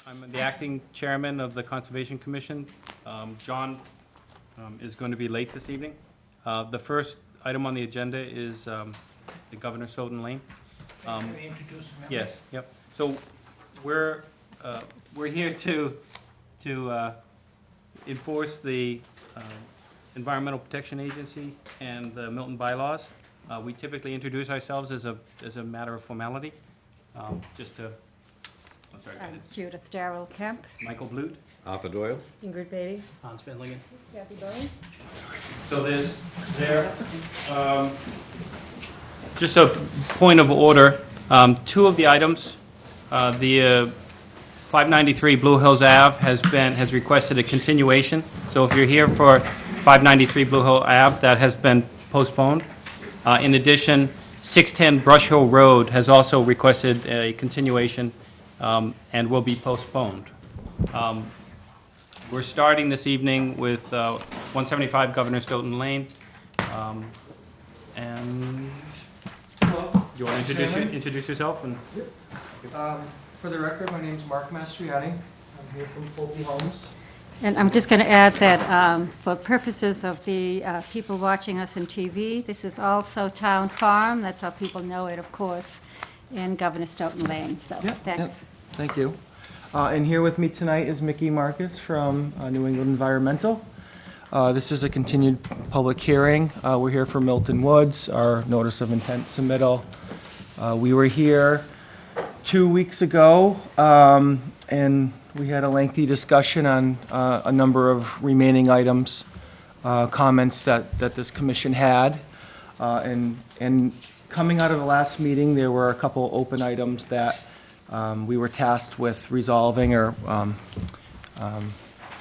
I'm the acting chairman of the Conservation Commission. John is going to be late this evening. The first item on the agenda is the Governor Stoughton Lane. Can we introduce him? Yes, yep. So we're here to enforce the Environmental Protection Agency and the Milton bylaws. We typically introduce ourselves as a matter of formality, just to, I'm sorry, go ahead. Judith Darrell Kemp. Michael Blute. Arthur Doyle. Ingrid Beatty. Hans Finligan. Kathy Bowen. So just a point of order, two of the items, the 593 Blue Hills Ave has requested a continuation. So if you're here for 593 Blue Hill Ave, that has been postponed. In addition, 610 Brush Hill Road has also requested a continuation and will be postponed. We're starting this evening with 175 Governor Stoughton Lane. And you want to introduce yourself? And For the record, my name is Mark Mastriani. I'm here from Pulte Homes. And I'm just going to add that for purposes of the people watching us on TV, this is also Town Farm. That's how people know it, of course, in Governor Stoughton Lane. So thanks. Thank you. And here with me tonight is Mickey Marcus from New England Environmental. This is a continued public hearing. We're here for Milton Woods, our notice of intent submittal. We were here 2 weeks ago, and we had a lengthy discussion on a number of remaining items, comments that this commission had. And coming out of the last meeting, there were a couple open items that we were tasked with resolving or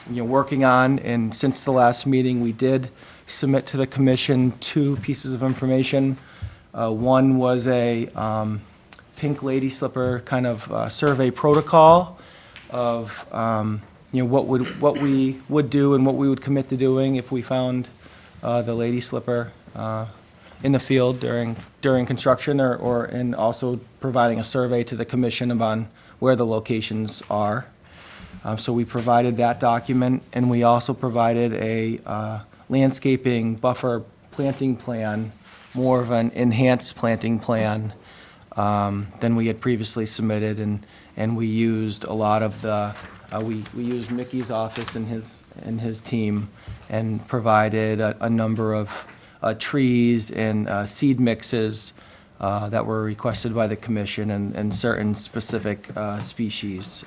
working on. And since the last meeting, we did submit to the commission two pieces of information. One was a pink lady slipper kind of survey protocol of what we would do and what we would commit to doing if we found the lady slipper in the field during construction, and also providing a survey to the commission about where the locations are. So we provided that document, and we also provided a landscaping buffer planting plan, more of an enhanced planting plan than we had previously submitted, and we used a lot of the, we used Mickey's office and his team, and provided a number of trees and seed mixes that were requested by the commission, and certain specific species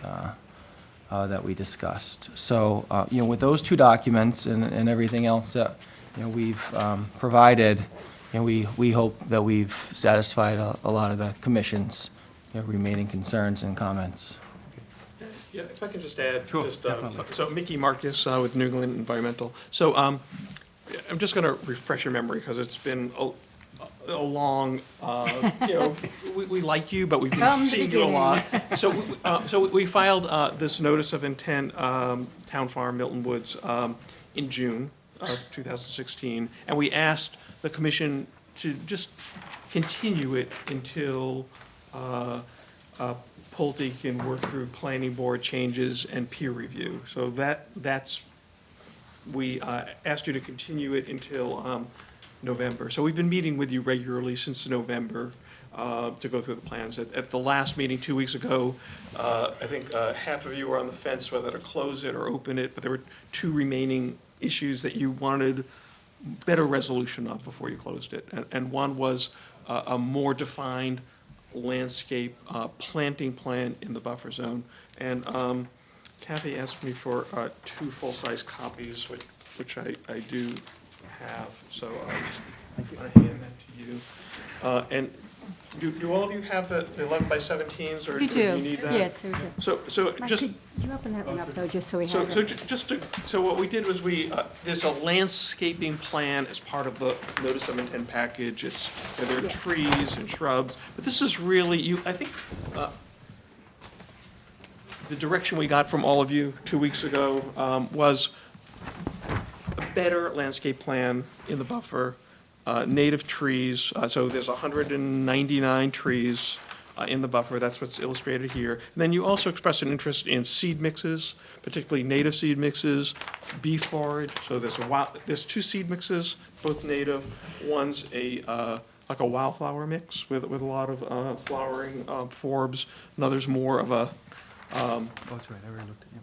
that we discussed. So, with those two documents and everything else that we've provided, we hope that we've satisfied a lot of the commission's remaining concerns and comments. Yeah, if I can just add. Sure, definitely. So Mickey Marcus with New England Environmental. So I'm just going to refresh your memory because it's been a long, we like you, but we've been seeing you a lot. So we filed this notice of intent, Town Farm, Milton Woods, in June of 2016, and we asked the commission to just continue it until Pulte can work through planning board changes and peer review. So we asked you to continue it until November. So we've been meeting with you regularly since November to go through the plans. At the last meeting 2 weeks ago, I think half of you were on the fence whether to close it or open it, but there were two remaining issues that you wanted better resolution of before you closed it. And one was a more defined landscape planting plan in the buffer zone. And Kathy asked me for two full-size copies, which I do have. So I'm going to hand that to you. And do all of you have the 11 by 17s, or We do you do. need that? Yes, we do. So Mike, just. could you open that one up, though, just so we So, have so it? just to, so what we did was there's a landscaping plan as part of the notice of intent package. There are Yeah. trees and shrubs, but this is really, I think, the direction we got from all of you 2 weeks ago was a better landscape plan in the buffer, native trees. So there's 199 trees in the buffer. That's what's illustrated here. And then you also expressed an interest in seed mixes, particularly native seed mixes, beef forage. So there's two seed mixes, both native. One's like a wildflower mix with a lot of flowering forbs. Another's more of a Oh, that's right, I already looked at you.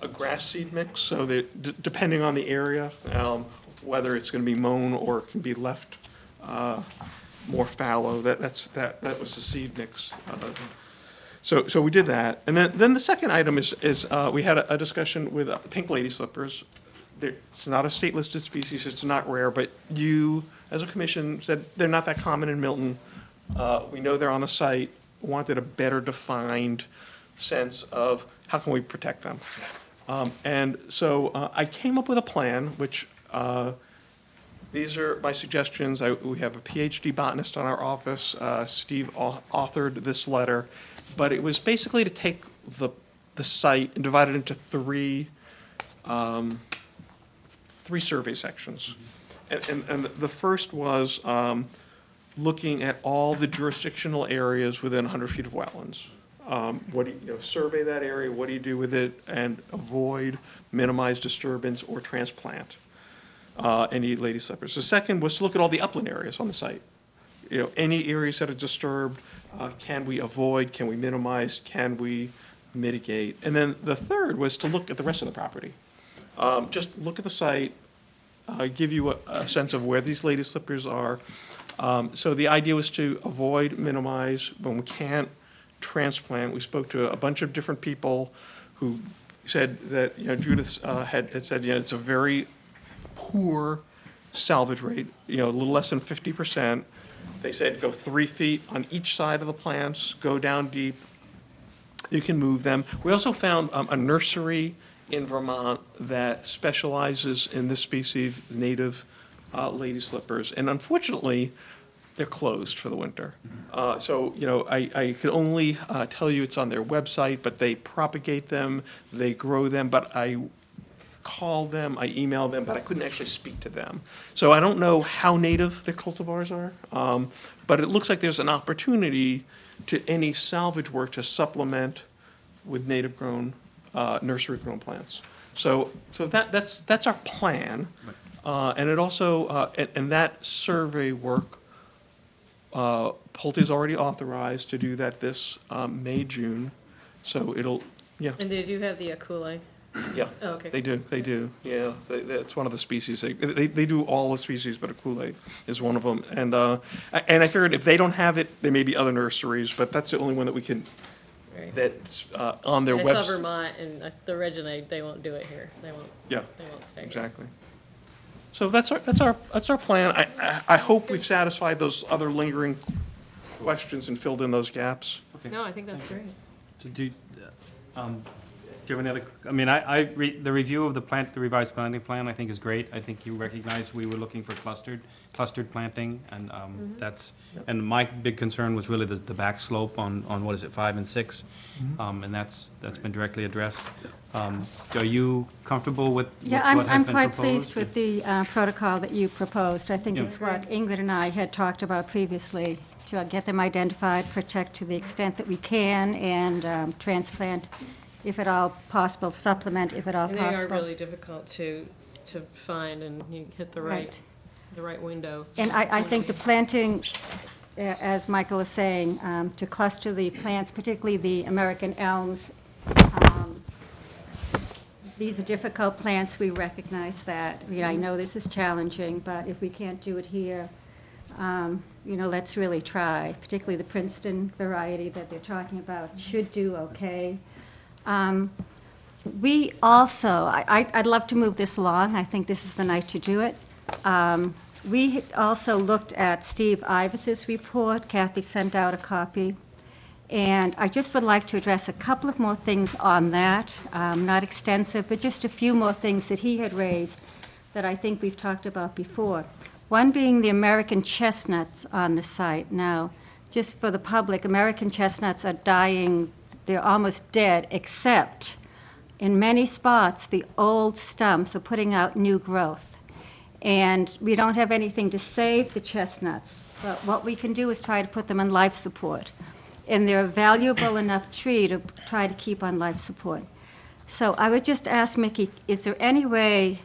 a grass seed mix, so that depending on the area, whether it's going to be mown or it can be left more fallow, that was the seed mix. So we did that. And then the second item is we had a discussion with pink lady slippers. It's not a state-listed species, it's not rare, but you, as a commission, said they're not that common in Milton. We know they're on the site, wanted a better defined sense of how can we protect them. And so I came up with a plan, which these are my suggestions. We have a PhD botanist on our office. Steve authored this letter, but it was basically to take the site and divide it into three survey sections. And the first was looking at all the jurisdictional areas within 100 feet of wetlands. What do you survey that area, what do you do with it, and avoid, minimize disturbance or transplant any lady slippers. The second was to look at all the upland areas on the site. Any areas that are disturbed, can we avoid, can we minimize, can we mitigate? And then the third was to look at the rest of the property. Just look at the site, give you a sense of where these lady slippers are. So the idea was to avoid, minimize, when we can't transplant. We spoke to a bunch of different people who said that, Judith had said, it's a very poor salvage rate, a little less than 50%. They said go 3 feet on each side of the plants, go down deep. You can move them. We also found a nursery in Vermont that specializes in this species, native lady slippers. And unfortunately, they're closed for the winter. So, I can only tell you it's on their website, but they propagate them, they grow them, but I called them, I emailed them, but I couldn't actually speak to them. So I don't know how native the cultivars are, but it looks like there's an opportunity to any salvage work to supplement with native-grown, nursery-grown plants. So that's our plan, and it also, and that survey work, Pulte's already authorized to do that this May, June, so it'll, yeah. And they do have the Akule. Yeah. Oh, okay. They do, yeah. That's one of the species. They do all the species, but Akule is one of them. And I figured if they don't have it, there may be other nurseries, but that's the only one that we can, Right. that's on their I saw website. Vermont and the Reginade, they won't do it here. They won't stay here. Exactly. So that's our plan. I hope we've satisfied those other lingering questions and filled in those gaps. No, I think that's great. Do you have any other, the review of the revised planting plan, I think is great. I think you recognize we were looking for clustered planting, and and my big concern was really the back slope on what is it, 5 and 6? And that's been directly addressed. Are you comfortable with what has been proposed? I'm quite pleased with the protocol that you proposed. I think Yeah. it's what Ingrid and I had talked about previously, to get them identified, protect to the extent that we can, and transplant if at all possible, supplement if at all And possible. they are really difficult to find, and you hit the right window. And I think the planting, as Michael is saying, to cluster the plants, particularly the American elms, these are difficult plants, we recognize that. I know this is challenging, but if we can't do it here, let's really try. Particularly the Princeton variety that they're talking about should do okay. We also, I'd love to move this along. I think this is the night to do it. We also looked at Steve Ives's report. Kathy sent out a copy. And I just would like to address a couple of more things on that. Not extensive, but just a few more things that he had raised that I think we've talked about before. One being the American chestnuts on the site. Now, just for the public, American chestnuts are dying. They're almost dead, except in many spots, the old stumps are putting out new growth. And we don't have anything to save the chestnuts, but what we can do is try to put them on life support. and they're a valuable enough tree to try to keep on life support. So I would just ask Mickey, is there any way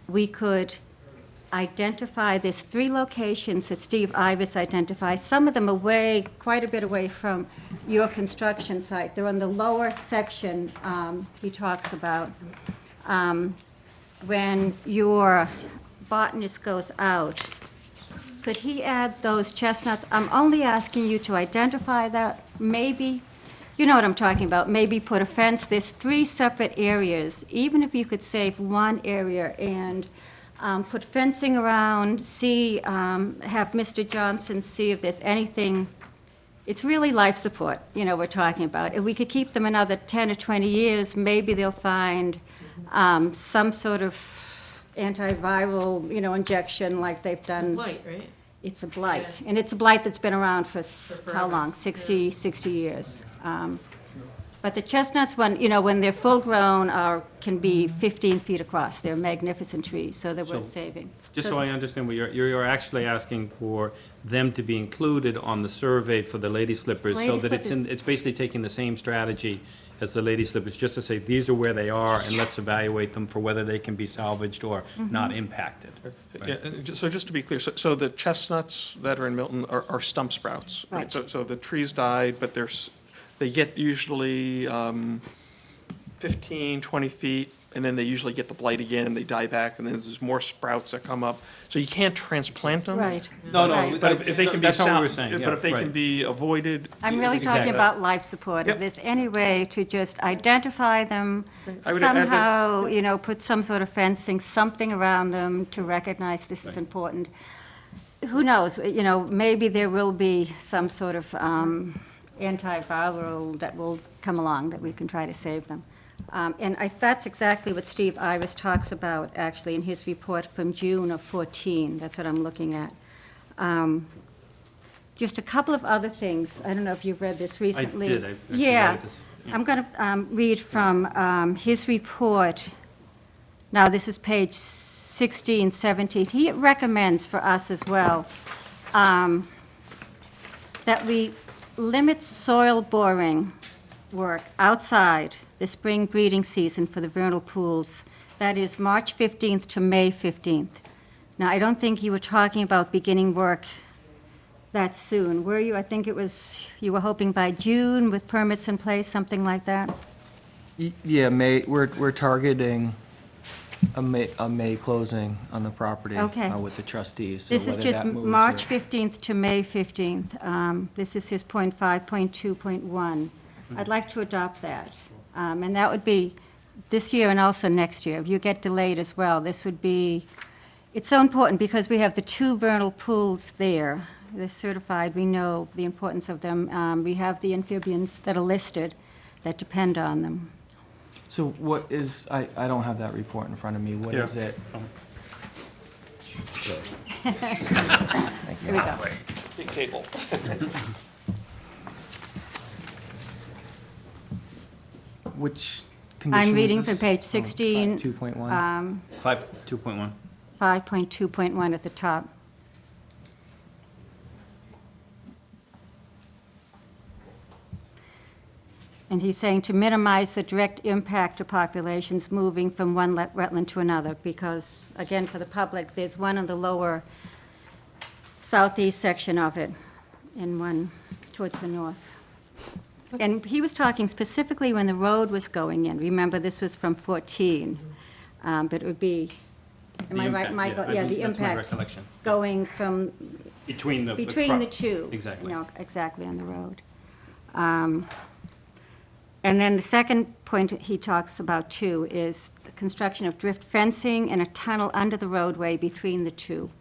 we could identify, there's 3 locations that Steve Ivers identifies. Some of them away, quite a bit away from your construction site. They're on the lower section he talks about. When your botanist goes out, could he add those chestnuts? I'm only asking you to identify that, maybe, you know what I'm talking about, maybe put a fence. There's 3 separate areas. Even if you could save one area and put fencing around, see, have Mr. Johnson see if there's anything, it's really life support, you know, we're talking about. If we could keep them another 10 or 20 years, maybe they'll find some sort of antiviral, you know, injection like they've done. Blight, right? It's a blight, Yeah. and it's a blight that's been around for how forever. long? 60 years. But the chestnuts, when they're full-grown, can be 15 feet across. They're magnificent trees, so they're worth saving. Just so I understand, what you're actually asking for them to be included on the survey for the lady slippers, so Lady that slippers. it's basically taking the same strategy as the lady slippers, just to say, these are where they are, and let's evaluate them for whether they can be salvaged or not impacted. Yeah, so just to be clear, so the chestnuts that are in Milton are stump sprouts, right? Right. So the trees died, but they get usually 15, 20 feet, and then they usually get the blight again, and they die back, and then there's more sprouts that come up. So you can't transplant them. Right. No, no, Right. But if they can be, that's not what we were saying, but if they yeah, can right. be avoided. I'm really talking Exactly. about life support. Yep. If there's any way to just identify them, I would add that- somehow, put some sort of fencing, something around them to recognize this is important. Who knows, maybe there will be some sort of antiviral that will come along that we can try to save them. And that's exactly what Steve Ivers talks about, actually, in his report from June of 14. That's what I'm looking at. Just a couple of other things. I don't know if you've read this recently. did. I actually Yeah. read this. Yeah. I'm going to read from his report. Now, this is page 16, 17. He recommends for us as well that we limit soil boring work outside the spring breeding season for the vernal pools. That is March 15th to May 15th. Now, I don't think you were talking about beginning work that soon, were you? I think you were hoping by June with permits in place, something like that? Yeah, we're targeting a May closing on the property. Okay. With the trustees. So This is whether just that moves March or- 15th to May 15th. This is his point 5, point 2, point 1. I'd like to adopt that. And that would be this year and also next year. If you get delayed as well, this would be, it's so important because we have the 2 vernal pools there. They're certified, we know the importance of them. We have the amphibians that are listed that depend on them. So what is, I don't have that report in front of me. What Yeah. is it? Here we go. Big table. Which condition I'm is reading this? from page Oh, 16, 2.1. 2.1. 5.2.1 at the top. And he's saying to minimize the direct impact to populations moving from one wetland to another, because, again, for the public, there's one in the lower southeast section of it, and one towards the north. And he was talking specifically when the road was going in. Remember, this was from 14, but it would be, am The I right, impact, Michael? I Yeah, believe the that's my impact recollection. going from Between the between the two. Exactly. Exactly, on the road. And then the second point he talks about, too, is the construction of drift fencing and a tunnel under the roadway between the two.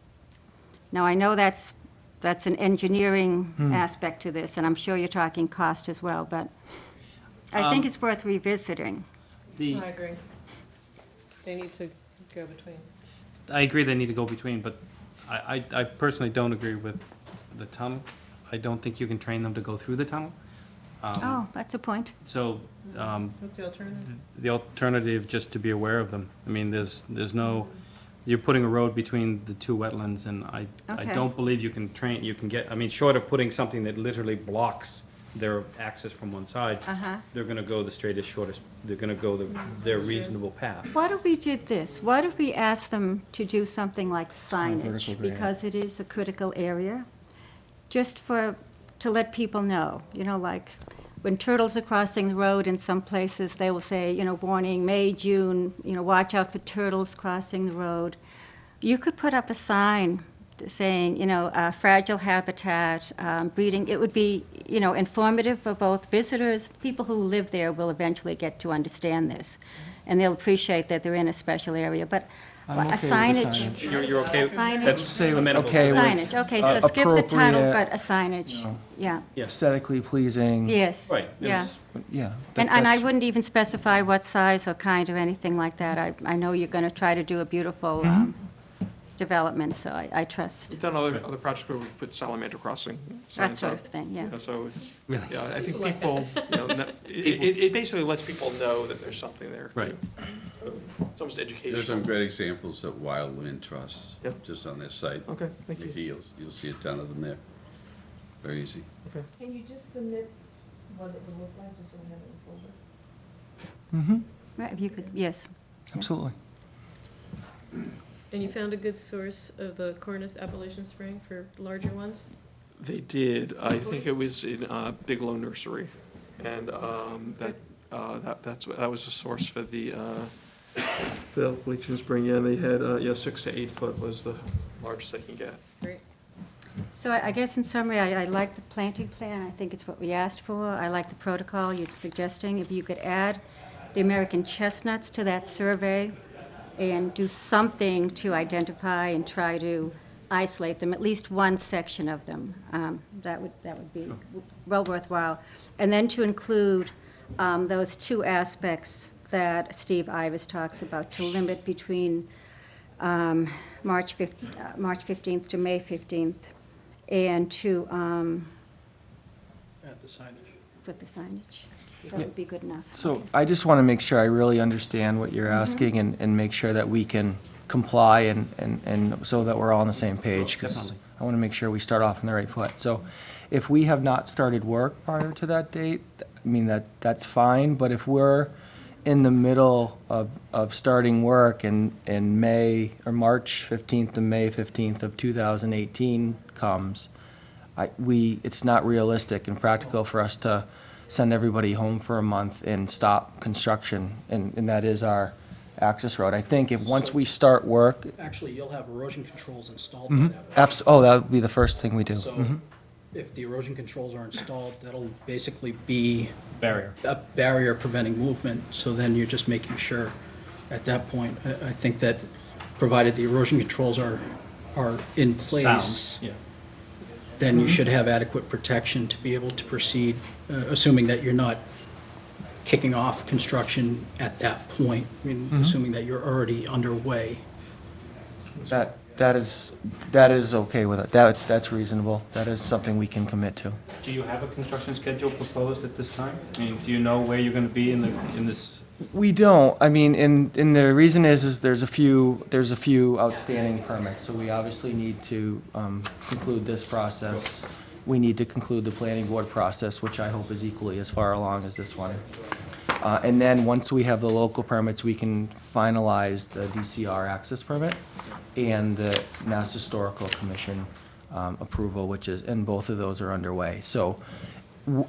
Now, I know that's an engineering aspect to this, and I'm sure you're talking cost as well, but I think it's worth revisiting. The, I agree. They need to go between. I agree they need to go between, but I personally don't agree with the tunnel. I don't think you can train them to go through the tunnel. Oh, that's a point. So, What's the alternative? the alternative, just to be aware of them. I mean, there's no, you're putting a road between the 2 wetlands, and I Okay. don't believe you can get, I mean, short of putting something that literally blocks their access from one side, they're gonna go the straightest, shortest, they're gonna go their reasonable path. What if we did this? What if we asked them to do something like vertical signage? gradient. Because it is a critical area, just to let people know, like when turtles are crossing the road in some places, they will say, warning, May, June, watch out for turtles crossing the road. You could put up a sign saying, fragile habitat, breeding. It would be, informative for both visitors. People who live there will eventually get to understand this, and they'll appreciate that they're in a special area. But I'm a okay with the signage. signage. You're okay, Signage. that's Say amenable. okay with Signage, okay, so skip the title, appropriate, but a signage, yeah, Yes, aesthetically pleasing. yes. right. Yeah. it's- Yeah. And I that's- wouldn't even specify what size or kind or anything like that. I know you're going to try to do a beautiful development, so I trust We've done other projects where we put salamander crossing that signs sort up. of thing, yeah. You know, so it's, Really? yeah, I think people, it basically lets people know that there's something there. too. Right. It's almost There's some educational. great examples of Wildland Trust, Yep. just on their site. Okay, thank you. You'll see a ton of them there. Very easy. Can you just submit what it would look like, just so we have it in folder? Right, if you could, yes. Absolutely. And you found a good source of the Cornus Appalachian Spring for larger ones? They did. I think it was in Bigelow Nursery. And that was a source for the Appalachian Spring. Yeah, they had, 6 to 8 foot was the largest they can get. Great. So I guess in summary, I like the planting plan. I think it's what we asked for. I like the protocol you're suggesting. If you could add the American chestnuts to that survey and do something to identify and try to isolate them, at least one section of them, that would be well worthwhile. And then to include those two aspects that Steve Ivers talks about, to limit between March 15th to May 15th, and to At the signage. put the signage. That would be good enough. So I just want to make sure I really understand what you're asking and make sure that we can comply and so that we're all on the same page. 'Cause Definitely. I want to make sure we start off on the right foot. So if we have not started work prior to that date, I mean, that's fine. But if we're in the middle of starting work in May, or March 15th to May 15th of 2018 comes, it's not realistic and practical for us to send everybody home for a month and stop construction, and that is our access road. I think if, once we start work, Actually, you'll have erosion controls installed by that point. that would be the first thing we do. So if the erosion controls are installed, that'll basically be Barrier. a barrier preventing movement. So then you're just making sure at that point, I think that provided the erosion controls are in place, Sounds, yeah. then you should have adequate protection to be able to proceed, assuming that you're not kicking off construction at that point. I mean, assuming that you're already underway. That is okay with it. That's reasonable. That is something we can commit to. Do you have a construction schedule proposed at this time? I mean, do you know where you're gonna be in this? We don't. I mean, and the reason is there's a few outstanding permits, so we obviously need to conclude this process. We need to conclude the planning board process, which I hope is equally as far along as this one. And then, once we have the local permits, we can finalize the DCR access permit and the Mass Historical Commission approval, and both of those are underway. So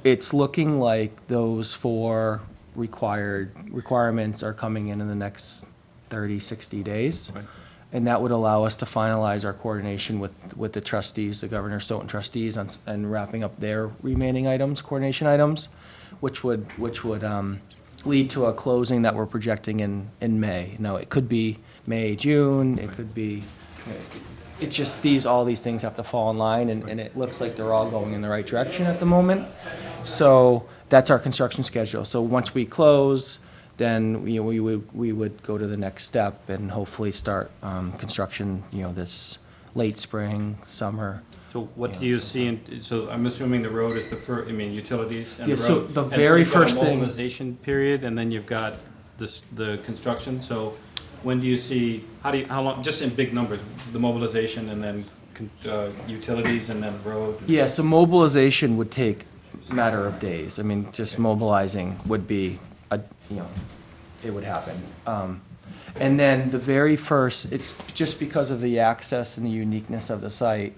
it's looking like those 4 requirements are coming in the next 30, 60 days. Right. And that would allow us to finalize our coordination with the trustees, the Governor Stoughton trustees, and wrapping up their remaining items, coordination items, which would lead to a closing that we're projecting in May. Now, it could be May, June, it could be, it's just all these things have to fall in line, and it looks like they're all going in the right direction at the moment. So that's our construction schedule. So once we close, then we would go to the next step and hopefully start construction, this late spring, summer. So what do you see, so I'm assuming the road is utilities and the road? Yeah, so the and very you've got a first thing- mobilization period, and then you've got the construction, so when do you see, how long, just in big numbers, the mobilization and then utilities and then road? Yeah, so mobilization would take matter of days. I mean, just mobilizing would be, it would happen. And then the very first, it's just because of the access and the uniqueness of the site,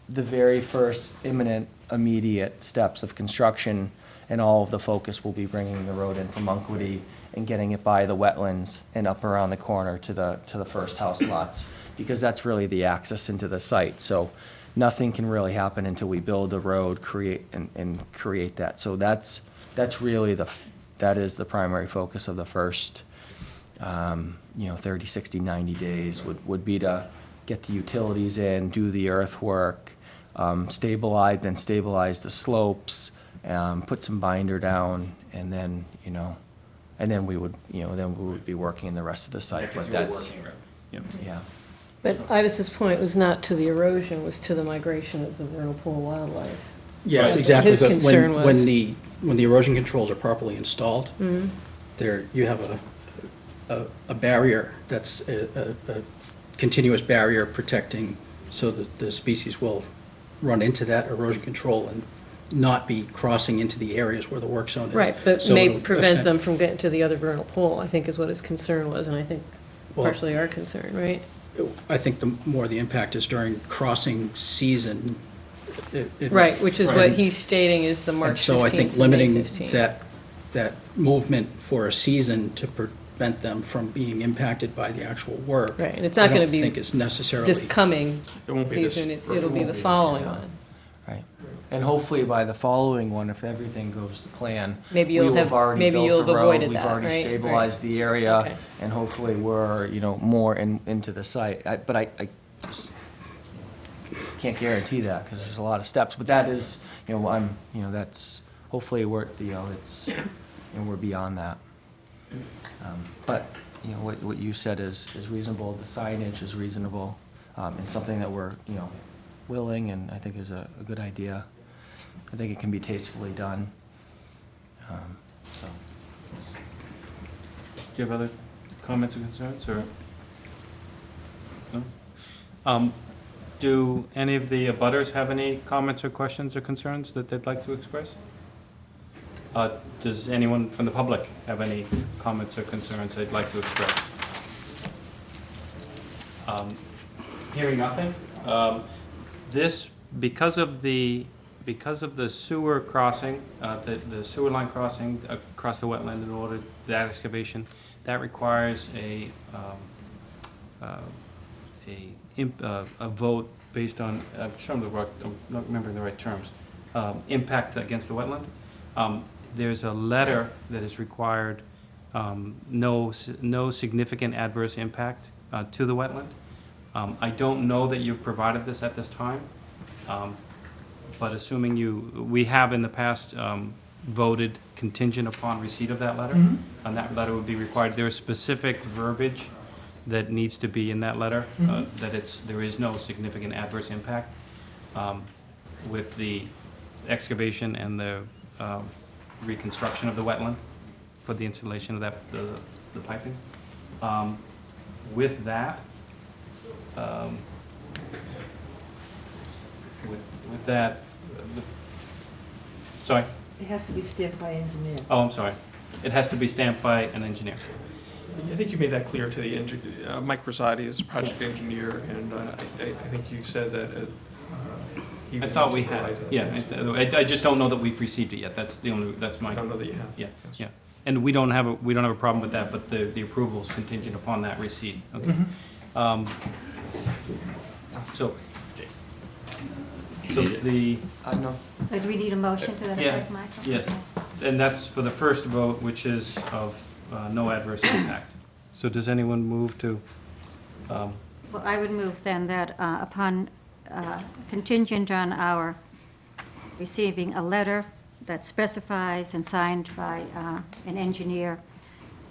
the very first imminent, immediate steps of construction and all of the focus will be bringing the road in from Unquity and getting it by the wetlands and up around the corner to the first house lots, because that's really the access into the site. So nothing can really happen until we build the road, create that. So that's really that is the primary focus of the first, 30, 60, 90 days would be to get the utilities in, do the earthwork, stabilize the slopes, put some binder down, and then, we would be working in the rest of the site. But that's, yeah. But Ivis's point was not to the erosion, was to the migration of the vernal pool wildlife. Yes, Right. exactly. His But concern was- when the erosion controls are properly installed, there, you have a barrier that's a continuous barrier protecting so that the species will run into that erosion control and not be crossing into the areas where the work zone is. Right, but So may it'll prevent affect- them from getting to the other vernal pool, I think is what his concern was, and I think Well- partially our concern, right? I think the more the impact is during crossing season. Right, which is what And- he's stating is the And March so I 15th think to May limiting 15th. that movement for a season to prevent them from being impacted by the actual work. Right, and it's not gonna I don't be think is necessarily. This coming It won't be this- season, right, it'll it be won't the be this following year. one. Right. And hopefully by the following one, if everything goes to plan, Maybe we you'll will have- have already maybe built you'll the have road, avoided we've that, already right? stabilized the area, Okay. and hopefully we're, more into the site. But I just can't guarantee that, because there's a lot of steps. But that is, that's, hopefully we're, it's, we're beyond that. But, what you said is reasonable, the signage is reasonable, and something that we're, willing, and I think is a good idea. I think it can be tastefully done. So, Do you have other comments or concerns, or? No? Do any of the abutters have any comments or questions or concerns that they'd like to express? Does anyone from the public have any comments or concerns they'd like to express? Hearing nothing, this, because of the sewer crossing, the sewer line crossing across the wetland in order, that excavation, that requires a vote based on, I'm not remembering the right terms, impact against the wetland. There's a letter that is required, no significant adverse impact to the wetland. I don't know that you've provided this at this time, but assuming we have in the past voted contingent upon receipt of that letter, and that letter would be required. There's specific verbiage that needs to be in that letter, that there is no significant adverse impact with the excavation and the reconstruction of the wetland for the installation of the piping. With that, with that, sorry, It has to be stamped by engineer. oh, I'm sorry. It has to be stamped by an engineer. I think you made that clear to the Mike Rosati is the project engineer, and I think you said that he I was thought we going to had, provide that. I just don't know that we've received it yet. That's my. I don't know that you have. Yeah, Yes. yeah. And we don't have a problem with that, but the approval is contingent upon that receipt, okay? So the, no. So do we need a motion to that yeah, effect, Michael? yes. And that's for the first vote, which is of no adverse impact. So does anyone move to, Well, I would move then that upon contingent on our receiving a letter that specifies and signed by an engineer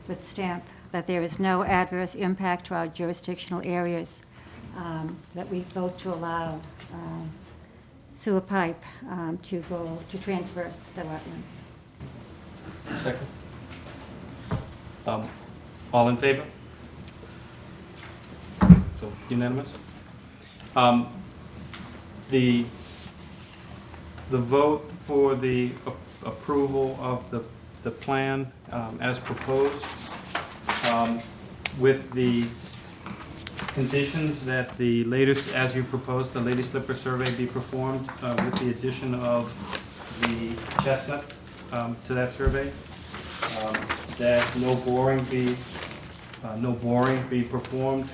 with stamp that there is no adverse impact to our jurisdictional areas, that we vote to allow sewer pipe to transverse the wetlands. second? All in favor? So unanimous? The the vote for the approval of the plan as proposed, with the conditions that the latest, as you proposed, the Lady Slipper survey be performed with the addition of the chestnut to that survey, that no boring be performed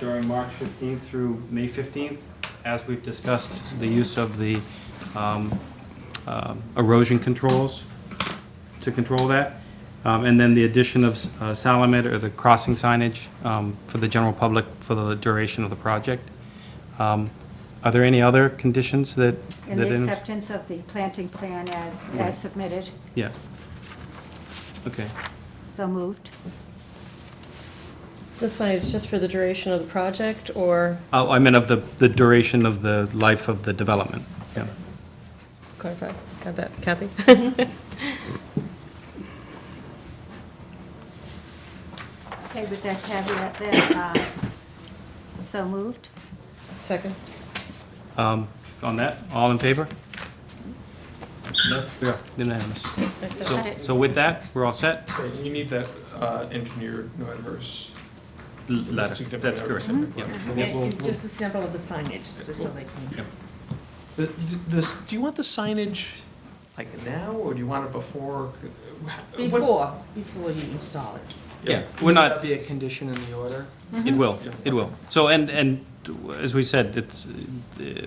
during March 15th through May 15th, as we've discussed, the use of the erosion controls to control that, and then the addition of Salamet, or the crossing signage, for the general public for the duration of the project. Are there any other conditions that? And the acceptance of the planting plan as submitted. Yeah. Okay. So moved. The signage just for the duration of the project, or Oh, I meant of the duration of the life of the development. Yeah. clarify? Got that, Kathy? Okay, with that caveat then, so moved. Second. On that, all in favor? Yeah, unanimous. Nice to- So, so with that, we're all set? So you need that engineered, no adverse. Letter, Significant that's correct. adverse. Yeah. And just a sample of the signage, just so they can. Do you want the signage like now, or do you want it before? Before you install it. Yeah, we're not, That'd be a condition in the order. it will. So, and as we said, it's,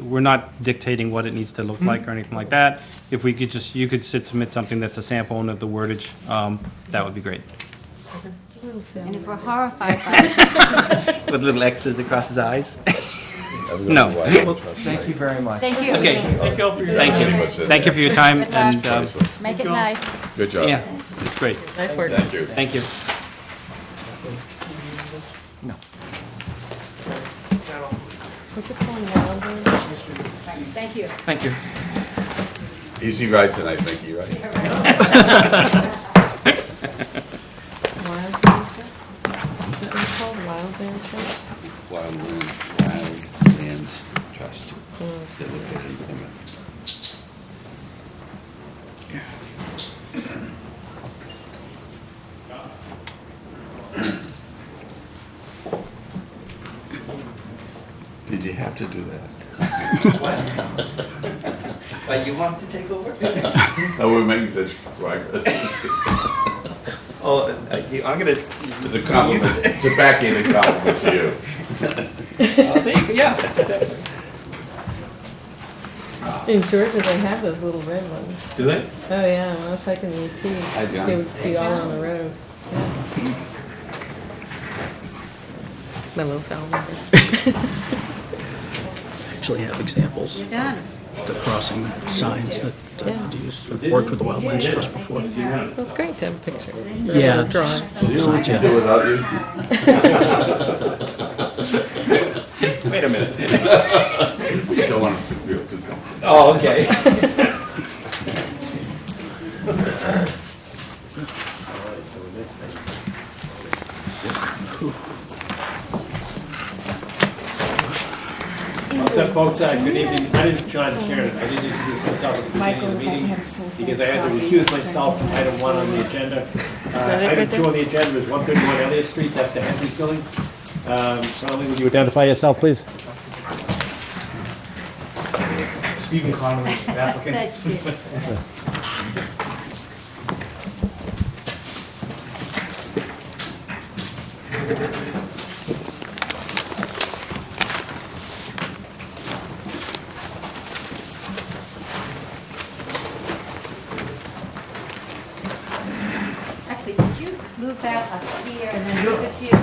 we're not dictating what it needs to look like or anything like that. If we could just, you could submit something that's a sample and of the wordage, that would be great. And if we're horrified by With little X's across his eyes? No. Well, thank you very much. Thank you. Okay, Thank you all for your. thank you. Thank you for your time, Good luck. and, Make it nice. Good job. yeah, it's great. Nice work. Thank you. Thank you. No. What's it called, Wildwood? Thank you. Thank you. Easy ride tonight, Mickey, right? Wildwood? Is that what it's called, Wildwood Trust? Wildlands Trust. Oh, it's They're located in Plymouth. Did you have to do that? You want to take over? Oh, we're making such progress. Oh, I'm gonna. It's a compliment, it's a backhanded compliment to you. There you go, yeah, exactly. In Georgia, they have those little red ones. Do they? Oh, yeah, when I was hiking the UT, Hi, John. they would be all on the road. Yeah. My little salamander. Actually have examples, You're done. the crossing signs that I've used. I've worked with the Wildlands Trust before. That's great to have a picture. Yeah, Drawing. signs, yeah. Do without you? Wait a minute. You don't want to feel too comfortable. Oh, okay. What's up, folks? Good evening. My name is John Kiernan. I didn't introduce myself at the beginning of the meeting because I had to recuse myself from item 1 on the agenda. Item 2 on the agenda is 131 Elliott Street. That's the Henry building. Charlie, would you identify yourself, please? Stephen Connolly, applicant. Thanks, Steve. Actually, could you move that up here and then move it here,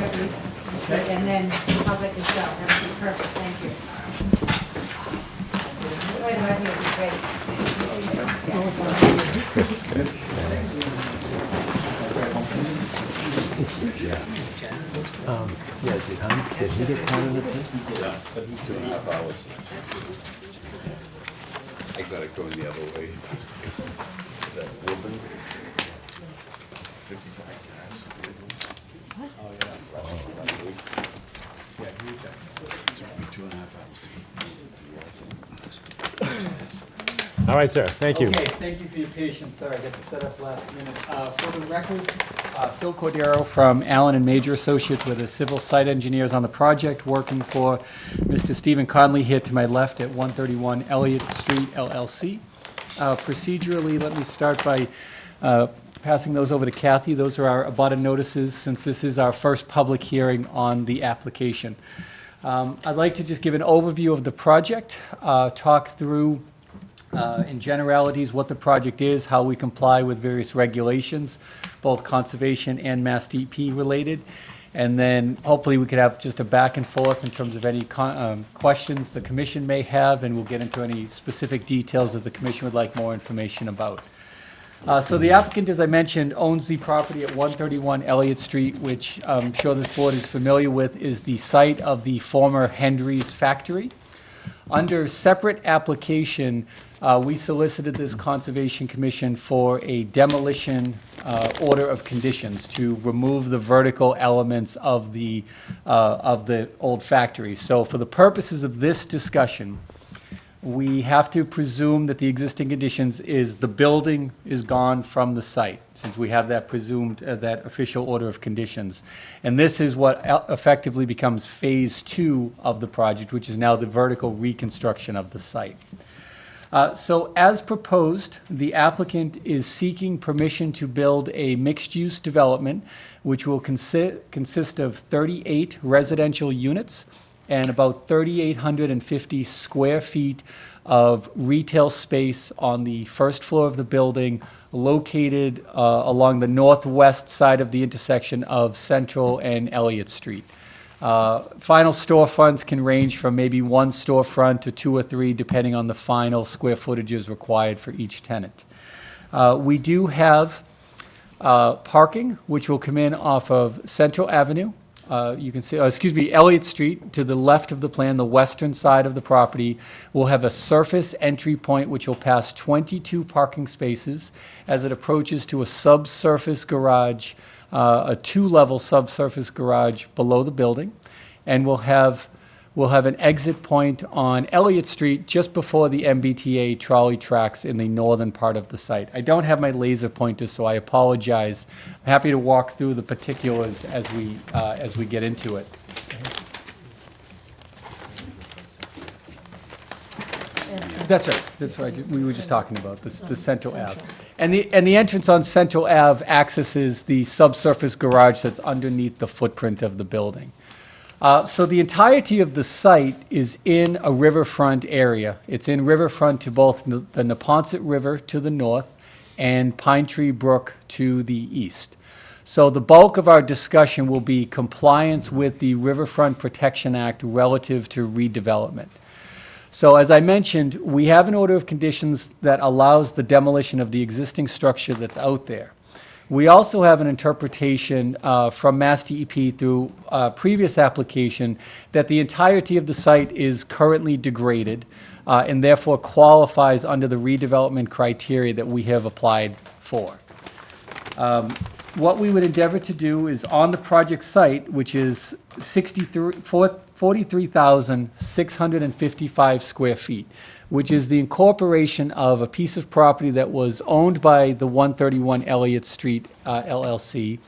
and then public as well? That would be perfect, thank you. Right about here would be great. Yeah, 2.5 hours. I got it going the other way. That woman. 55 cars. Oh, yeah. Took me 2.5 hours to get to the All right, sir, thank you. Okay, thank you for your patience. Sorry, I got to set up last minute. For the record, Phil Cordero from Allen and Major Associates, with the civil site engineers on the project, working for Mr. Stephen Conley here to my left at 131 Elliott Street, LLC. Procedurally, let me start by passing those over to Kathy. Those are our abutter notices, since this is our first public hearing on the application. I'd like to just give an overview of the project, talk through in generalities what the project is, how we comply with various regulations, both conservation and Mass DEP related, and then hopefully we could have just a back and forth in terms of any questions the commission may have, and we'll get into any specific details that the commission would like more information about. So the applicant, as I mentioned, owns the property at 131 Elliott Street, which I'm sure this board is familiar with, is the site of the former Hendry's factory. Under separate application, we solicited this Conservation Commission for a demolition order of conditions to remove the vertical elements of the old factory. So for the purposes of this discussion, we have to presume that the existing conditions is the building is gone from the site, since we have that presumed, that official order of conditions. And this is what effectively becomes phase 2 of the project, which is now the vertical reconstruction of the site. So as proposed, the applicant is seeking permission to build a mixed-use development, which will consist of 38 residential units and about 3,850 square feet of retail space on the first floor of the building, located along the northwest side of the intersection of Central and Elliott Street. Final storefronts can range from maybe one storefront to 2 or 3, depending on the final square footages required for each tenant. We do have parking, which will come in off of Central Avenue. You can see, Elliott Street, to the left of the plan, the western side of the property, will have a surface entry point which will pass 22 parking spaces as it approaches to a subsurface garage, a 2-level subsurface garage below the building. And we'll have an exit point on Elliott Street just before the MBTA trolley tracks in the northern part of the site. I don't have my laser pointer, so I apologize. I'm happy to walk through the particulars as we get into it. That's right. We were just talking about this, the Central Ave. And the entrance on Central Ave accesses the subsurface garage that's underneath the footprint of the building. So the entirety of the site is in a riverfront area. It's in riverfront to both the Neponset River to the north and Pine Tree Brook to the east. So the bulk of our discussion will be compliance with the Riverfront Protection Act relative to redevelopment. So as I mentioned, we have an order of conditions that allows the demolition of the existing structure that's out there. We also have an interpretation from Mass DEP through previous application that the entirety of the site is currently degraded and therefore qualifies under the redevelopment criteria that we have applied for. What we would endeavor to do is on the project site, which is 43,655 square feet, which is the incorporation of a piece of property that was owned by the 131 Elliott Street LLC,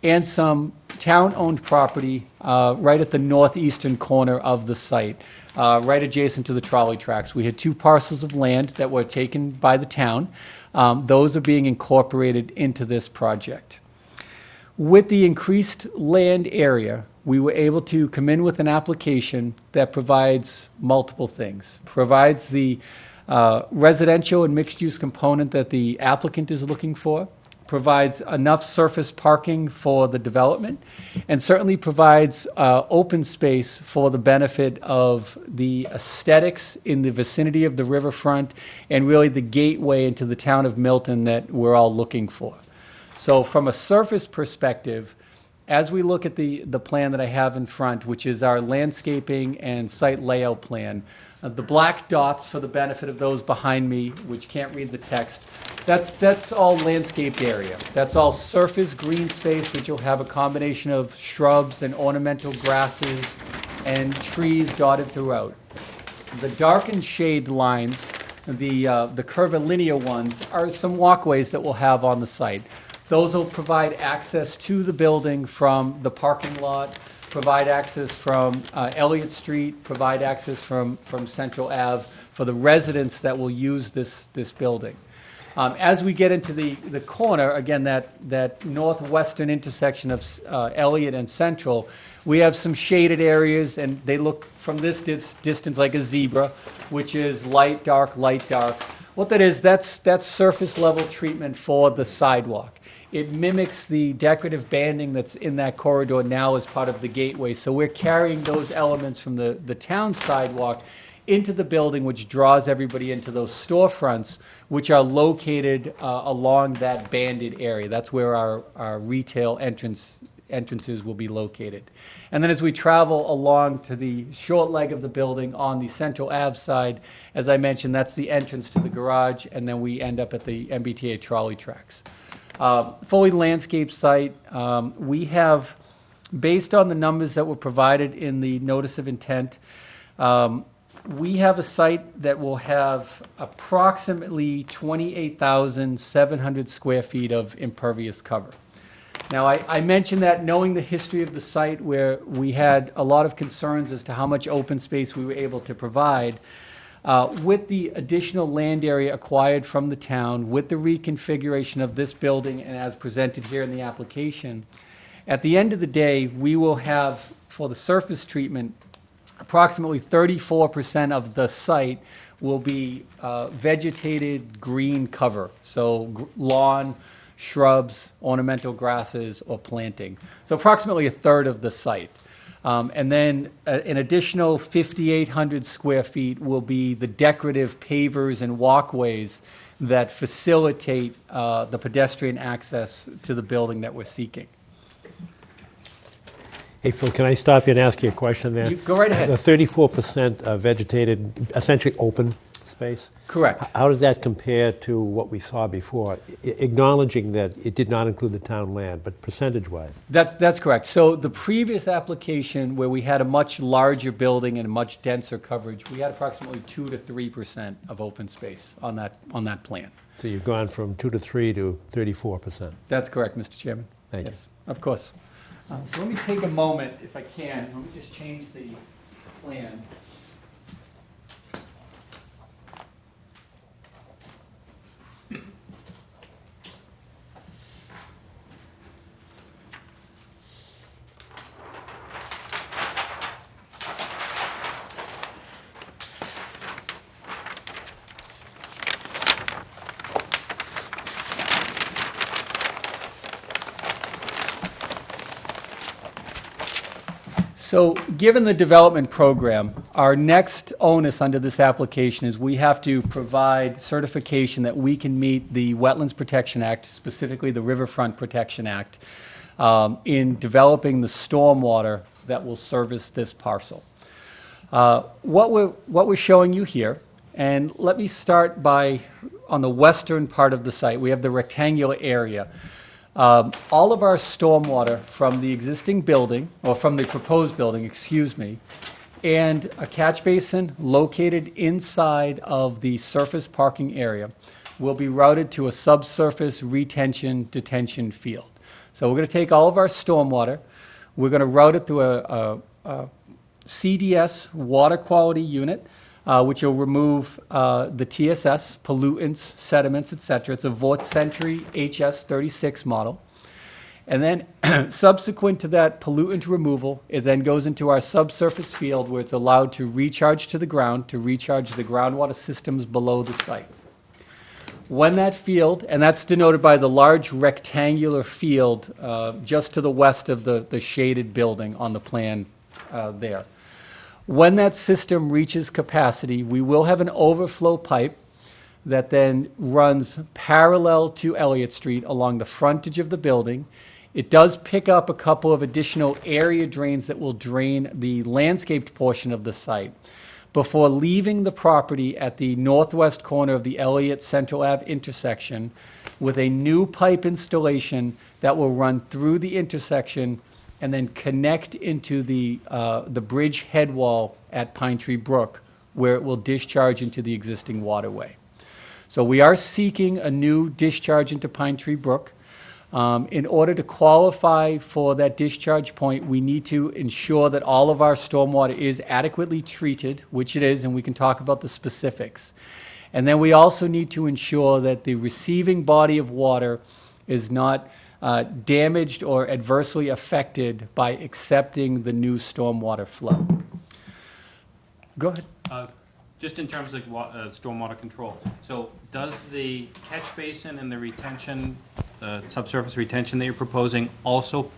and some town-owned property right at the northeastern corner of the site, right adjacent to the trolley tracks. We had 2 parcels of land that were taken by the town. Those are being incorporated into this project. With the increased land area, we were able to come in with an application that provides multiple things. Provides the residential and mixed-use component that the applicant is looking for, provides enough surface parking for the development, and certainly provides open space for the benefit of the aesthetics in the vicinity of the riverfront and really the gateway into the town of Milton that we're all looking for. So from a surface perspective, as we look at the plan that I have in front, which is our landscaping and site layout plan, the black dots for the benefit of those behind me, which can't read the text, that's all landscaped area. That's all surface green space, which will have a combination of shrubs and ornamental grasses and trees dotted throughout. The darkened shade lines the curvilinear ones are some walkways that we'll have on the site. Those will provide access to the building from the parking lot, provide access from Elliott Street, provide access from Central Ave for the residents that will use this building. As we get into the corner, again, that northwestern intersection of Elliott and Central, we have some shaded areas, and they look from this distance like a zebra, which is light, dark, light, dark. What that is, that's surface level treatment for the sidewalk. It mimics the decorative banding that's in that corridor now as part of the gateway. So we're carrying those elements from the town sidewalk into the building, which draws everybody into those storefronts, which are located along that banded area. That's where our retail entrances will be located. And then as we travel along to the short leg of the building on the Central Ave side, as I mentioned, that's the entrance to the garage, and then we end up at the MBTA trolley tracks. Fully landscaped site. We have, based on the numbers that were provided in the notice of intent, we have a site that will have approximately 28,700 square feet of impervious cover. Now, I mentioned that knowing the history of the site, where we had a lot of concerns as to how much open space we were able to provide, with the additional land area acquired from the town, with the reconfiguration of this building and as presented here in the application, at the end of the day, we will have, for the surface treatment, approximately 34% of the site will be vegetated green cover, so lawn, shrubs, ornamental grasses, or planting. So approximately a third of the site. And then an additional 5,800 square feet will be the decorative pavers and walkways that facilitate the pedestrian access to the building that we're seeking. Hey, Phil, can I stop you and ask you a question there? Go right ahead. The 34% vegetated, essentially open space? Correct. How does that compare to what we saw before? Acknowledging that it did not include the town land, but percentage-wise? That's correct. So the previous application, where we had a much larger building and a much denser coverage, we had approximately 2 to 3% of open space on that plan. So you've gone from 2 to 3 to 34%? That's correct, Mr. Chairman. Thank you. Yes, of course. So let me take a moment, if I can. Let me just change the plan. So, given the development program, our next onus under this application is we have to provide certification that we can meet the Wetlands Protection Act, specifically the Riverfront Protection Act, in developing the stormwater that will service this parcel. What we're showing you here, and let me start by, on the western part of the site, we have the rectangular area. All of our stormwater from the existing building, or from the proposed building, excuse me, and a catch basin located inside of the surface parking area will be routed to a subsurface retention detention field. So we're going to take all of our stormwater, we're going to route it through a CDS water quality unit, which will remove the TSS, pollutants, sediments, etc. It's a Vort Century HS36 model. And then subsequent to that pollutant removal, it then goes into our subsurface field where it's allowed to recharge to the ground, to recharge the groundwater systems below the site. When that field, and that's denoted by the large rectangular field just to the west of the shaded building on the plan there. When that system reaches capacity, we will have an overflow pipe that then runs parallel to Elliott Street along the frontage of the building. It does pick up a couple of additional area drains that will drain the landscaped portion of the site before leaving the property at the northwest corner of the Elliott Central Ave intersection with a new pipe installation that will run through the intersection and then connect into the bridge head wall at Pine Tree Brook, where it will discharge into the existing waterway. So we are seeking a new discharge into Pine Tree Brook. In order to qualify for that discharge point, we need to ensure that all of our stormwater is adequately treated, which it is, and we can talk about the specifics. And then we also need to ensure that the receiving body of water is not damaged or adversely affected by accepting the new stormwater flow. Go ahead. Just in terms of stormwater control, so does the catch basin and the retention, subsurface retention that you're proposing also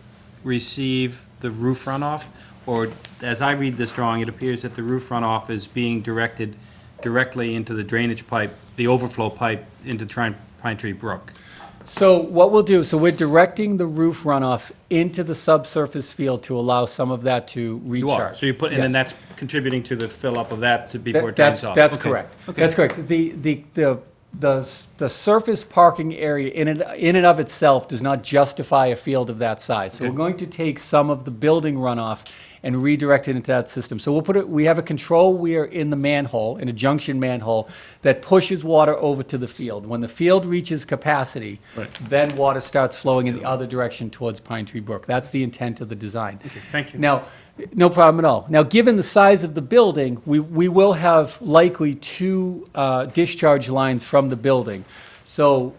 receive the roof runoff? Or, as I read this drawing, it appears that the roof runoff is being directed directly into the drainage pipe, the overflow pipe into Pine Tree Brook? So what we'll do, so we're directing the roof runoff into the subsurface field to allow some of that to recharge. You are, so you put, and then that's contributing to the fill-up of that before it That's drains off? That's Okay. correct. Okay. That's correct. The surface parking area in and of itself does not justify a field of that size. So Okay. we're going to take some of the building runoff and redirect it into that system. So we have a control weir in the manhole, in a junction manhole, that pushes water over to the field. When the field reaches capacity, Right. then water starts flowing in the other direction towards Pine Tree Brook. That's the intent of the design. Okay, thank you. Now, no problem at all. Now, given the size of the building, we will have likely two discharge lines from the building. So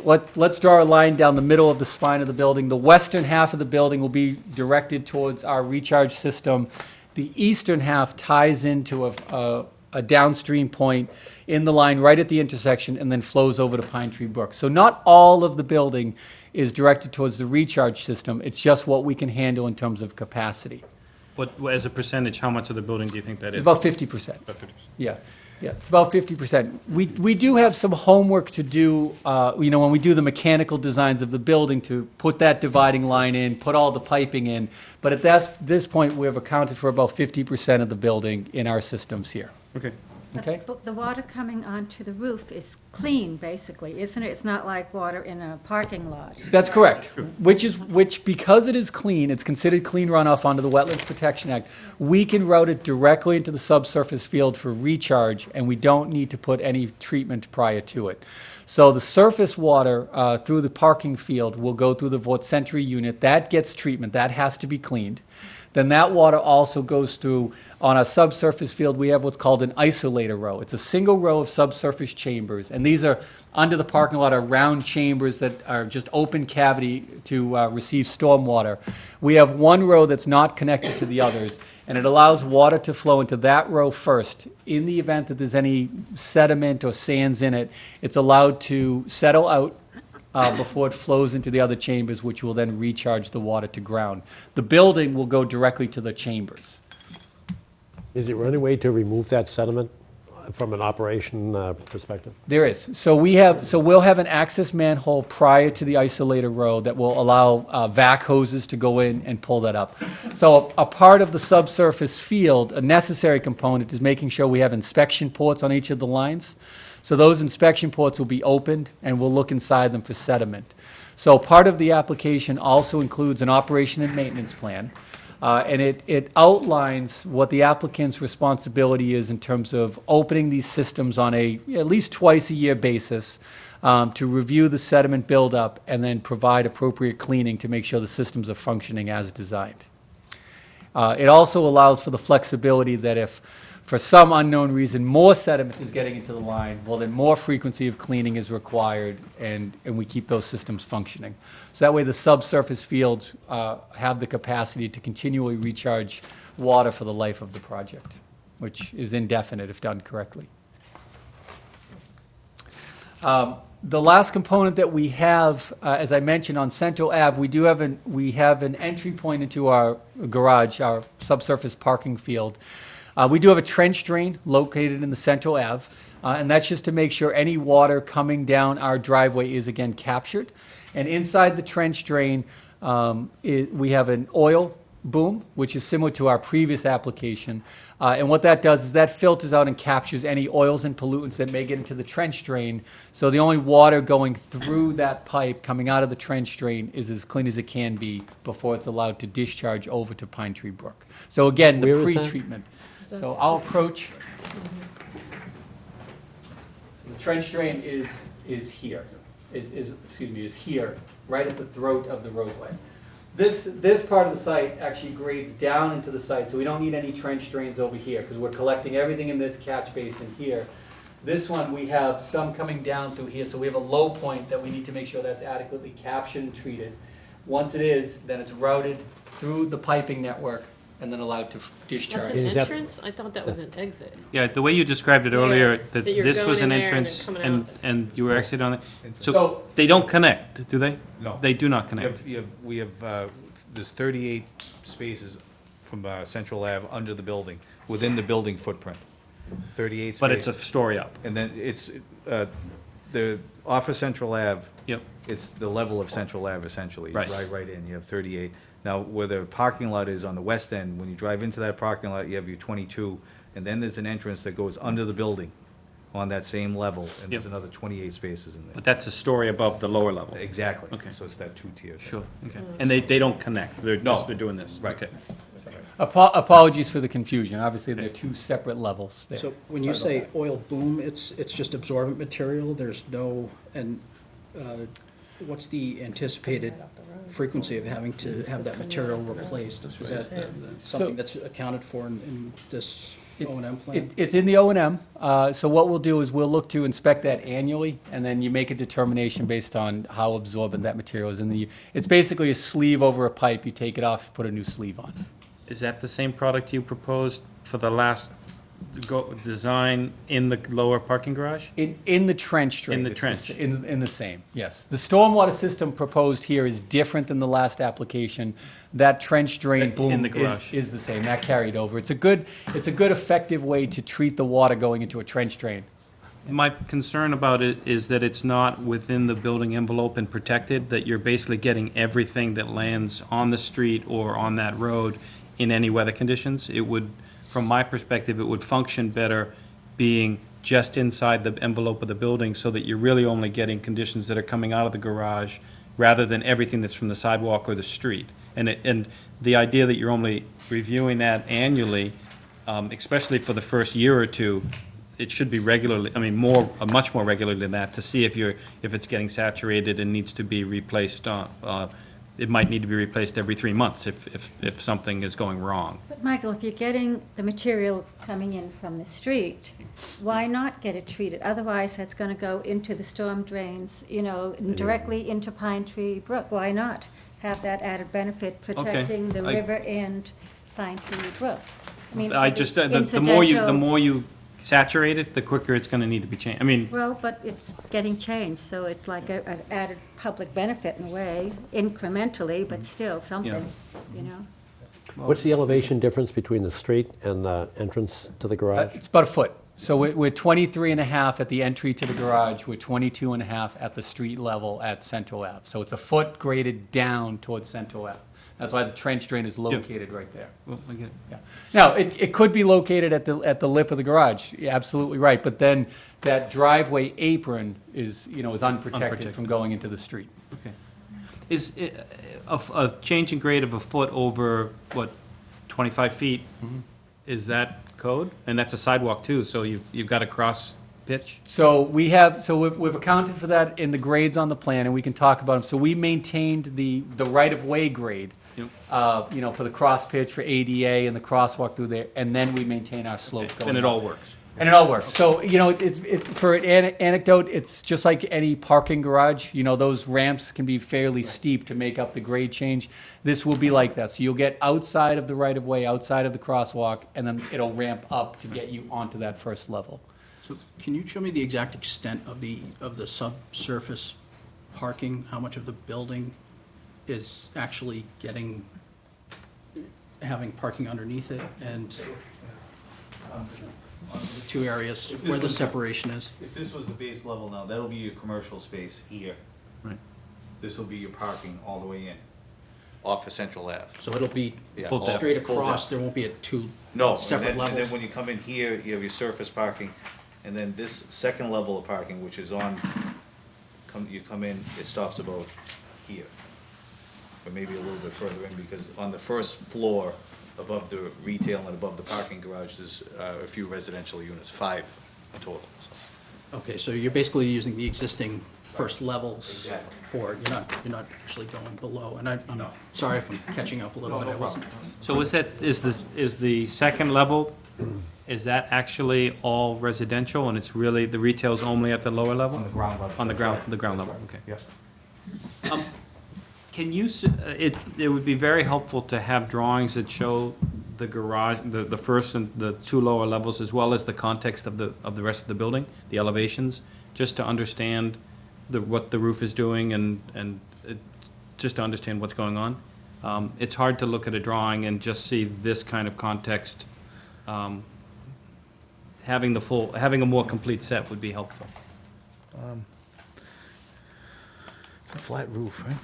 let's draw a line down the middle of the spine of the building. The western half of the building will be directed towards our recharge system. The eastern half ties into a downstream point in the line right at the intersection and then flows over to Pine Tree Brook. So not all of the building is directed towards the recharge system. It's just what we can handle in terms of capacity. What, as a percentage, how much of the building do you think that is? It's about 50%. About 50%. Yeah, it's about 50%. We do have some homework to do, when we do the mechanical designs of the building, to put that dividing line in, put all the piping in. But at this point, we have accounted for about 50% of the building in our systems here. Okay. Okay. But the water coming onto the roof is clean, basically, isn't it? It's not like water in a parking lot. That's correct. Which, because it is clean, it's considered clean runoff under the Wetlands Protection Act. We can route it directly into the subsurface field for recharge, and we don't need to put any treatment prior to it. So the surface water through the parking field will go through the Vortcentry unit. That gets treatment. That has to be cleaned. Then that water also goes through, on a subsurface field, we have what's called an isolator row. It's a single row of subsurface chambers, and these are, under the parking lot, are round chambers that are just open cavity to receive stormwater. We have one row that's not connected to the others, and it allows water to flow into that row first. In the event that there's any sediment or sands in it, it's allowed to settle out before it flows into the other chambers, which will then recharge the water to ground. The building will go directly to the chambers. Is there any way to remove that sediment from an operation perspective? There is. So we'll have an access manhole prior to the isolator row that will allow vac hoses to go in and pull that up. So a part of the subsurface field, a necessary component, is making sure we have inspection ports on each of the lines. So those inspection ports will be opened, and we'll look inside them for sediment. So part of the application also includes an operation and maintenance plan, and it outlines what the applicant's responsibility is in terms of opening these systems on at least twice a year basis to review the sediment buildup and then provide appropriate cleaning to make sure the systems are functioning as designed. It also allows for the flexibility that if, for some unknown reason, more sediment is getting into the line, well, then more frequency of cleaning is required, and we keep those systems functioning. So that way the subsurface fields have the capacity to continually recharge water for the life of the project, which is indefinite if done correctly. The last component that we have, as I mentioned, on Central Ave, we have an entry point into our garage, our subsurface parking field. We do have a trench drain located in the Central Ave, and that's just to make sure any water coming down our driveway is again captured. And inside the trench drain, we have an oil boom, which is similar to our previous application. And what that does is that filters out and captures any oils and pollutants that may get into the trench drain. So the only water going through that pipe coming out of the trench drain is as clean as it can be before it's allowed to discharge over to Pine Tree Brook. So again, the Where is that? pre-treatment. So I'll approach The trench drain is here, is here, right at the throat of the roadway. This part of the site actually grades down into the site, so we don't need any trench drains over here, because we're collecting everything in this catch basin here. This one, we have some coming down through here, so we have a low point that we need to make sure that's adequately captured and treated. Once it is, then it's routed through the piping network and then allowed to discharge. That's an Is that- entrance? I thought that was an exit. Yeah, the way you described it earlier, that that you're this was going an in there and entrance then and, coming and you were exiting on it. So- So they don't connect, do they? No. They do not connect. We have, there's 38 spaces from Central Ave under the building, within the building footprint. 38 spaces. But it's a story up. And then it's, the, off of Central Ave, Yep. it's the level of Central Ave essentially. You Right. drive right in, you have 38. Now, where the parking lot is on the west end, when you drive into that parking lot, you have your 22, and then there's an entrance that goes under the building on that same level, and there's Yep. another 28 spaces in there. But that's a story above the lower level. Exactly. Okay. So it's that two-tier thing. Sure, okay. And they don't connect, they're No. just, they're doing this? Right. Okay. Apologies for the confusion. Obviously, they're two separate levels there. So when you Sorry say about that. oil boom, it's just absorbent material, there's no, and what's the anticipated frequency of having to have that material replaced? Is that something that's accounted for in this O&M plan? It's in the O&M, so what we'll do is we'll look to inspect that annually, and then you make a determination based on how absorbent that material is. It's basically a sleeve over a pipe, you take it off, put a new sleeve on. Is that the same product you proposed for the last design in the lower parking garage? In the trench drain. In the it's trench. In the same, yes. The stormwater system proposed here is different than the last application. That trench drain In boom the garage. is the same, that carried over. It's a good effective way to treat the water going into a trench drain. My concern about it is that it's not within the building envelope and protected, that you're basically getting everything that lands on the street or on that road in any weather conditions. It would, from my perspective, it would function better being just inside the envelope of the building so that you're really only getting conditions that are coming out of the garage rather than everything that's from the sidewalk or the street. And the idea that you're only reviewing that annually, especially for the first year or two, it should be regularly, I mean, much more regularly than that, to see if it's getting saturated and needs to be replaced. It might need to be replaced every 3 months if something is going wrong. But Michael, if you're getting the material coming in from the street, why not get it treated? Otherwise, that's going to go into the storm drains, and directly into Pine Tree Brook. Why not have that added benefit, protecting the river and Pine Tree Brook? I mean, The more you saturate it, the quicker it's going to need to be changed. I mean, Well, but it's getting changed, so it's like an added public benefit in a way, incrementally, but still something, What's the elevation difference between the street and the entrance to the garage? It's about a foot. So we're 23 and a half at the entry to the garage, we're 22 and a half at the street level at Central Ave. So it's a foot graded down towards Central Ave. That's why the trench drain is located right there. well, I get it. Yeah. Now, it could be located at the lip of the garage, you're absolutely right, but then that driveway apron is unprotected Unprotected. from going into the street. Okay. Is a change in grade of a foot over, 25 feet? Is that code? And that's a sidewalk too, so you've got a cross pitch? So we've accounted for that in the grades on the plan, and we can talk about them. So we maintained the right-of-way grade, Yep. for the cross pitch, for ADA and the crosswalk through there, and then we maintain our slope going And it up. all works? And it all works. So, it's for an anecdote, it's just like any parking garage. Those ramps can be fairly steep to make up the grade change. This will be like that. So you'll get outside of the right-of-way, outside of the crosswalk, and then it'll ramp up to get you onto that first level. So can you show me the exact extent of the subsurface parking? How much of the building is actually having parking underneath it, and the two areas where the separation is? If this was the base level now, that'll be your commercial space here. Right. This will be your parking all the way in, off of Central Ave. So it'll be Yeah, Full depth. straight full across, depth. there won't be two No, separate and then levels? when you come in here, you have your surface parking, and then this second level of parking, which is you come in, it stops about here. Or maybe a little bit further in, because on the first floor above the retail and above the parking garage, there's a few residential units, 5 total, so. Okay, so you're basically using the existing first levels Exactly. for, you're not actually going below. And I'm No. sorry if I'm catching up a little No, bit. no I wasn't. So is the second level, is that actually all residential, and it's really, the retail's only at the lower level? On the ground level. On the ground level, okay. Yep. Can you, it would be very helpful to have drawings that show the garage, the first and the 2 lower levels, as well as the context of the rest of the building, the elevations, just to understand what the roof is doing and just to understand what's going on. It's hard to look at a drawing and just see this kind of context. Having a more complete set would be helpful. It's a flat roof, right?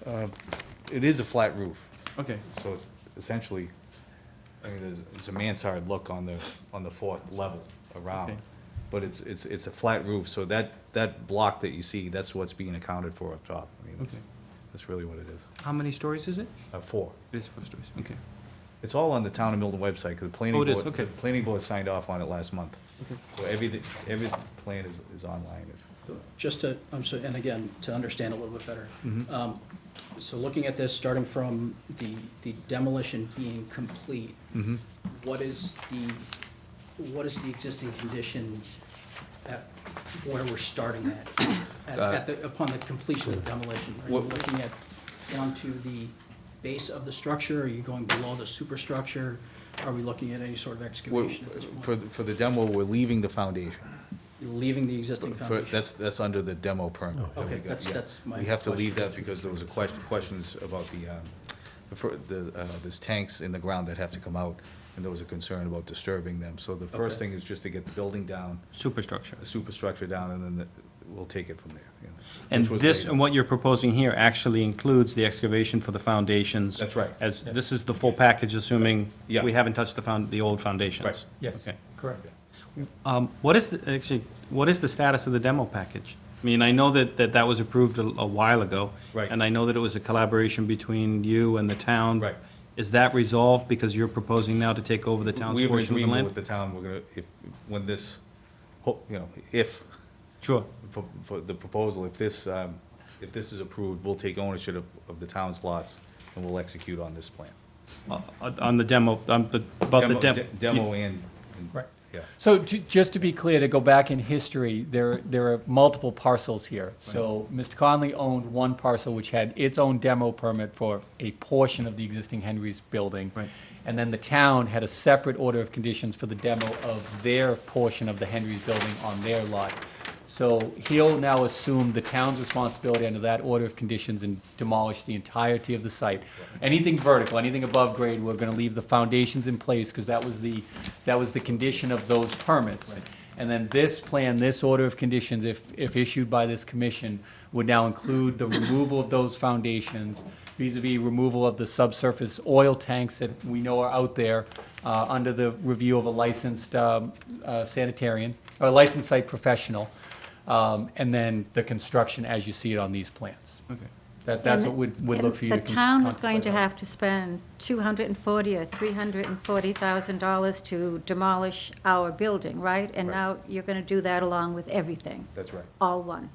Yeah. It is a flat roof, Okay. so it's essentially, I mean, there's a mansard look on the 4th level around. Okay. But it's a flat roof, so that block that you see, that's what's being accounted for up top. I mean, Okay. that's really what it is. How many stories is it? 4. It is 4 stories, okay. It's all on the Town of Milton website, because the planning Oh, board. it is, okay. The planning board signed off on it last month. So every plan is online. Just to, I'm sorry, and again, to understand a little bit better. Mm-hmm. So looking at this, starting from the demolition being complete, Mm-hmm. what is the existing condition at where we're starting upon the completion of demolition? Are you What- looking at down to the base of the structure? Are you going below the superstructure? Are we looking at any sort of excavation at this point? For the demo, we're leaving the foundation. You're leaving the existing foundation? That's under the demo permit. that we Okay, got, yeah. that's my We have to leave question. that because there was a questions about there's tanks in the ground that have to come out, and there was a concern about disturbing them. So the first Okay. thing is just to get the building down, Superstructure. the superstructure down, and then we'll take it from there. you know, And which was this, laid and out. what you're proposing here actually includes the excavation for the foundations? That's right. As, this is the full package, assuming Yeah. we haven't touched the old foundations? Right. Yes, Okay. correct. What is the status of the demo package? I mean, I know that was approved a while ago. Right. And I know that it was a collaboration between you and the town. Right. Is that resolved because you're proposing now to take over the town's We have an portion of the agreement land? with the town, we're gonna, when this, if, Sure. for the proposal, if this is approved, we'll take ownership of the town's lots, and we'll execute on this plan. On the demo, about the demo. Demo and, Right. yeah. So just to be clear, to go back in history, there are multiple parcels here. So Mr. Conley owned one parcel which had its own demo permit for a portion of the existing Henry's building. Right. And then the town had a separate order of conditions for the demo of their portion of the Henry's building on their lot. So he'll now assume the town's responsibility under that order of conditions and demolish the entirety of the site. Anything vertical, anything above grade, we're gonna leave the foundations in place, because that was the condition of those permits. And then this plan, this order of conditions, if issued by this commission, would now include the removal of those foundations, vis-à-vis removal of the subsurface oil tanks that we know are out there, under the review of a licensed sanitarian, or a licensed site professional. And then the construction as you see it on these plans. Okay. That's what would look for you to The town was going contemplate to on. have to spend $240,000 or $340,000 to demolish our building, right? And Right. now you're going to do that along with everything, That's right. all one.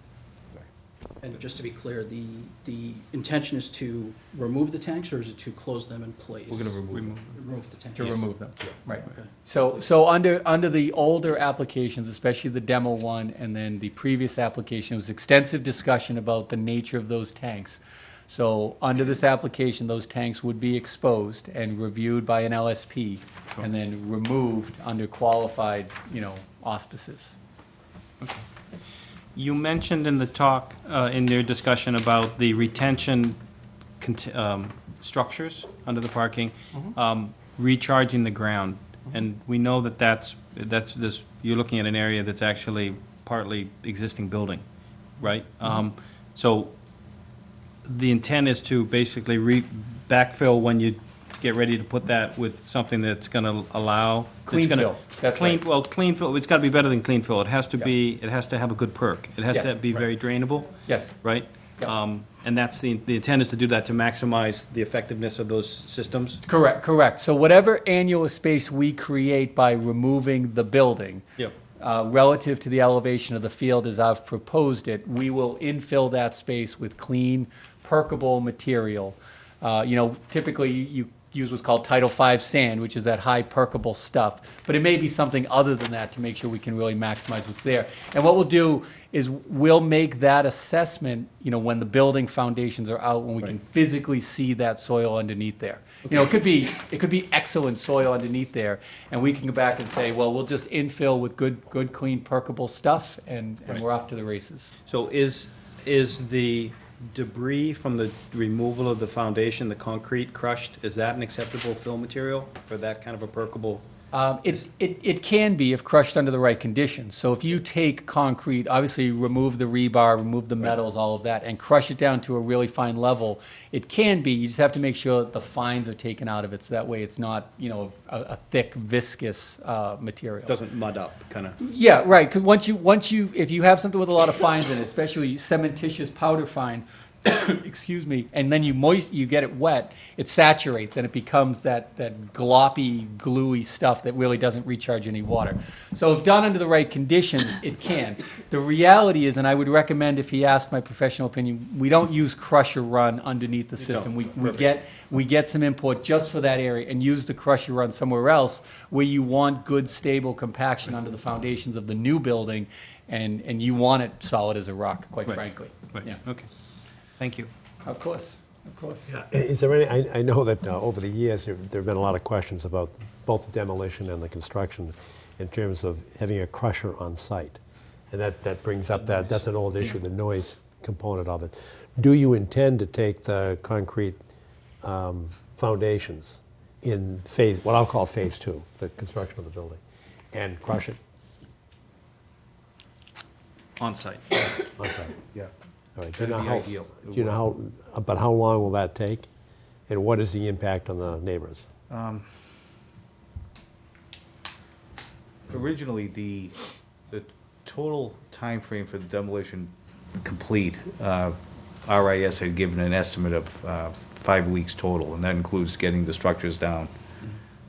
And just to be clear, the intention is to remove the tanks, or is it to close them in place? We're gonna remove them. Remove the tanks? To remove them, right. Okay. So under the older applications, especially the demo one, and then the previous application, was extensive discussion about the nature of those tanks. So under this application, those tanks would be exposed and reviewed by an LSP, and then removed under qualified, auspices. You mentioned in the talk, in your discussion about the retention structures under the parking, recharging the ground. And we know that's this, you're looking at an area that's actually partly existing building, right? So the intent is to basically backfill when you get ready to put that with something that's gonna allow. Clean fill, that's clean. right. Well, clean fill, it's gotta be better than clean fill. It has to be, it has to have a good perk. It has to Yes, be very drainable, Yes, right? And that's the intent is to do that to maximize the effectiveness of those systems? Correct, correct. So whatever annual space we create by removing the building, Yep. relative to the elevation of the field as I've proposed it, we will infill that space with clean, permeable material. Typically, you use what's called Title V sand, which is that high permeable stuff. But it may be something other than that to make sure we can really maximize what's there. And what we'll do is we'll make that assessment, when the building foundations are out, when we can physically see that soil underneath there. It could be excellent soil underneath there, and we can go back and say, well, we'll just infill with good, clean, permeable stuff, and we're off to the races. So is the debris from the removal of the foundation, the concrete crushed, is that an acceptable fill material for that kind of a permeable? It can be if crushed under the right conditions. So if you take concrete, obviously remove the rebar, remove the metals, all of that, and crush it down to a really fine level, it can be. You just have to make sure that the fines are taken out of it, so that way it's not, a thick, viscous material. Doesn't mud up, kind of? Yeah, right. Because if you have something with a lot of fines in it, especially cementitious powder fine, excuse me, and then you get it wet, it saturates and it becomes that gloppy, gluey stuff that really doesn't recharge any water. So if done under the right conditions, it can. The reality is, and I would recommend, if he asked my professional opinion, we don't use crusher run underneath the system. We get some import just for that area and use the crusher run somewhere else where you want good, stable compaction under the foundations of the new building, and you want it solid as a rock, quite frankly. Right, Yeah. okay. Thank you. Of course, of course. Is there any, I know that over the years, there have been a lot of questions about both the demolition and the construction in terms of having a crusher on site. And that brings up that's an old issue, the noise component of it. Do you intend to take the concrete foundations in what I'll call phase 2, the construction of the building, and crush it On site. on site? Yeah. All right. That'd be ideal. Do you know about how long will that take? And what is the impact on the neighbors? Originally, the total time frame for the demolition complete, RIS had given an estimate of 5 weeks total, and that includes getting the structures down.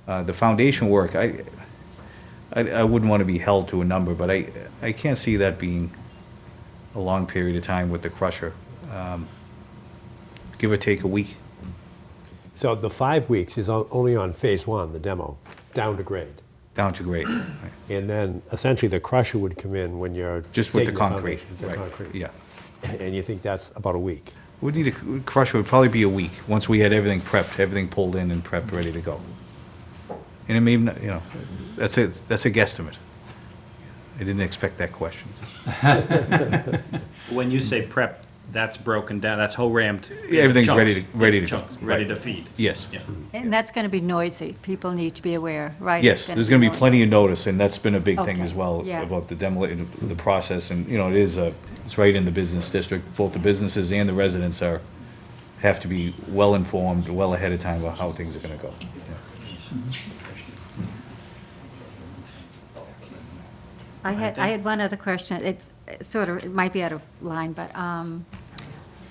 The foundation work, I wouldn't want to be held to a number, but I can't see that being a long period of time with the crusher. Give or take a week. So the 5 weeks is only on phase 1, the demo, down to grade. Down to grade. Right. And then essentially the crusher would come in when you're Just with the taking concrete. foundation, the Right. concrete. Yeah. And you think that's about a week? We'd need a crusher, would probably be a week, once we had everything prepped, everything pulled in and prepped, ready to go. And it may, that's a guesstimate. I didn't expect that question. When you say prep, that's broken down, that's whole rammed? Yeah, everything's chunks, ready to go. chunks, Ready Right. to feed? Yes. Yeah. And that's going to be noisy. People need to be aware, right? Yes, It's there's gonna be noisy. plenty of notice, and that's been a big thing Okay, as well, yeah. about the demolition, the process, and, it's right in the business district. Both the businesses and the residents have to be well-informed, well ahead of time about how things are gonna go. Yeah. I had one other question. It's it might be out of line, but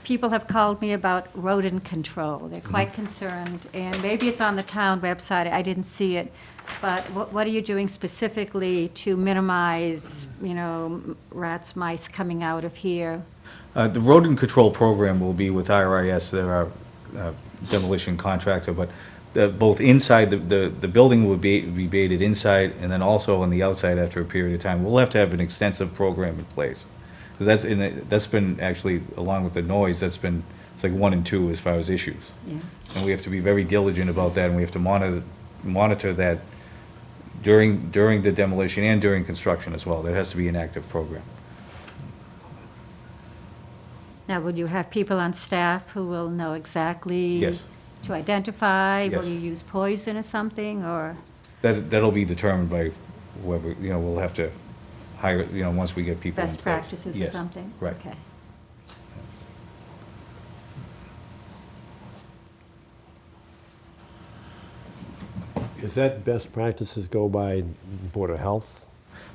people have called me about rodent control. They're quite concerned, and maybe it's on the town website. I didn't see it. But what are you doing specifically to minimize, rats, mice coming out of here? The rodent control program will be with IRIS, they're our demolition contractor, but both inside, the building will be baited inside, and then also on the outside after a period of time. We'll have to have an extensive program in place. That's been actually, along with the noise, it's like 1 and 2 as far as issues. Yeah. And we have to be very diligent about that, and we have to monitor that during the demolition and during construction as well. There has to be an active program. Now, will you have people on staff who will know exactly? Yes. To identify? Yes. Will you use poison or something, or? That'll be determined by whoever, we'll have to hire, once we get people in place. Best practices or Yes, something? right. Okay. Does that best practices go by Board of Health?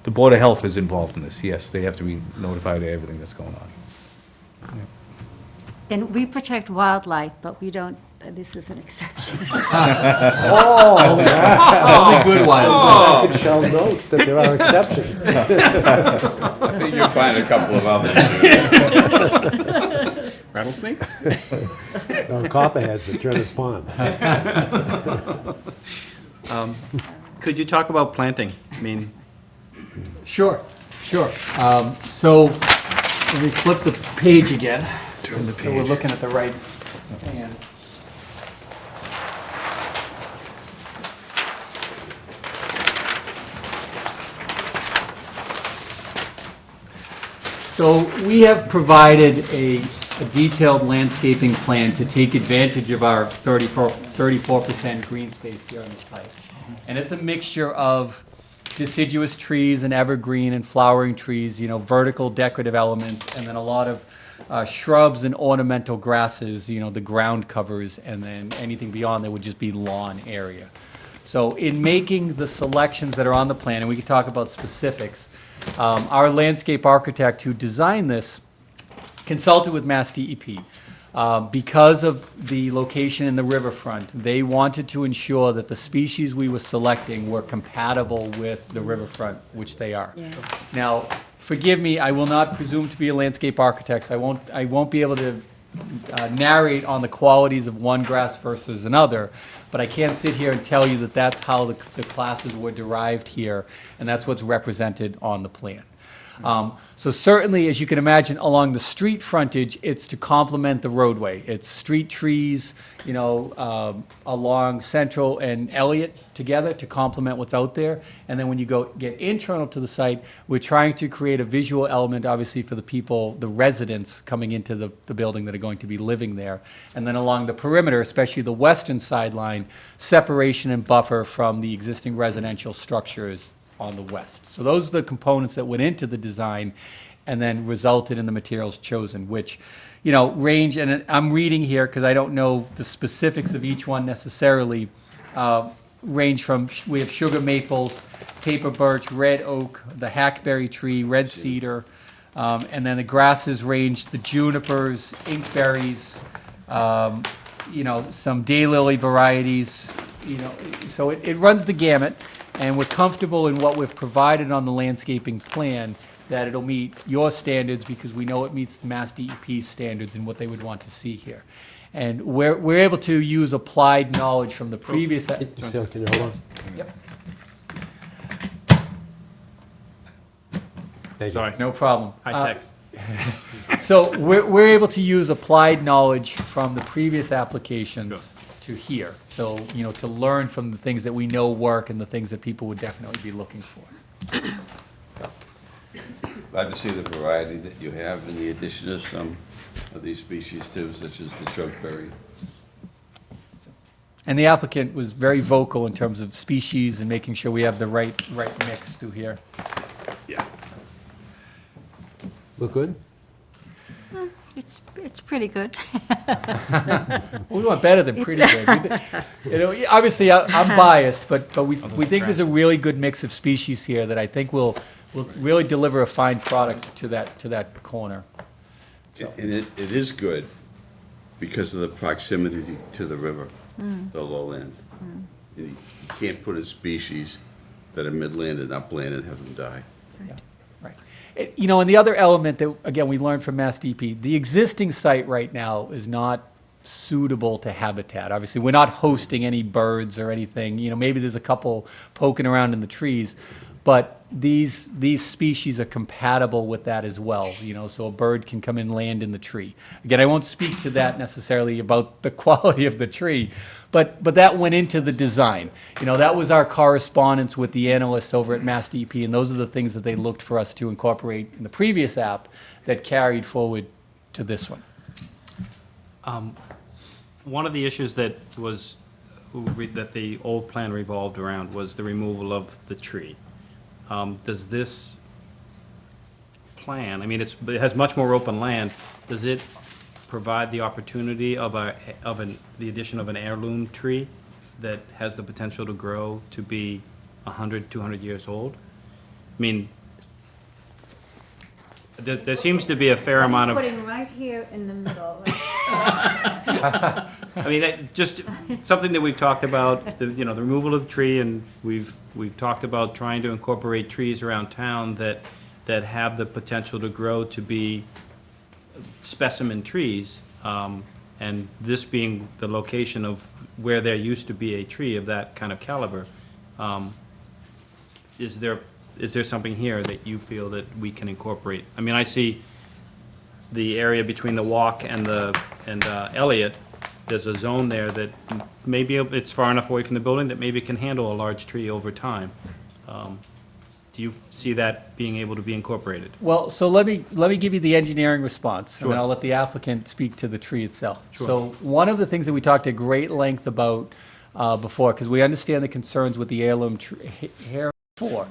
The Board of Health is involved in this, yes. They have to be notified of everything that's going on. Yeah. And we protect wildlife, but we don't, this is an exception. Only good wildlife. I shall note that there are exceptions. I think you'll find a couple of others. Rattlesnakes? No, copperheads at Turner's Pond. Could you talk about planting? I mean, Sure. So let me flip the page again. So we're looking at the right hand. So we have provided a detailed landscaping plan to take advantage of our 34% green space here on the site. And it's a mixture of deciduous trees and evergreen and flowering trees, vertical decorative elements, and then a lot of shrubs and ornamental grasses, the ground covers, and then anything beyond that would just be lawn area. So in making the selections that are on the plan, and we can talk about specifics, our landscape architect who designed this consulted with Mass DEP. Because of the location in the riverfront, they wanted to ensure that the species we were selecting were compatible with the riverfront, which they are. Yeah. Now, forgive me, I will not presume to be a landscape architect. I won't be able to narrate on the qualities of one grass versus another, but I can sit here and tell you that that's how the classes were derived here, and that's what's represented on the plan. So certainly, as you can imagine, along the street frontage, it's to complement the roadway. It's street trees, along Central and Elliott together to complement what's out there. And then when you get internal to the site, we're trying to create a visual element, obviously, for the people, the residents coming into the building that are going to be living there. And then along the perimeter, especially the western sideline, separation and buffer from the existing residential structures on the west. So those are the components that went into the design and then resulted in the materials chosen, which, range, and I'm reading here because I don't know the specifics of each one necessarily, range from, we have sugar maples, paper birch, red oak, the hackberry tree, red cedar, and then the grasses range, the junipers, inkberries, some daylily varieties, so it runs the gamut. And we're comfortable in what we've provided on the landscaping plan, that it'll meet your standards because we know it meets the Mass DEP standards and what they would want to see here. And we're able to use applied knowledge from the previous. Can you hold on? Yep. Thank you. sorry, No problem. high tech. So we're able to use applied knowledge from the previous applications to here. So, to learn from the things that we know work and the things that people would definitely be looking for. Glad to see the variety that you have and the addition of some of these species too, such as the chokeberry. And the applicant was very vocal in terms of species and making sure we have the right mix through here. Yeah. Look good? It's pretty good. We want better than pretty good. Obviously, I'm biased, but we think there's a really good mix of species here that I think will really deliver a fine product to that corner. And it is good because of the proximity to the river, the lowland. You can't put in species that are midland and upland and have them die. Right. And the other element that, again, we learned from Mass DP, the existing site right now is not suitable to habitat. Obviously, we're not hosting any birds or anything. Maybe there's a couple poking around in the trees, but these species are compatible with that as well. So a bird can come and land in the tree. Again, I won't speak to that necessarily about the quality of the tree, but that went into the design. That was our correspondence with the analysts over at Mass DEP, and those are the things that they looked for us to incorporate in the previous app that carried forward to this one. One of the issues that the old plan revolved around was the removal of the tree. Does this plan, it has much more open land, does it provide the opportunity of the addition of an heirloom tree that has the potential to grow to be 100, 200 years old? there seems to be a fair amount of, Putting right here in the middle. I mean, just something that we've talked about, the removal of the tree, and we've talked about trying to incorporate trees around town that have the potential to grow to be specimen trees, and this being the location of where there used to be a tree of that kind of caliber. Is there something here that you feel that we can incorporate? I mean, I see the area between the walk and Elliott. There's a zone there that maybe it's far enough away from the building that maybe it can handle a large tree over time. Do you see that being able to be incorporated? Well, so let me give you the engineering response, and then Sure. I'll let the applicant speak to the tree itself. Sure. So one of the things that we talked at great length about before, because we understand the concerns with the heirloom hair before,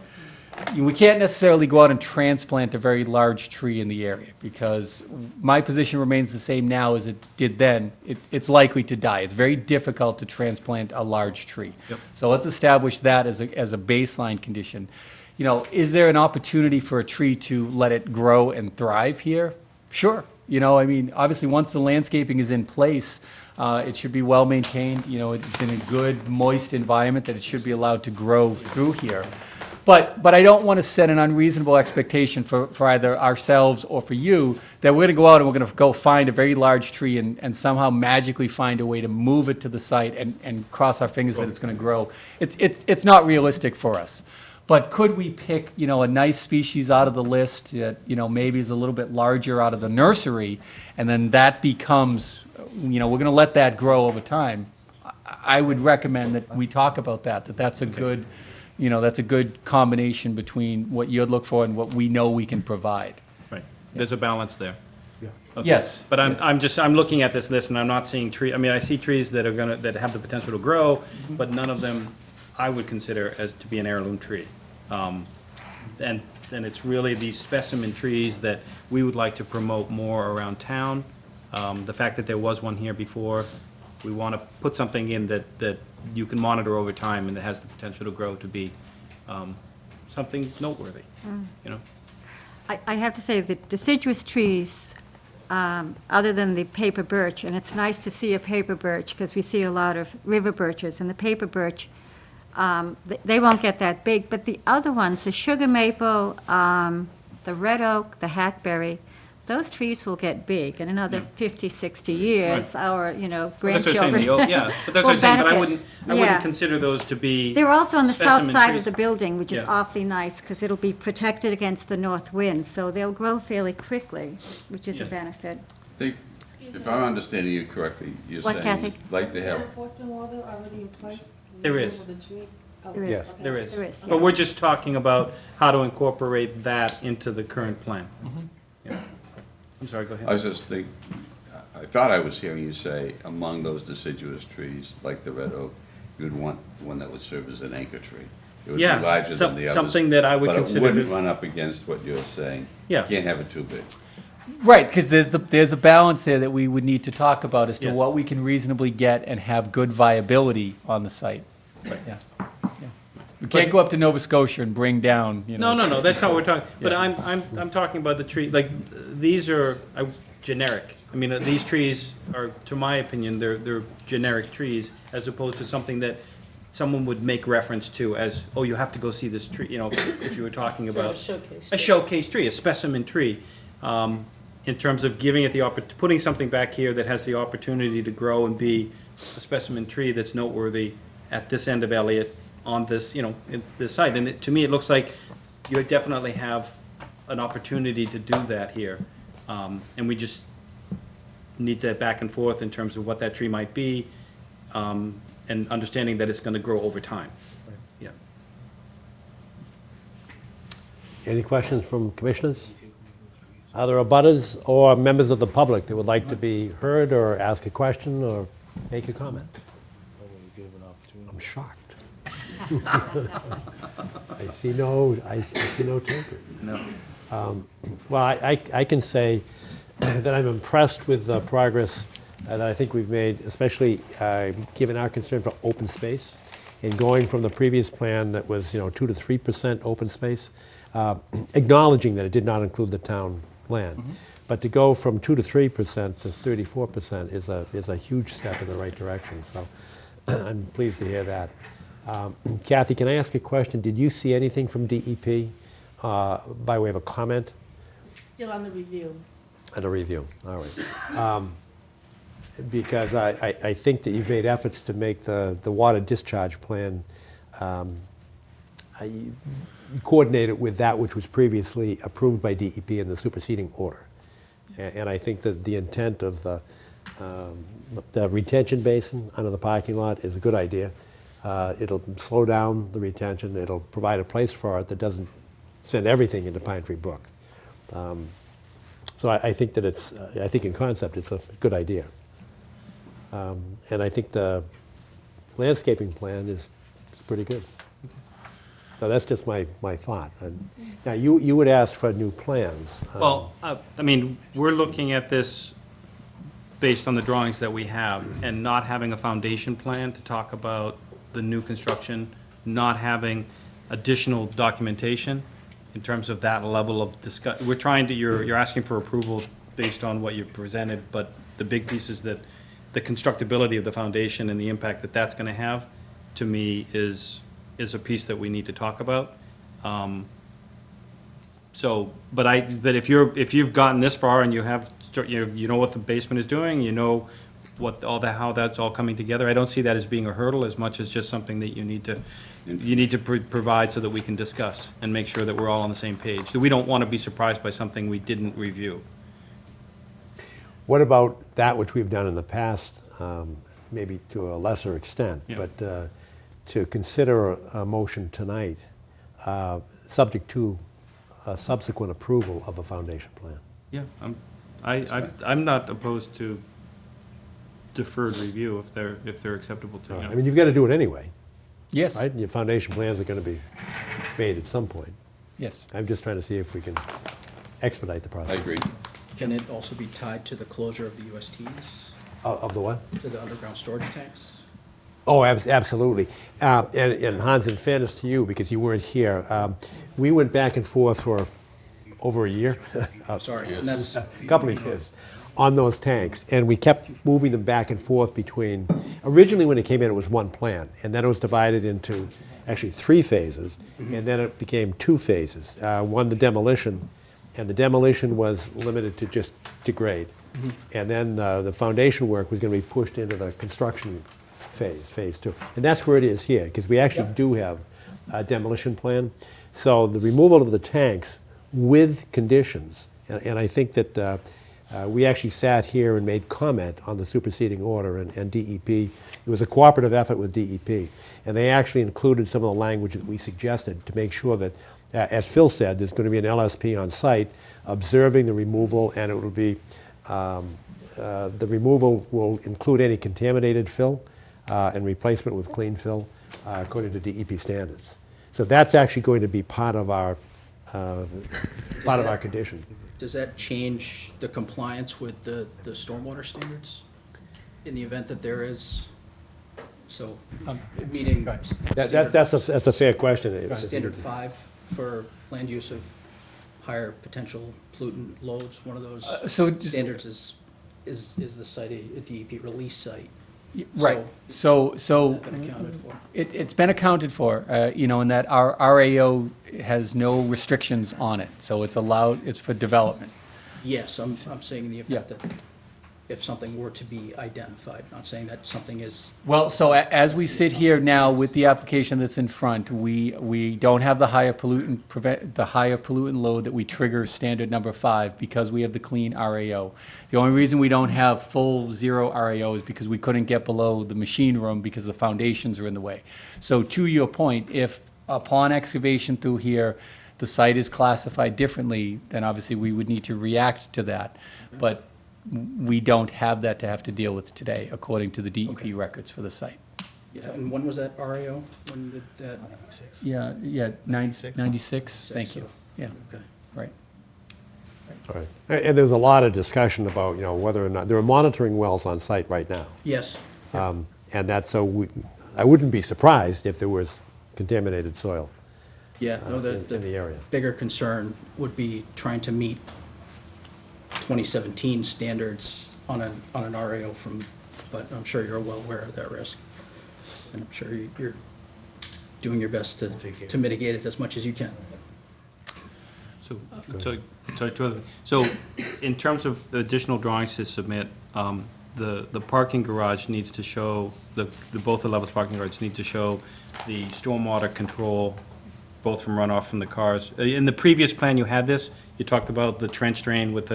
we can't necessarily go out and transplant a very large tree in the area, because my position remains the same now as it did then. It's likely to die. It's very difficult to transplant a large tree. Yep. So let's establish that as a baseline condition. Is there an opportunity for a tree to let it grow and thrive here? Sure. I mean, obviously, once the landscaping is in place, it should be well maintained. It's in a good, moist environment that it should be allowed to grow through here. But I don't want to set an unreasonable expectation for either ourselves or for you that we're going to go out and we're going to go find a very large tree and somehow magically find a way to move it to the site and cross our fingers that it's going to grow. It's not realistic for us. But could we pick, a nice species out of the list that, maybe is a little bit larger out of the nursery, and then that becomes, we're going to let that grow over time? I would recommend that we talk about that's a good, that's a good combination between what you'd look for and what we know we can provide. Right. There's a balance there. Okay. Yes. But I'm looking at this list and I'm not seeing I see trees that have the potential to grow, but none of them I would consider as to be an heirloom tree. And it's really these specimen trees that we would like to promote more around town. The fact that there was one here before, we want to put something in that you can monitor over time and that has the potential to grow to be something noteworthy, I have to say that deciduous trees, other than the paper birch, and it's nice to see a paper birch because we see a lot of river birches, and the paper birch, they won't get that big, but the other ones, the sugar maple, the red oak, the hackberry, those trees will get big in another 50, 60 years. Right. Our, That's what I'm grandchildren. saying, but that's what will I'm saying, but I benefit. wouldn't Yeah. consider those to be They're also on the south specimen side trees. of the building, which is Yeah. awfully nice, because it'll be protected against the north wind, so they'll grow fairly quickly, which is a Yes. benefit. If I'm understanding you correctly, you're What, saying Kathy? you'd like to Is have, there enforcement order already in place? There is. Over the tree? Oh, There is. Yes. okay. There is. There is, But yeah. we're just talking about how to incorporate that into the current plan. Yeah. I'm sorry, go I ahead. was just thinking, I thought I was hearing you say, among those deciduous trees, like the red oak, you'd want one that would serve as an anchor tree. It would be Yeah, larger than the others. something that I would But consider it wouldn't to- run up against what you're saying. Yeah. You can't have it too big. Right, because there's a balance there that we would need to talk about as to Yes. what we can reasonably get and have good viability on the site. Right. Yeah. We can't go up to Nova Scotia and bring down, No, that's not what we're talking, but Yeah. I'm talking about the tree, like, these are generic. I mean, these trees are, to my opinion, they're generic trees, as opposed to something that someone would make reference to as, oh, you have to go see this tree, if you were talking Sort of about. showcase A tree. showcase tree, a specimen tree, in terms of giving it putting something back here that has the opportunity to grow and be a specimen tree that's noteworthy at this end of Elliott, on this, in this site. And to me, it looks like you definitely have an opportunity to do that here. And we just need that back and forth in terms of what that tree might be, and understanding that it's going to grow over time. Yeah. Any questions from commissioners? Are there abutters or members of the public that would like to be heard or ask a question or make a comment? I'm shocked. I see no takers. No. Well, I can say that I'm impressed with the progress that I think we've made, especially given our concern for open space, in going from the previous plan that was 2 to 3% open space, acknowledging that it did not include the town land. But to go from 2 to 3% to 34% is a huge step in the right direction, so I'm pleased to hear that. Kathy, can I ask a question? Did you see anything from DEP by way of a comment? Still on the review. And a review, all right. Because I think that you've made efforts to make the water discharge plan coordinated with that which was previously approved by DEP in the superseding order. And I think that the intent of the retention basin under the parking lot is a good idea. It'll slow down the retention, it'll provide a place for it that doesn't send everything into Pine Tree Brook. So I think that I think in concept it's a good idea. And I think the landscaping plan is pretty good. So that's just my thought. And now, you would ask for new plans. Well, I mean, we're looking at this based on the drawings that we have, and not having a foundation plan to talk about the new construction, not having additional documentation in terms of that level of discuss. We're trying to, you're asking for approval based on what you presented, but the big piece is that the constructability of the foundation and the impact that that's going to have, to me, is a piece that we need to talk about. So, but if you've gotten this far and you have, you know what the basement is doing, you know what how that's all coming together, I don't see that as being a hurdle as much as just something that you need to provide so that we can discuss and make sure that we're all on the same page. So we don't want to be surprised by something we didn't review. What about that which we've done in the past, maybe to a lesser extent, Yeah. but to consider a motion tonight, subject to a subsequent approval of a foundation plan? Yeah, I'm not opposed to deferred review if they're acceptable to you. I mean, you've got to do it anyway, Yes, right? Your foundation plans are going to be made at some point. yes. I'm just trying to see if we can expedite the I process. agree. Can it also be tied to the closure of the USTs, Of the what? to the underground storage tanks? Oh, absolutely. And Hans, in fairness to you, because you weren't here, we went back and forth for over a year, Sorry, and that's, a couple of years, on those tanks. And we kept moving them back and forth between, originally when it came in, it was one plan. And then it was divided into actually 3 phases. And then it became 2 phases. One, the demolition. And the demolition was limited to just to grade. And then the foundation work was going to be pushed into the construction phase 2. And that's where it is here, because we actually do have a demolition plan. So the removal of the tanks with conditions, and I think that we actually sat here and made comment on the superseding order and DEP. It was a cooperative effort with DEP. And they actually included some of the language that we suggested to make sure that, as Phil said, there's going to be an LSP on site observing the removal, and it will be, the removal will include any contaminated fill and replacement with clean fill according to DEP standards. So that's actually going to be part of our condition. does that change the compliance with the stormwater standards in the event that there is, so, meeting That's a fair question. standard 5 for land use of higher potential pollutant loads? One of those so just- standards is the site a DEP release site? Right. So So has that been accounted for? it's been accounted for, you know, in that our RAO has no restrictions on it. So it's allowed, it's for development. Yes, I'm saying in the event Yeah. that if something were to be identified, not saying that something is, Well, so as we sit here now with the application that's in front, we don't have the higher pollutant load that we trigger standard number 5 because we have the clean RAO. The only reason we don't have full 0 RAO is because we couldn't get below the machine room because the foundations are in the way. So to your point, if upon excavation through here, the site is classified differently, then obviously we would need to react to that. But we don't have that to have to deal with today, according to the DEP records for the site. yeah, and when was that RAO? When did that? Yeah, 96, thank you. Yeah, Okay. right. All right. And there's a lot of discussion about, you know, whether or not, there are monitoring wells on site right now. Yes, And that's, I wouldn't be surprised if there was contaminated soil yeah, no, in the the area. bigger concern would be trying to meet 2017 standards on an RAO but I'm sure you're well aware of that risk. And I'm sure you're doing your best to mitigate it as much as you can. So in terms of additional drawings to submit, the parking garage needs to show, both the levels parking garage need to show the stormwater control, both from runoff from the cars. In the previous plan, you had this, you talked about the trench drain with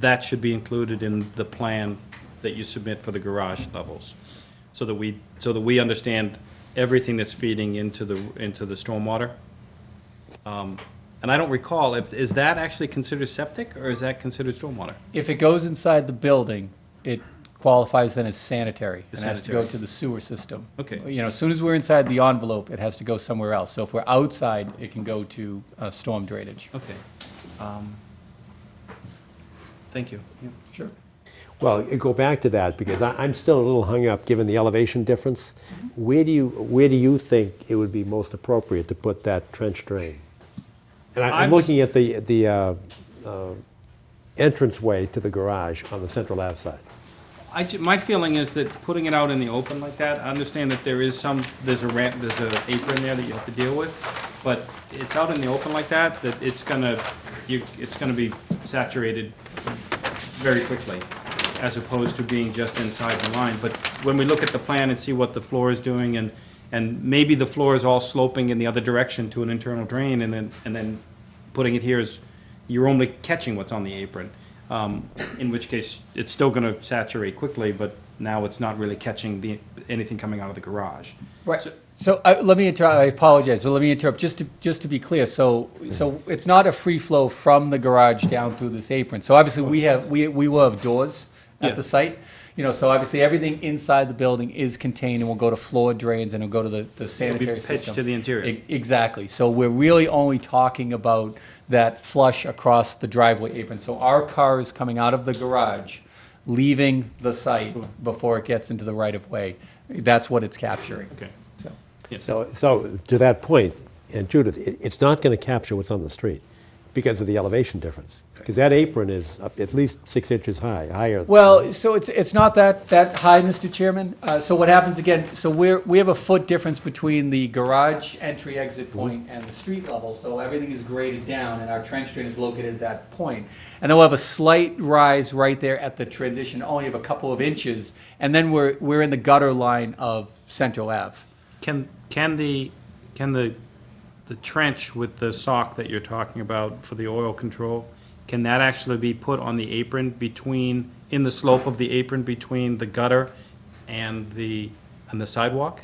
that should be included in the plan that you submit for the garage levels, so that we understand everything that's feeding into the stormwater. And I don't recall, is that actually considered septic, or is that considered stormwater? If it goes inside the building, it qualifies then as sanitary, and has to go Sanitary. to the sewer system. Okay. You know, as soon as we're inside the envelope, it has to go somewhere else. So if we're outside, it can go to storm drainage. Okay. Thank you. Sure. Well, go back to that, because I'm still a little hung up, given the elevation difference. Where do you think it would be most appropriate to put that trench drain? And I'm looking at the entranceway to the garage on the Central Ave side. My feeling is that putting it out in the open like that, I understand that there's an apron there that you have to deal with, but it's out in the open like that it's gonna be saturated very quickly, as opposed to being just inside the line. But when we look at the plan and see what the floor is doing, and maybe the floor is all sloping in the other direction to an internal drain, and then putting it here is, you're only catching what's on the apron. In which case, it's still going to saturate quickly, but now it's not really catching anything coming out of the garage. Right. So let me interrupt. I apologize. So let me interrupt. Just to be clear. So it's not a free flow from the garage down through this apron. So obviously we will have doors at the Yes. site. You know, so obviously everything inside the building is contained and will go to floor drains and it'll go to the sanitary pitched system. to the interior. Exactly. So we're really only talking about that flush across the driveway apron. So our cars coming out of the garage, leaving the site before it gets into the right of way, that's what it's capturing. Okay. So. Yes. So to that point, and Judith, it's not going to capture what's on the street because of the elevation difference. Because that apron is up at least 6 inches higher. Well, so it's not that high, Mr. Chairman. So what happens again, so we have a foot difference between the garage entry exit point and the street level, so everything is graded down and our trench drain is located at that point. And then we'll have a slight rise right there at the transition, only of a couple of inches, and then we're in the gutter line of Central Ave. Can the trench with the sock that you're talking about for the oil control, can that actually be put on the apron in the slope of the apron between the gutter and the sidewalk?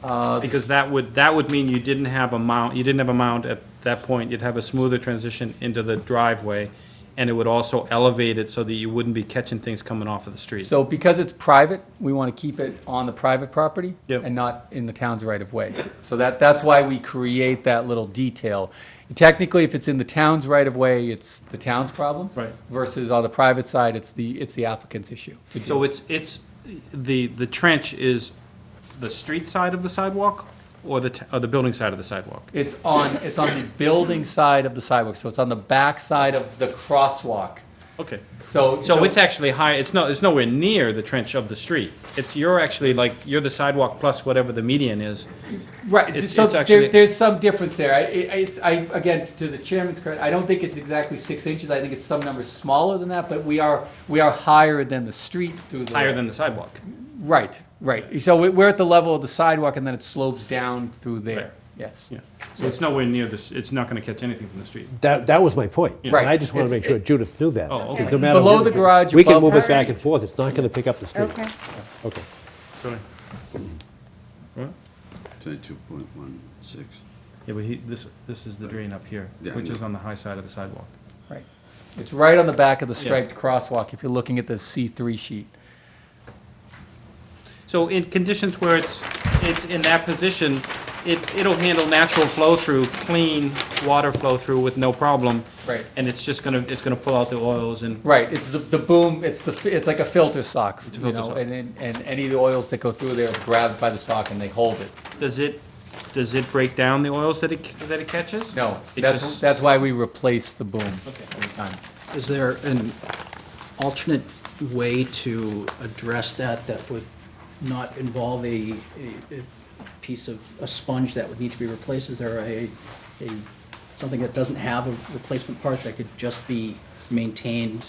Because that would mean you didn't have a mount at that point. You'd have a smoother transition into the driveway, and it would also elevate it so that you wouldn't be catching things coming off of the street. So because it's private, we want to keep it on the private property Yep. and not in the town's right of way. So that's why we create that little detail. Technically, if it's in the town's right of way, it's the town's problem. Right. Versus on the private side, it's the applicant's issue. to So do. it's the trench is the street side of the sidewalk, or the building side of the sidewalk? It's on the building side of the sidewalk, so it's on the back side of the crosswalk. Okay. So It's actually high, it's nowhere near the trench of the street. You're the sidewalk plus whatever the median is. Right, It's so actually- there's some difference there. Again, to the chairman's credit, I don't think it's exactly 6 inches. I think it's some number smaller than that, but we are higher than the street through the. Higher than the sidewalk. Right. So we're at the level of the sidewalk, and then it slopes down through there. Right. Yes. Yeah. So it's nowhere near this, it's not gonna catch anything from the street. That was my point. Yeah. Right. And I just want to make sure Judith knew that. Oh, okay. 'Cause no matter Below what- the garage, We can above move the it back street. and forth, it's not going to pick up the street. Okay. Okay. Sorry. What? 22.16. Yeah, but this is the drain up here, Yeah, I which is know. on the high side of the sidewalk. Right. It's right on the back of the striped crosswalk if you're looking at the C3 sheet. So in conditions where it's in that position, it'll handle natural flow through, clean water flow through with no problem. Right. And it's gonna pull out the oils and. Right, it's the boom, it's like a filter sock, It's a you filter know, sock. and any of the oils that go through there is grabbed by the sock and they hold it. Does it break down the oils that it catches? No, It that's just- that's why we replace the boom every time. Is there an alternate way to address that that would not involve a piece of, a sponge that would need to be replaced? Is there something that doesn't have a replacement part that could just be maintained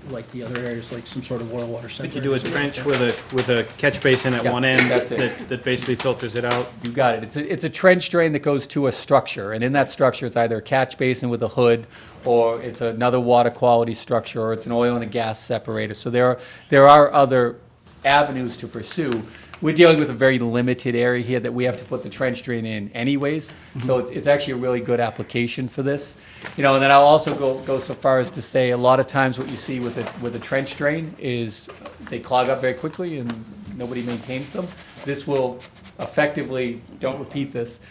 like the other areas, like some sort of oil water I center? think you do a trench with a catch basin at Yeah, one end that's it. that basically filters it out. You got it. It's a trench drain that goes to a structure, and in that structure, it's either a catch basin with a hood, or it's another water quality structure, or it's an oil and a gas separator. So there are other avenues to pursue. We're dealing with a very limited area here that we have to put the trench drain in anyways, so it's actually a really good application for this. You know, and then I'll also go so far as to say, a lot of times what you see with a trench drain is they clog up very quickly and nobody maintains them. This will effectively, don't repeat this,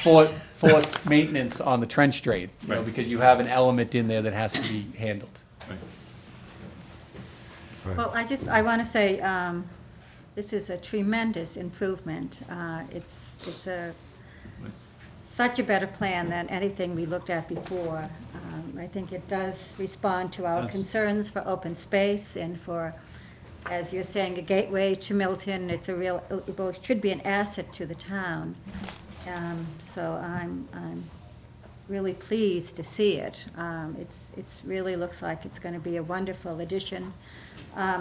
force maintenance on the trench drain, you know, Right. because you have an element in there that has to be handled. Well, I want to say, this is a tremendous improvement. It's such a better plan than anything we looked at before. I think it does respond to our concerns for open space and for, as you're saying, a gateway to Milton. It's a real, it should be an asset to the town. So I'm really pleased to see it. It's really looks like it's going to be a wonderful addition.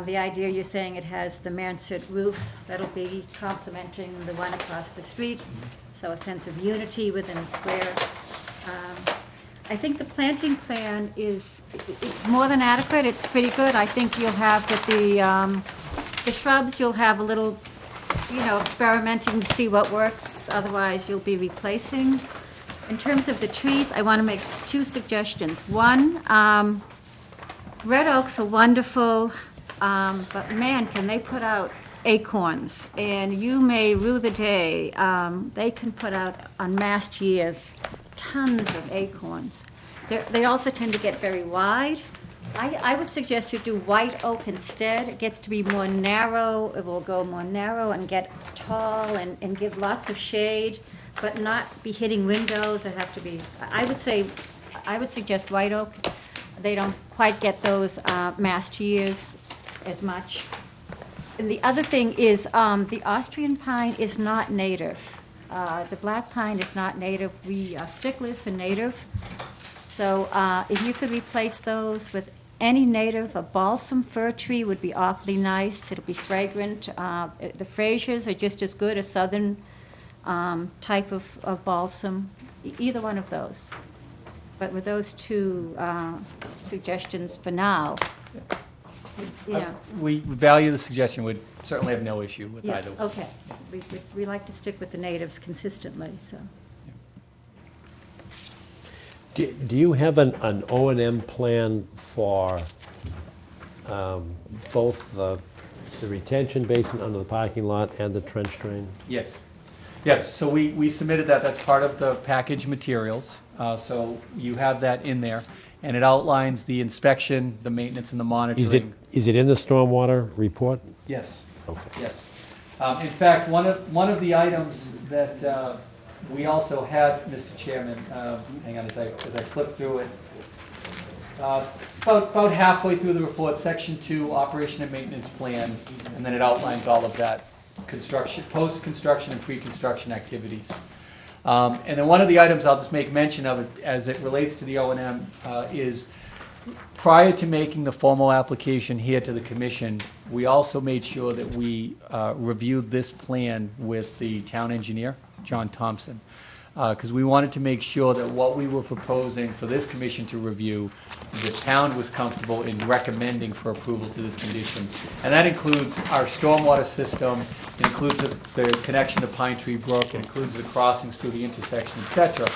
The idea you're saying it has the mansard roof, that'll be complementing the one across the street, so a sense of unity within the square. I think the planting plan it's more than adequate, it's pretty good. I think you'll have with the shrubs, you'll have a little, experimenting to see what works, otherwise you'll be replacing. In terms of the trees, I want to make two suggestions. One, red oaks are wonderful, but man, can they put out acorns. And you may rue the day, they can put out on massed years tons of acorns. They also tend to get very wide. I would suggest you do white oak instead. It gets to be more narrow, it will go more narrow and get tall and give lots of shade, but not be hitting windows. It have to be, I would suggest white oak. They don't quite get those massed years as much. And the other thing is the Austrian pine is not native. The black pine is not native. We are sticklers for native. So if you could replace those with any native, a balsam fir tree would be awfully nice. It'll be fragrant. The freesias are just as good, a southern type of balsam. Either one of those. But with those two suggestions for now, We value the suggestion, would certainly have no issue with yeah, either. okay. We like to stick with the natives consistently, so. Do you have an O&M plan for both the retention basin under the parking lot and the trench drain? Yes. Yes, so we submitted that, that's part of the package materials, so you have that in there, and it outlines the inspection, the maintenance, and the monitoring. Is it in the stormwater report? Yes. Okay. Yes. In fact, one of the items that we also had, Mr. Chairman, hang on as I flip through it, about halfway through the report, Section 2, Operation and Maintenance Plan, and then it outlines all of that, construction, post-construction and pre-construction activities. And then one of the items I'll just make mention of it, as it relates to the O&M, is prior to making the formal application here to the commission, we also made sure that we reviewed this plan with the town engineer, John Thompson, because we wanted to make sure that what we were proposing for this commission to review, the town was comfortable in recommending for approval to this condition. And that includes our stormwater system, it includes the connection to Pine Tree Brook, it includes the crossings through the intersection, et cetera.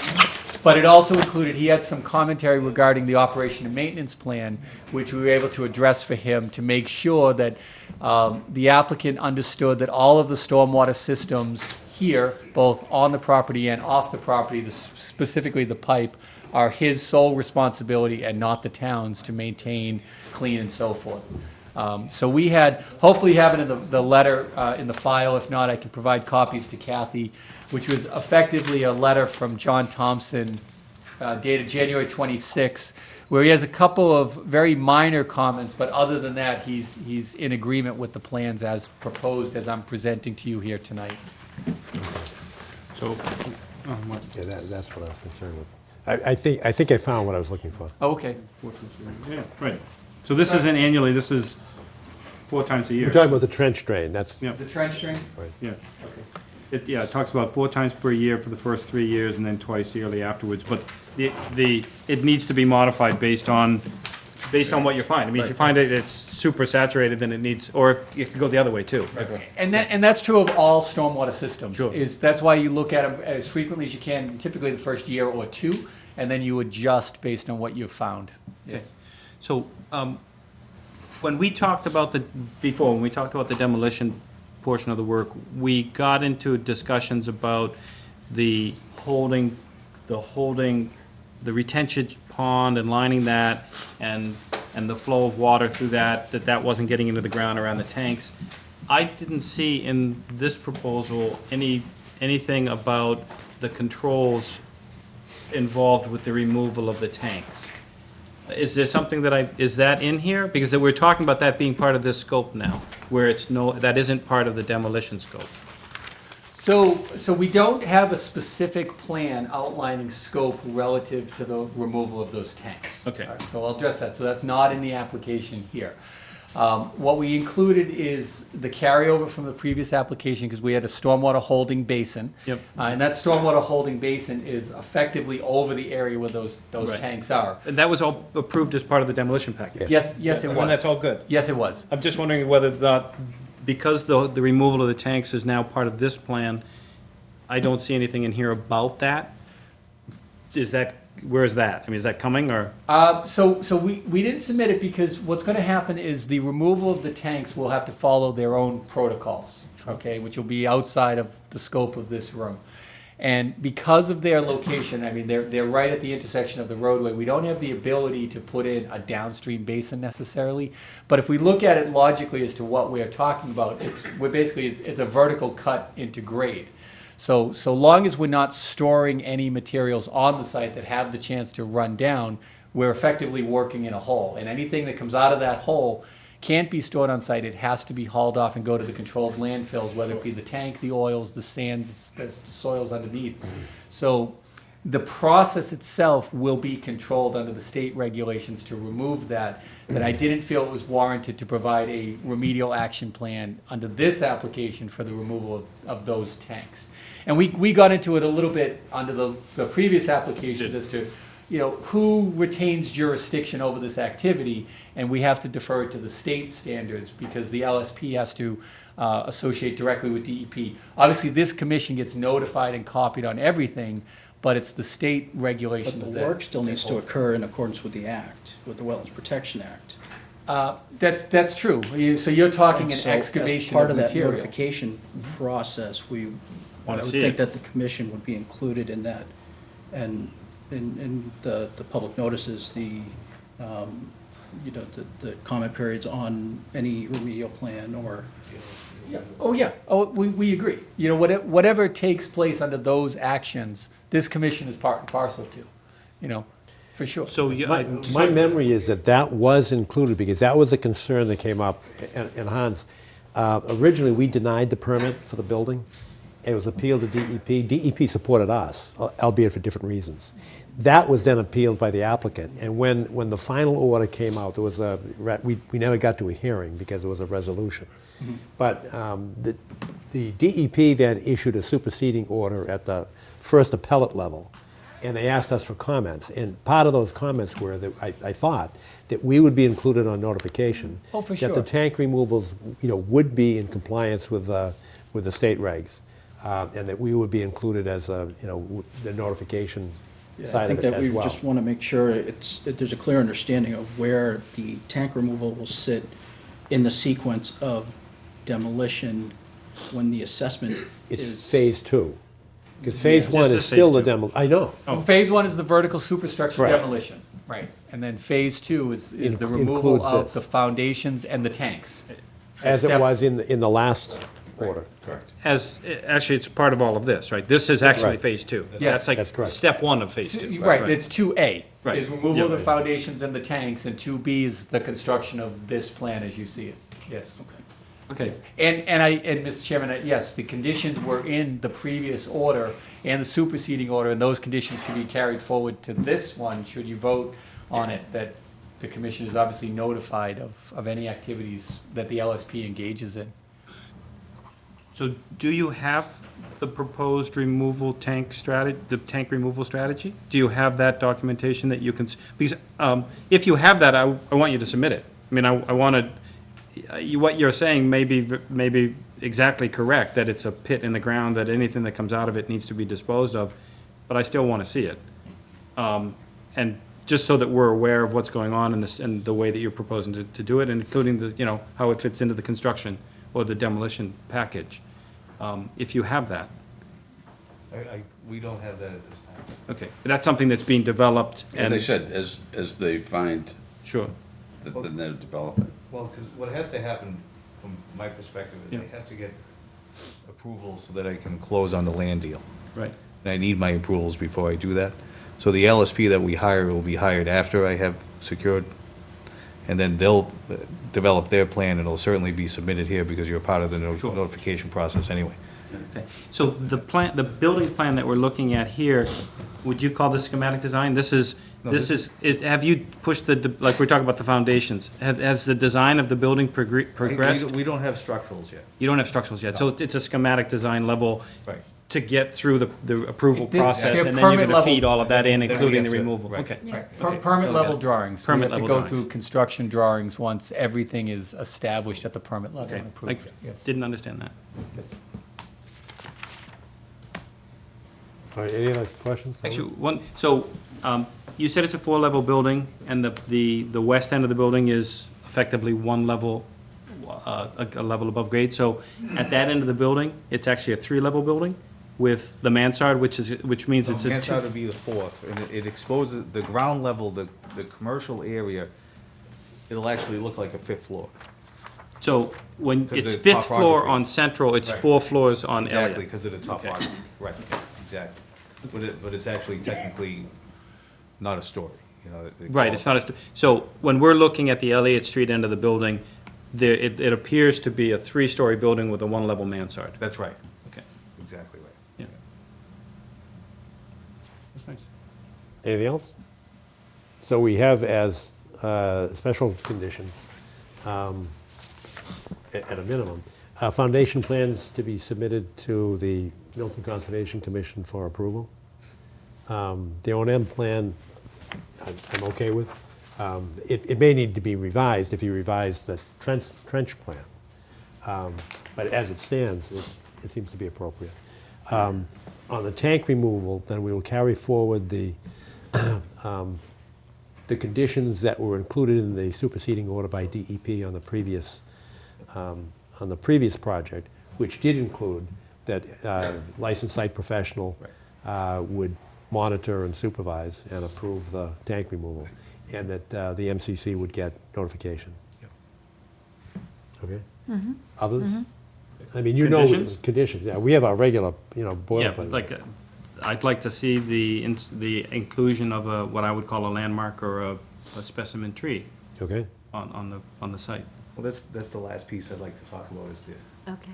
But it also included, he had some commentary regarding the operation and maintenance plan, which we were able to address for him to make sure that the applicant understood that all of the stormwater systems here, both on the property and off the property, specifically the pipe, are his sole responsibility and not the town's to maintain, clean, and so forth. So we had, hopefully you have it in the letter in the file. If not, I can provide copies to Kathy, which was effectively a letter from John Thompson dated January 26, where he has a couple of very minor comments, but other than that, he's in agreement with the plans as proposed, as I'm presenting to you here tonight. So, Yeah, that's what I was concerned with. I think I found what I was looking for. Oh, okay. yeah, right. So this isn't annually, this is 4 times a year. We're talking about the trench drain, that's, Yeah. The trench drain? Yeah. It talks about 4 times per year for the first 3 years and then twice yearly afterwards. But it needs to be modified based on what you find. I mean, if you find it's super saturated, then it needs, or it could go the other way too. And that's true of all stormwater systems. Sure. That's why you look at them as frequently as you can, typically the first year or two, and then you adjust based on what you've found. Yes. So, when we talked about when we talked about the demolition portion of the work, we got into discussions about the retention pond and lining that, and the flow of water through that wasn't getting into the ground around the tanks. I didn't see in this proposal anything about the controls involved with the removal of the tanks. Is there something is that in here? Because we're talking about that being part of this scope now, where that isn't part of the demolition scope. So we don't have a specific plan outlining scope relative to the removal of those tanks. Okay. All right, so I'll address that. So that's not in the application here. What we included is the carryover from the previous application, because we had a stormwater holding basin. Yep. And that stormwater holding basin is effectively over the area where those Right. tanks are. And that was all approved as part of the demolition package? Yes, it was. And that's all good? Yes, it was. I'm just wondering whether because the removal of the tanks is now part of this plan, I don't see anything in here about that. Where is that? I mean, is that coming, or? So we didn't submit it because what's going to happen is the removal of the tanks will have to follow their own protocols, okay, which will be outside of the scope of this room. And because of their location, I mean, they're right at the intersection of the roadway, we don't have the ability to put in a downstream basin necessarily. But if we look at it logically as to what we're talking about, it's a vertical cut into grade. So long as we're not storing any materials on the site that have the chance to run down, we're effectively working in a hole. And anything that comes out of that hole can't be stored on site. It has to be hauled off and go to the controlled landfills, whether it be the tank, the oils, the sands, the soils underneath. So the process itself will be controlled under the state regulations to remove that. But I didn't feel it was warranted to provide a remedial action plan under this application for the removal of those tanks. And we got into it a little bit under the previous applications as to, who retains jurisdiction over this activity, and we have to defer to the state standards because the LSP has to associate directly with DEP. Obviously, this commission gets notified and copied on everything, but it's the state regulations But that... the work still needs to occur in accordance with the Act, with the Wetlands Protection Act. That's true. So you're talking an So excavation of As part of that material. notification process, I Wanna would see think it. that the commission would be included in that. And in the public notices, the comment periods on any remedial plan or. Yeah. Oh, yeah. Oh, we agree. Whatever takes place under those actions, this commission is part and parcel to, for sure. So, My memory is that was included, because that was a concern that came up, and Hans, originally, we denied the permit for the building. It was appealed to DEP. DEP supported us, albeit for different reasons. That was then appealed by the applicant, and when the final order came out, there was we never got to a hearing because it was a resolution. Mm-hmm. But the DEP then issued a superseding order at the first appellate level, and they asked us for comments. And part of those comments were that I thought that we would be included on notification. Oh, for sure. That the tank removals, would be in compliance with the state regs, and that we would be included as the notification side of it as well. I think that we just want to make sure there's a clear understanding of where the tank removal will sit in the sequence of demolition when the assessment It's is. phase 2. Because phase 1 This is is still phase the two. demolition. I know. Phase 1 is the vertical superstructure Right. demolition. Right. And then phase 2 is the removal Includes of this. the foundations and the tanks. As it Step- was in the last order. Correct. Actually, it's part of all of this, right? This is actually Right. phase two. Yes. That's That's like correct. step one of phase two. Right, it's 2A. Right. Is removal of the Yeah. foundations and the tanks, and 2B is the construction of this plan as you see it. Yes. Okay. And Mr. Chairman, yes, the conditions were in the previous order and the superseding order, and those conditions can be carried forward to this one, should you vote on it, that the commission is obviously notified of any activities that the LSP engages in. So do you have the proposed removal tank strategy, the tank removal strategy? Do you have that documentation that you can, because if you have that, I want you to submit it. I mean, I want to, what you're saying may be exactly correct, that it's a pit in the ground, that anything that comes out of it needs to be disposed of, but I still want to see it. And just so that we're aware of what's going on in this, and the way that you're proposing to do it, and including the, you know, how it fits into the construction or the demolition package, if you have that. We don't have that at this time. Okay, that's something that's being developed, And they and, said, as they find sure, that, then they'll develop it. Well, because what has to happen, from my perspective, is Yeah. I have to get approval so that I can close on the land deal. right. And I need my approvals before I do that. So the LSP that we hire will be hired after I have secured, and then they'll develop their plan, and it'll certainly be submitted here because you're part of the Sure. notification process anyway. Okay. So the plan, the building plan that we're looking at here, would you call this schematic design? This is, No, this this is, have you pushed like we're talking about the foundations, has the design of the building progressed? We don't have structurals yet. You don't have structurals yet, so it's a schematic design level Right. to get through the approval They're process, and then you're permit gonna level- feed all of that in, then we including the have to- removal. right. Okay. Right. Okay. Permit level Okay. drawings. We Permit have to level go drawings. through construction drawings once everything is established at the permit level Okay, and I approved. Yes. didn't understand that. Yes. All right, any other questions? Actually, so, you said it's a four-level building, and the west end of the building is effectively one level, a level above grade, so at that end of the building, it's actually a three-level building with the mansard, which means it's a Mansard two. would be the fourth, and it exposes, the ground level, the commercial area, it'll actually look like a fifth floor. So, when 'Cause it's the fifth floor topography. on Central, it's Right. 4 floors on Elliott. Exactly, because of the topography. Right, yeah, exactly. But it's actually technically not a story, you know. Right, it's not so when we're looking at the Elliott Street end of the building, it appears to be a three-story building with a one-level mansard. That's right, Okay, exactly right. yeah. That's nice. Anything else? So we have as special conditions, at a minimum, foundation plans to be submitted to the Milton Conservation Commission for approval. The O&M plan, I'm okay with. It may need to be revised if you revise the trench plan. But as it stands, it seems to be appropriate. On the tank removal, then we will carry forward the conditions that were included in the superseding order by DEP on the previous project, which did include that licensed site professional would monitor and supervise and approve the tank removal, and that the MCC would get notification. Okay? Others? I mean, you know. Conditions? Conditions, yeah. We have our regular, Yeah, boilerplate. like, I'd like to see the inclusion of what I would call a landmark or a specimen tree Okay? on the site. Well, that's the last piece I'd like to talk about, is the, Okay.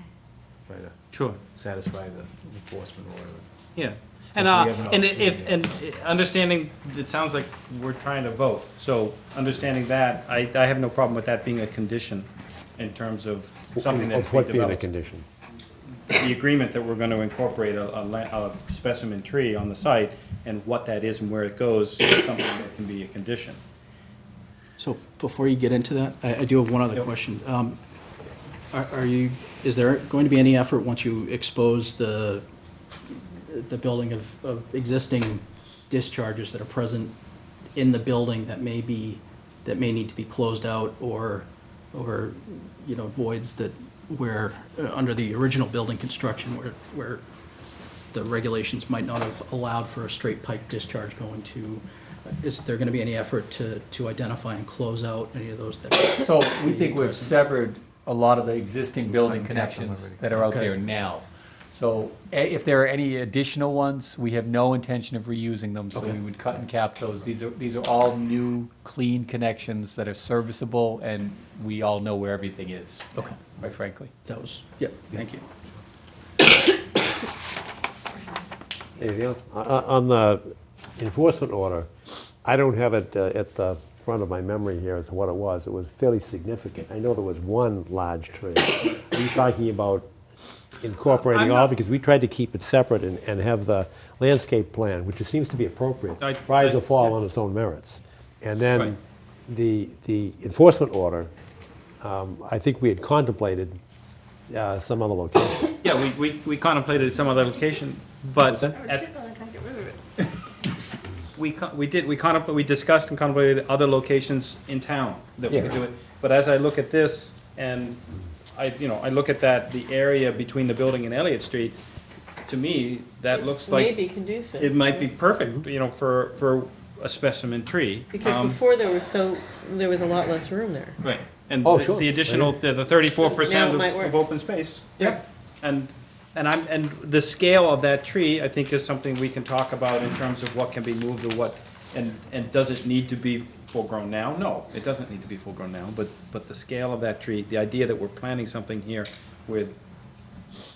try to Sure. satisfy the enforcement order. Yeah. Since And, we have an and opportunity. understanding, it sounds like we're trying to vote, so understanding that, I have no problem with that being a condition in terms of something that's Of being what being a developed. condition? The agreement that we're going to incorporate a specimen tree on the site, and what that is and where it goes, is something that can be a condition. So before you get into that, I do have one other question. Is there going to be any effort, once you expose the building of existing discharges that are present in the building that may need to be closed out, or voids that where, under the original building construction, where the regulations might not have allowed for a straight pipe discharge going to, is there going to be any effort to identify and close out any of those that? So we think we've severed a lot of the existing building Untap them connections already. that are out there now. So if there are any additional ones, we have no intention of reusing them, so we would cut and cap those. These are all new, clean connections that are serviceable, and we all know where everything is, Okay. quite frankly. That was, yeah, thank you. Anything else? On the enforcement order, I don't have it at the front of my memory here as to what it was. It was fairly significant. I know there was one large tree. Are you talking about incorporating all? Because we tried to keep it separate and have the landscape plan, which seems to be appropriate, rise or fall on its own merits. And then Right. the enforcement order, I think we had contemplated some other location. Yeah, we contemplated some other location, but we discussed and contemplated other locations in town that we could do it. But as I look at this, and I look at the area between the building and Elliott Street, to me, that looks like Maybe conducive. it might be perfect, for a specimen tree. Because before there was a lot less room there. Right, and Oh, sure. the additional, the 34% So now it might work. of open space. Yep. And the scale of that tree, I think, is something we can talk about in terms of what can be moved or what, and does it need to be full-grown now? No, it doesn't need to be full-grown now, but the scale of that tree, the idea that we're planting something here with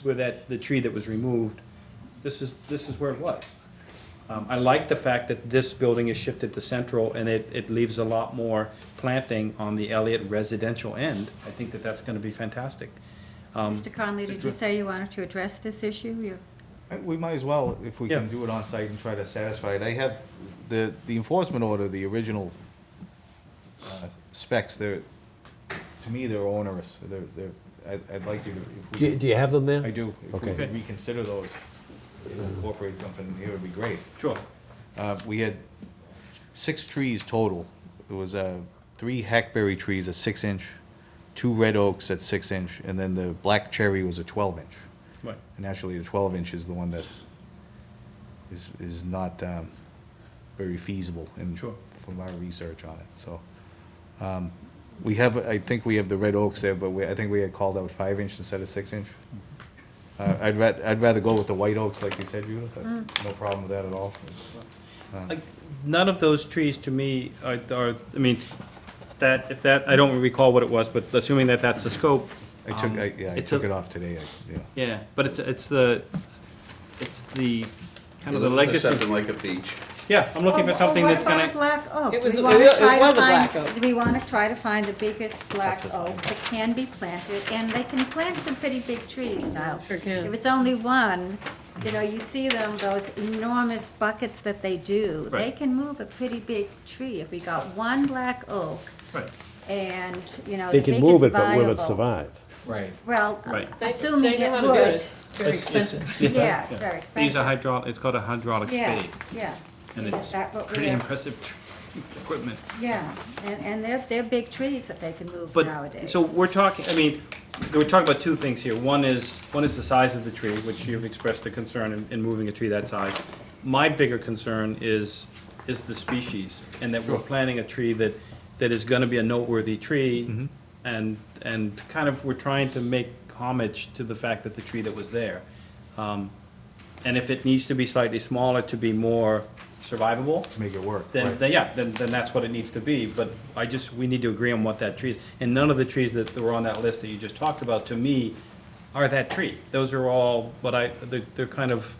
the tree that was removed, this is where it was. I like the fact that this building is shifted to central, and it leaves a lot more planting on the Elliott residential end. I think that's gonna be fantastic. Mr. Conley, did you say you wanted to address this issue? We might as well, if we can Yeah. do it on site and try to satisfy it. I have the enforcement order, the original specs, to me, they're onerous. I'd like you to, if we. Do you have them there? I do. If we Okay. could reconsider those, incorporate something here, would be great. Sure. We had 6 trees total. There was 3 hackberry trees at 6-inch, 2 red oaks at 6-inch, and then the black cherry was a 12-inch. Right. And actually, the 12-inch is the one that is not very feasible Sure. from our research on it, so. I think we have the red oaks there, but I think we had called out 5-inch instead of 6-inch. I'd rather go with the white oaks, like you said, Judith. No problem with that at all. None of those trees, to me, I don't recall what it was, but assuming that's the scope. I took it off today, yeah. Yeah, but it's the kind of the legacy. Something like a beach. Yeah, I'm looking for something that's What gonna, about black oak? It was- Do we wanna it try to was a find- black oak. Do we want to try to find the biggest black oak that can be planted? And they can plant some pretty big trees now. Sure can. If it's only one, you see them, those enormous buckets that they do. They Right. can move a pretty big tree. If we got one black oak right, and, the They can biggest move it, but will it viable- survive? Right. Well, Right. assuming They know it how to do it. would. It's very expensive. Yeah, it's very expensive. these are hydraulic, it's called a hydraulic Yeah, spade, yeah. and it's Is that what pretty we're- impressive equipment. Yeah, and they're big trees that they can move But, nowadays. so we're talking, we're talking about 2 things here. One is the size of the tree, which you've expressed a concern in moving a tree that size. My bigger concern is the species, and that we're planting a tree that is gonna be a noteworthy tree, and kind of, we're trying to make homage to the fact that the tree that was there. And if it needs to be slightly smaller to be more survivable, To make it work, then, right. then that's what it needs to be, but we need to agree on what that tree is. And none of the trees that were on that list that you just talked about, to me, are that tree. Those are all, they're kind of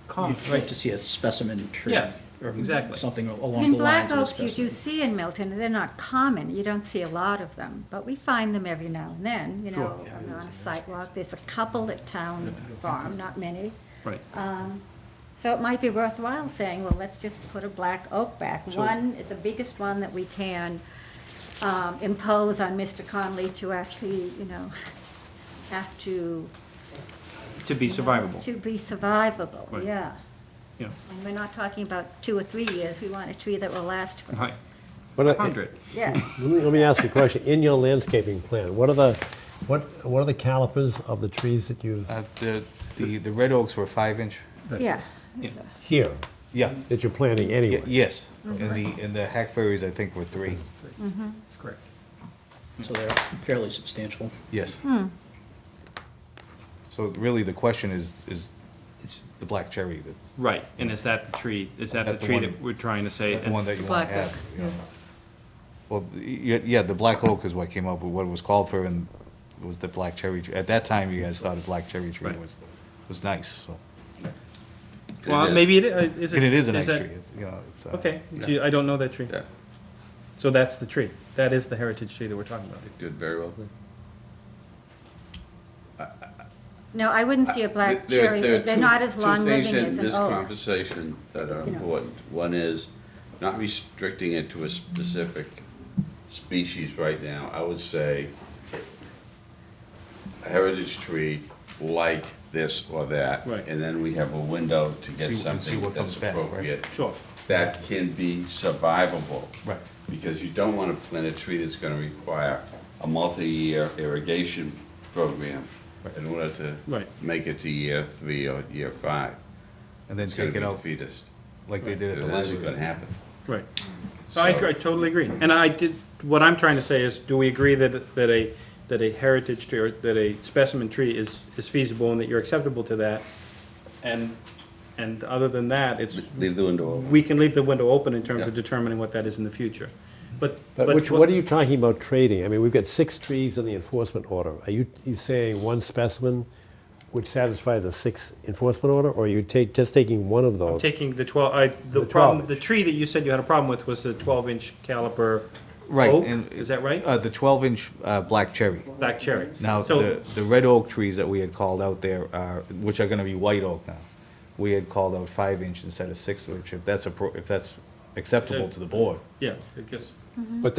common, You'd like to see a specimen tree. Yeah, or exactly. Something I along mean, the black lines of a oaks you do specimen. see in Milton, they're not common, you don't see a lot of them, but we find them every now and then, on a sidewalk. There's a couple at Town Farm, not many. right. So it might be worthwhile saying, well, let's just put a black oak back. One, the biggest one that we can impose on Mr. Conley to actually, have to. To be survivable. To be survivable, Right. yeah. Yeah, And we're not talking about 2 or 3 years, we want a tree that will last for, right. What are- 100. yeah. Let me ask you a question. In your landscaping plan, what are the calipers of the trees that you've, The red oaks were 5-inch. Yeah. here, Yeah. that you're planting anyway? Yes, and the hackberries, I think, were 3. That's correct. So they're fairly substantial. Yes. So really, the question is it's the black cherry, that Right, and is that the tree, is that the That the tree one- that we're trying to say? the one that you want black to have. oak, you know. Well, yeah, the black oak is what came up with what it was called for, and it was the black cherry tree. At that time, you guys thought a black cherry tree Right. was nice, so. Well, is. maybe is it? And it is a nice that- tree, it's, you know, it's. Okay, I don't know that tree. Yeah, So that's the tree. That is the heritage tree that we're talking about. did very well. No, I wouldn't see a black There- cherry. there are They're two- not as long living as Two an things in this oak. conversation that are You know. important. One is not restricting it to a specific species right now. I would say a heritage tree like this or that. Right. And then we have a window to get See something what comes that's back, right? appropriate. Sure. That can be survivable. Right. Because you don't want to plant a tree that's going to require a multi-year irrigation program in order to Right. make it to year 3 or year 5. And then It's gonna take it be out defeatist. like they did at the That isn't library. going to happen. Right. So- I totally agree. And what I'm trying to say is, do we agree that a heritage tree, or that a specimen tree is feasible and that you're acceptable to that? And other than that, it's, Leave the window open. we can leave the window open in terms of Yeah. determining what that is in the future. But What are you talking about trading? I mean, we've got 6 trees in the enforcement order. Are you saying one specimen would satisfy the 6 enforcement order, or are you just taking one of those? taking the The problem, 12. the tree that you said you had a problem with was the 12-inch caliper Right, oak, and- is that right? The 12-inch black cherry. Black cherry. Now, So- the red oak trees that we had called out there, which are gonna be white oak now, we had called out 5-inch instead of 6-inch, if that's acceptable to the board. Yeah, I guess. But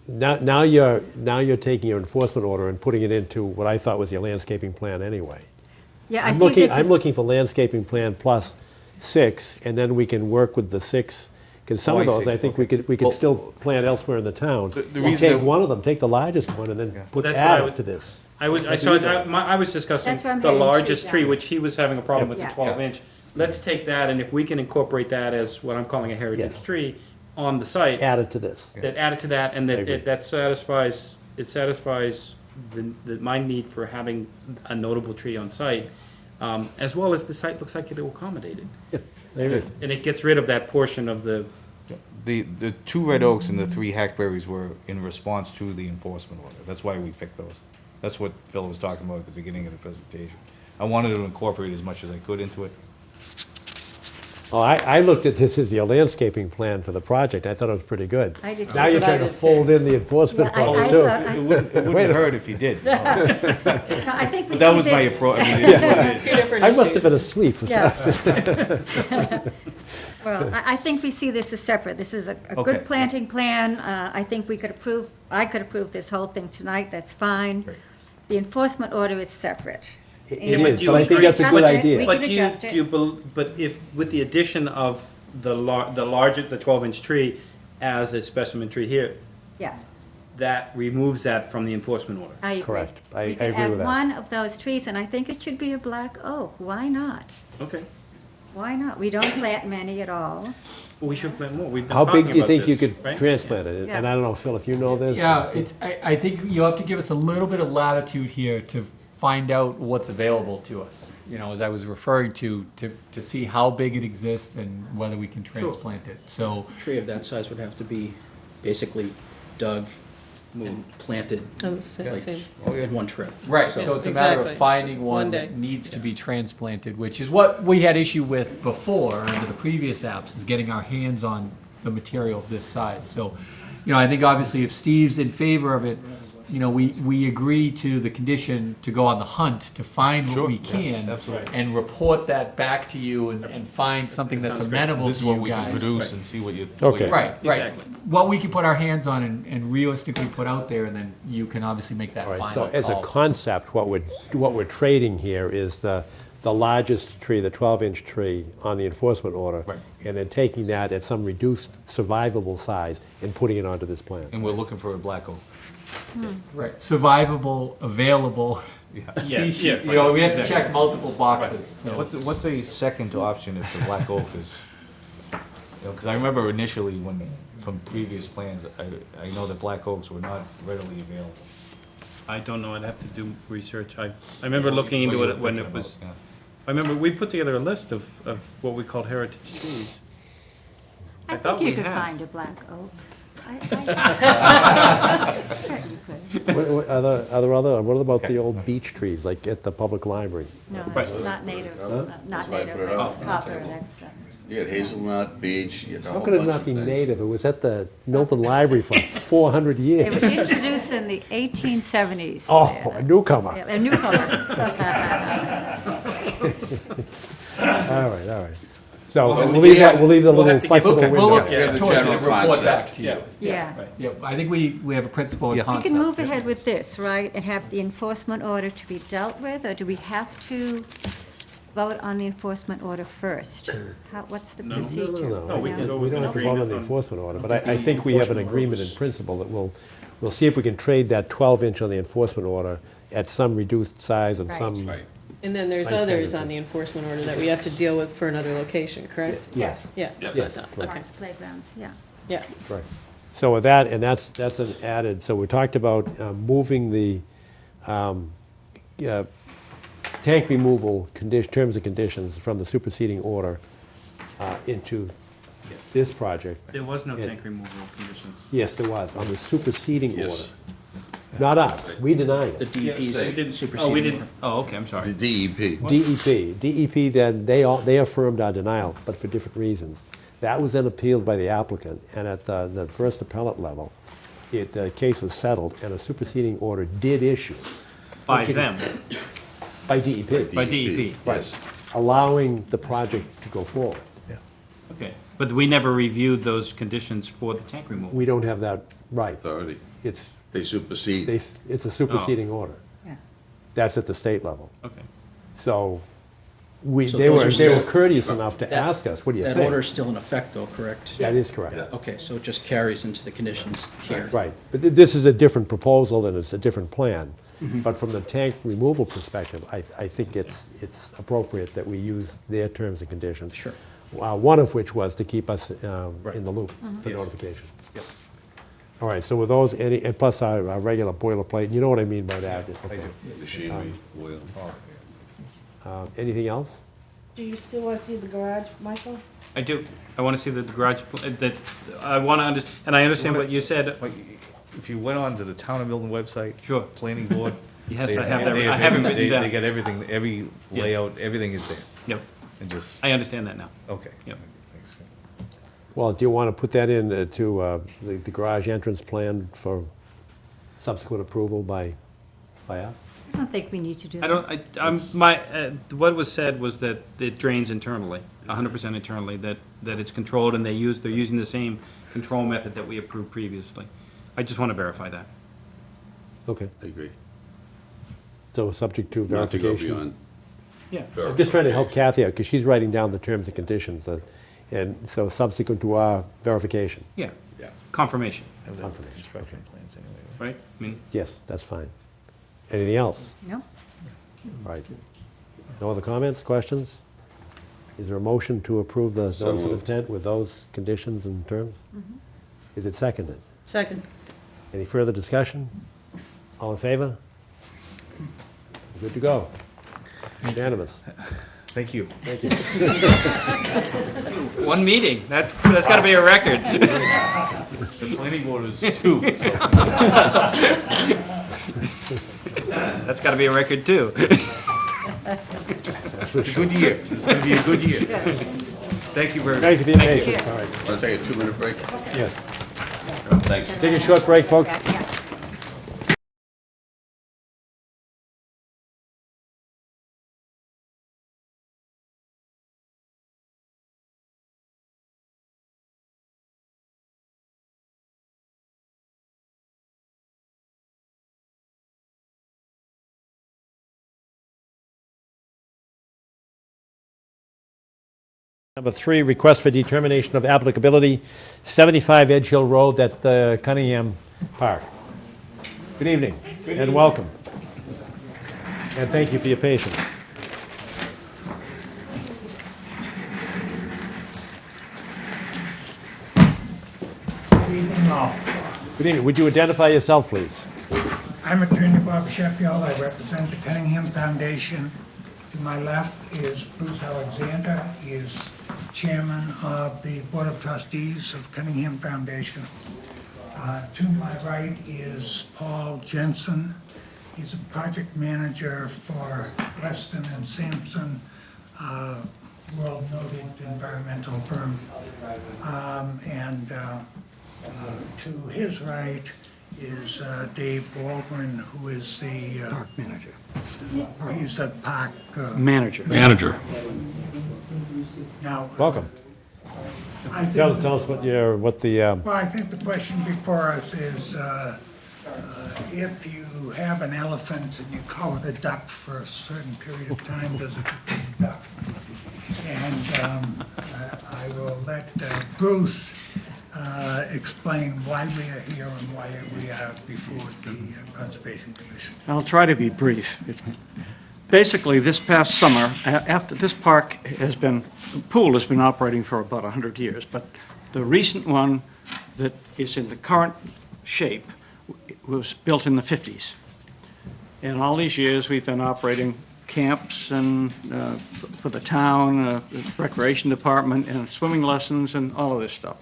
now you're taking your enforcement order and putting it into what I thought was your landscaping plan anyway. Yeah, I I'm think looking, this I'm is, looking for landscaping plan plus 6, and then we can work with the 6, because some Oh, of I those, see. I think we Okay. could Well- still plant elsewhere in the town. The Or reason take that- one of them, take the largest one, and then That's what I add would- it to this. I was discussing That's where I'm the heading to, largest tree, John. which he was having a problem with the Yeah. 12-inch. Let's take that, and if we can incorporate that as what I'm calling a heritage Yes. tree on the site, Add it to this. that add it to that, and I that agree. that satisfies my need for having a notable tree on site, as well as the site looks like it'll accommodate it. Yeah, I agree. And it gets rid of that portion of the, The 2 red oaks and the 3 hackberries were in response to the enforcement order. That's why we picked those. That's what Phil was talking about at the beginning of the presentation. I wanted to incorporate as much as I could into it. Oh, I looked at this as your landscaping plan for the project. I thought it was pretty good. I did Now too. you're That's what I trying to did fold in the enforcement Yeah, I part saw- too. I It wouldn't Wait a- hurt if he did. No, I think we But that see was my this- approach, I mean, it is what it is. Two different I must have been issues. asleep. Yeah. Well, I think we see this as separate. This is a Okay. good planting plan. I think I could approve this whole thing tonight, that's fine. Great. The enforcement order is separate. It And is, do but I you think agree- that's a good adjust it. idea. We but can do you, adjust it. but if, with the addition of the larger, the 12-inch tree as a specimen tree here, Yeah, that removes that from the enforcement order. I agree. Correct. I We agree can add with that. one of those trees, and I think it should be a black oak. Why not? Okay. Why not? We don't plant many at all. We should plant more. We've been How talking big do you about think you this, could right? transplant it? Yeah. And I don't know, Phil, if you know this. Yeah, I think you'll have to give us a little bit of latitude here to find out what's available to us. You know, as I was referring to see how big it exists and whether we can transplant it. So, A tree of that size would have to be basically dug and planted On the same, like in one trip. right, so it's a matter of Exactly. finding One one day. that needs to be transplanted, which is what we had issue with before under the previous apps, is getting our hands on the material of this size. So, you know, I think obviously if Steve's in favor of it, you know, we agree to the condition to go on the hunt to find what Sure, we yeah, can absolutely. and report that back to you and find something that's Sounds great. amenable This is to what you we can guys. produce and see what you. Okay. Right, right. Exactly. What we can put our hands on and realistically put out there, and then you can obviously make that All right, final so as a call. concept, what we're trading here is the largest tree, the 12-inch tree on the enforcement order. Right. And then taking that at some reduced survivable size and putting it onto this plan. And we're looking for a black oak. Right, survivable, available Yes, species. yeah, You know, we have to exactly. check multiple boxes, so. What's a second option if the black oak is, you know, because I remember initially when from previous plans, I know that black oaks were not readily available. I don't know, I'd have to do research. I remember looking into it when it was, I remember we put together a list of what we called heritage trees. I thought think you we could had. find a black oak. Sure you could. What about the old beech trees, like at the public library? No, that's not native, not why I native, put it that's up. copper, that's, You had hazelnut, beech, you had a How whole could it bunch not of be things. native? It was at the Milton Library for 400 it years. was introduced in the 1870s. Oh, a newcomer. Yeah, a newcomer. All right. So we'll leave the We'll little have to flexible get- window. We'll look We have the towards it and general report concept. back to you. Yeah. Right, yeah, I think we have a principle and Yeah. We concept. can move yeah. ahead with this, right, and have the enforcement order to be dealt with, or do we have to vote on the enforcement order first? What's the procedure? No, we can go We with don't an have to vote on the agreement on. enforcement order, but what I the think we have an enforcement order agreement in was. principle that we'll see if we can trade that 12-inch on the enforcement order at some reduced size and Right. some, Right. And then there's Nice kind others of on the enforcement order that we have to deal with for another location, correct? yes, Yeah. Yes. yes, Okay, Parks, playgrounds, yeah. yeah. right. So with that, and that's an added, so we talked about moving the tank removal terms and conditions from the superseding order into this project. There was no Yeah. tank removal conditions. Yes, there was, on the superseding Yes. order. Not us, we denied The it. We DEP's didn't, superseding. oh, we didn't, order. oh, okay, I'm sorry. The DEP. DEP then, they affirmed our denial, but for different reasons. That was then appealed by the applicant, and at the first appellate level, the case was settled, and a superseding order did issue By them, by DEP. by DEP. Yes. Allowing the project to go forward. Okay, but we never reviewed those conditions for the tank removal. We don't have that right. Authority. It's, They supersede. it's a superseding order. Yeah. That's at the state level. Okay. So, So they those were are still- courteous enough to That- ask us, what do you That think? order's still in effect, though, correct? That is correct. Yeah. Okay, so it just carries into the conditions here. Right, but this is a different proposal and it's a different plan. But from the tank removal perspective, I think it's appropriate that we use their terms and conditions. Sure. One of which was to keep us in the loop for notification. All right, so with those, and plus our regular boilerplate, you know what I mean by that. Okay. Machinery, oil. Anything else? Do you still want to see the garage, Michael? I do. I want to see the garage, that, I want to understand, and I understand what you said. Like, if you went on to the Town of Milton website. Sure. Planning board. Yes, they- I have that- they I have it written they- down. They got everything, every Yeah. layout, everything is there, Yep, and just, I understand that now. okay. Yep. Thanks. Well, do you want to put that in to the garage entrance plan for subsequent approval by us? I don't think we need to do that. I don't, what was said was that it drains internally, 100% internally, that it's controlled and they're using the same control method that we approved previously. I just want to verify that. Okay, I agree. so subject to Not to go verification. beyond. Yeah. I'm just trying to help Kathy out, because she's writing down the terms and conditions, and so subsequent to our verification. Yeah, Yeah. confirmation, Have the Confirmation. construction plans anyway, right? right? I mean, Yes, that's fine. Anything else? No? All right. No other comments, questions? Is there a motion to approve the So notice of moved. intent with those conditions and terms? Is it seconded? Second. Any further discussion? All in favor? Good to go. Unanimous. Thank you. Thank you. one meeting, that's got to be a record. The planning board is two, so. That's got to be a record, too. It's a good year. It's gonna be a good year. Thank you very much. Thank you for your patience. All right, Want to take a 2-minute break? yes. Thanks. Take a short break, folks. Yeah. Number 3, request for determination of applicability, 75 Edge Hill Road, that's the Cunningham Park. Good evening, and welcome. And thank you for your patience. No. Good evening. Would you identify yourself, please? I'm Attorney Bob Sheffield. I represent the Cunningham Foundation. To my left is Bruce Alexander. He is chairman of the Board of Trustees of Cunningham Foundation. To my right is Paul Jensen. He's a project manager for Weston and Sampson, world-noted environmental firm. To his right is Dave Waldron, who is the... Park manager. He's the park... Manager. Manager. Now... Welcome. I think- Tell us what the... Well, I think the question before us is, if you have an elephant and you call it a duck for a certain period of time, does it become a duck? And I will let Bruce explain why we are here and why we are before the Conservation Commission. I'll try to be brief. Basically, this past summer, after this park has been, the pool has been operating for about 100 years, but the recent one that is in the current shape was built in the 50s. And all these years, we've been operating camps and for the town, recreation department, and swimming lessons, and all of this stuff.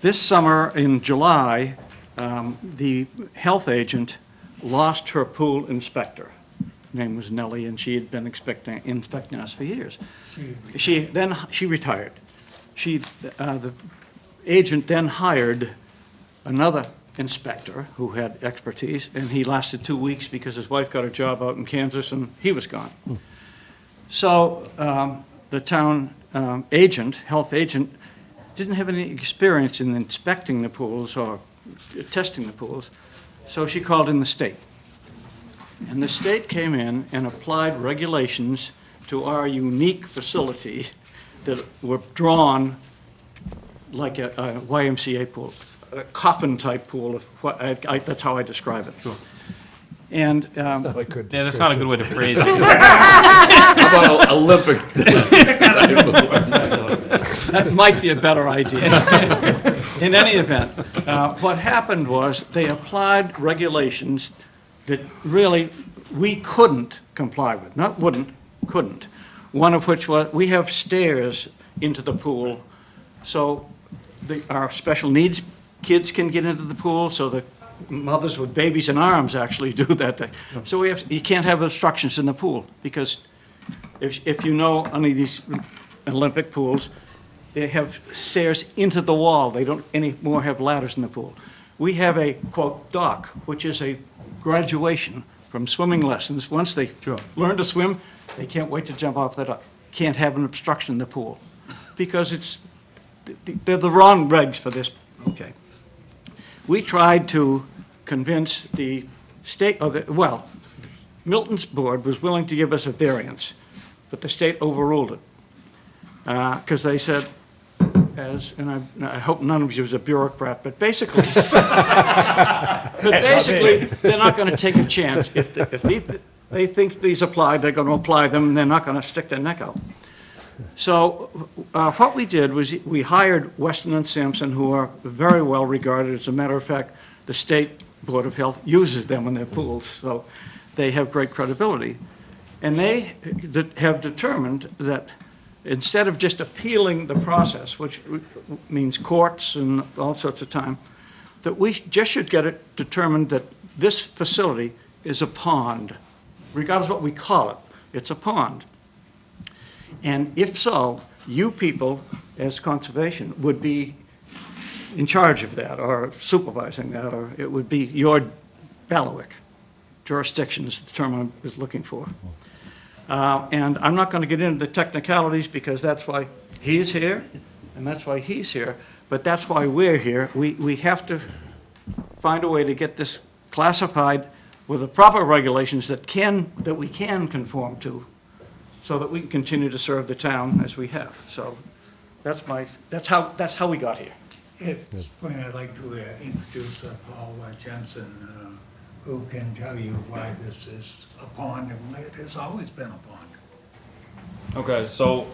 This summer, in July, the health agent lost her pool inspector. Her name was Nellie, and she had been inspecting us for years. She retired. The agent then hired another inspector who had expertise, and he lasted 2 weeks because his wife got a job out in Kansas and he was gone. So the town health agent, didn't have any experience in inspecting the pools or testing the pools, so she called in the state. And the state came in and applied regulations to our unique facility that were drawn like a YMCA pool, a coffin-type pool. That's how I describe it. Sure. And Yeah, that's not a good way to phrase it. How about Olympic? that might be a better idea. In any event, what happened was they applied regulations that really we couldn't comply with. Not wouldn't, couldn't. One of which was we have stairs into the pool, so our special needs kids can get into the pool, so the mothers with babies in arms actually do that. So you can't have obstructions in the pool, because if you know any of these Olympic pools, they have stairs into the wall. They don't anymore have ladders in the pool. We have a, quote, dock, which is a graduation from swimming lessons. Once they learn to swim, they can't wait to jump off the dock. Can't have an obstruction in the pool, because they're the wrong regs for this. Okay. We tried to convince the state, Milton's board was willing to give us a variance, but the state overruled it. Because they said, and I hope none of you is a bureaucrat, but basically, they're not going to take a chance. If they think these apply, they're going to apply them, and they're not going to stick their neck out. So what we did was we hired Weston and Sampson, who are very well regarded. As a matter of fact, the State Board of Health uses them in their pools, so they have great credibility. And they have determined that instead of just appealing the process, which means courts and all sorts of time, that we just should get it determined that this facility is a pond. Regardless of what we call it, it's a pond. And if so, you people, as conservation, would be in charge of that or supervising that, or it would be your bailiwick. Jurisdiction is the term I was looking for. And I'm not going to get into the technicalities because that's why he's here and that's why he's here, but that's why we're here. We have to find a way to get this classified with the proper regulations that we can conform to, so that we can continue to serve the town as we have. So that's how we got here. At this point, I'd like to introduce Paul Jensen, who can tell you why this is a pond and why it has always been a pond. Okay, so,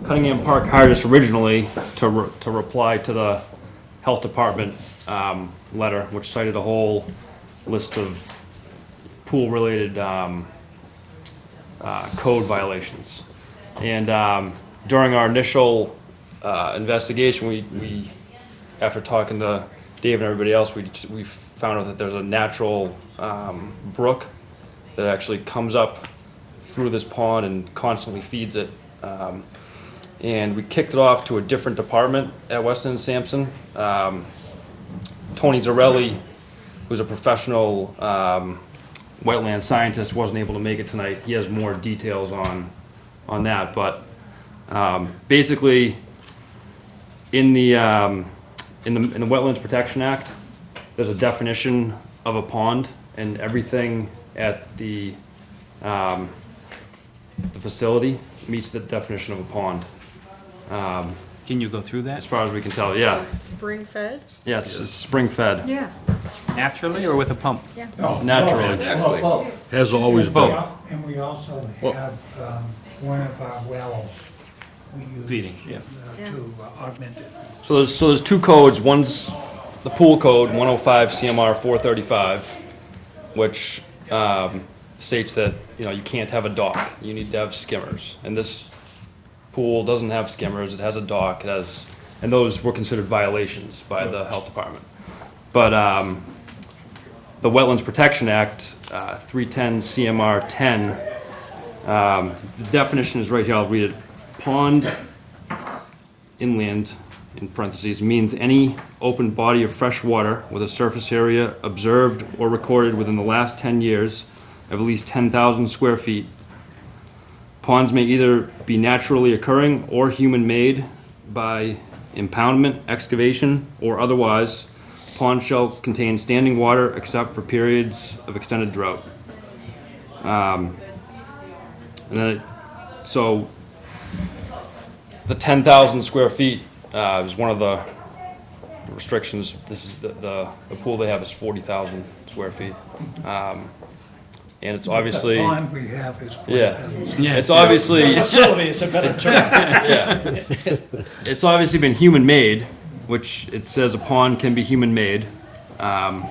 Cunningham Park hired us originally to reply to Health Department letter, which cited a whole list of pool-related code violations. And during our initial investigation, we, after talking to Dave and everybody else, we found out that there's a natural brook that actually comes up through this pond and constantly feeds it. And we kicked it off to a different department at Weston and Sampson. Tony Zarelli, who's a professional wetland scientist, wasn't able to make it tonight. He has more details on that, but basically, in the Wetlands Protection Act, there's a definition of a pond, and everything at the facility meets the definition of a pond. Can you go through that? As far as we can tell, yeah. Spring fed? Yeah, it's spring fed. Yeah, Naturally or with a pump? yeah. Naturally. Has always been. And we also have one of our wells we use Feeding, yeah. to augment it. So there's two codes. One's the pool code, 105 CMR 435, which states that, you know, you can't have a dock. You need to have skimmers. And this pool doesn't have skimmers. It has a dock. It has, and those were considered violations by the health department. But the Wetlands Protection Act, 310 CMR 10, the definition is right here. I'll read it. Pond, inland, in parentheses, means any open body of fresh water with a surface area observed or recorded within the last 10 years of at least 10,000 square feet. Ponds may either be naturally occurring or human-made by impoundment, excavation, or otherwise. Ponds shall contain standing water except for periods of extended drought. And then, so the 10,000 square feet is one of the restrictions. This is the pool they have is 40,000 square feet. And it's obviously. The pond we have is 40,000. Yeah. It's obviously. Facility is a better term. Yeah. It's obviously been human-made, which it says a pond can be human-made. And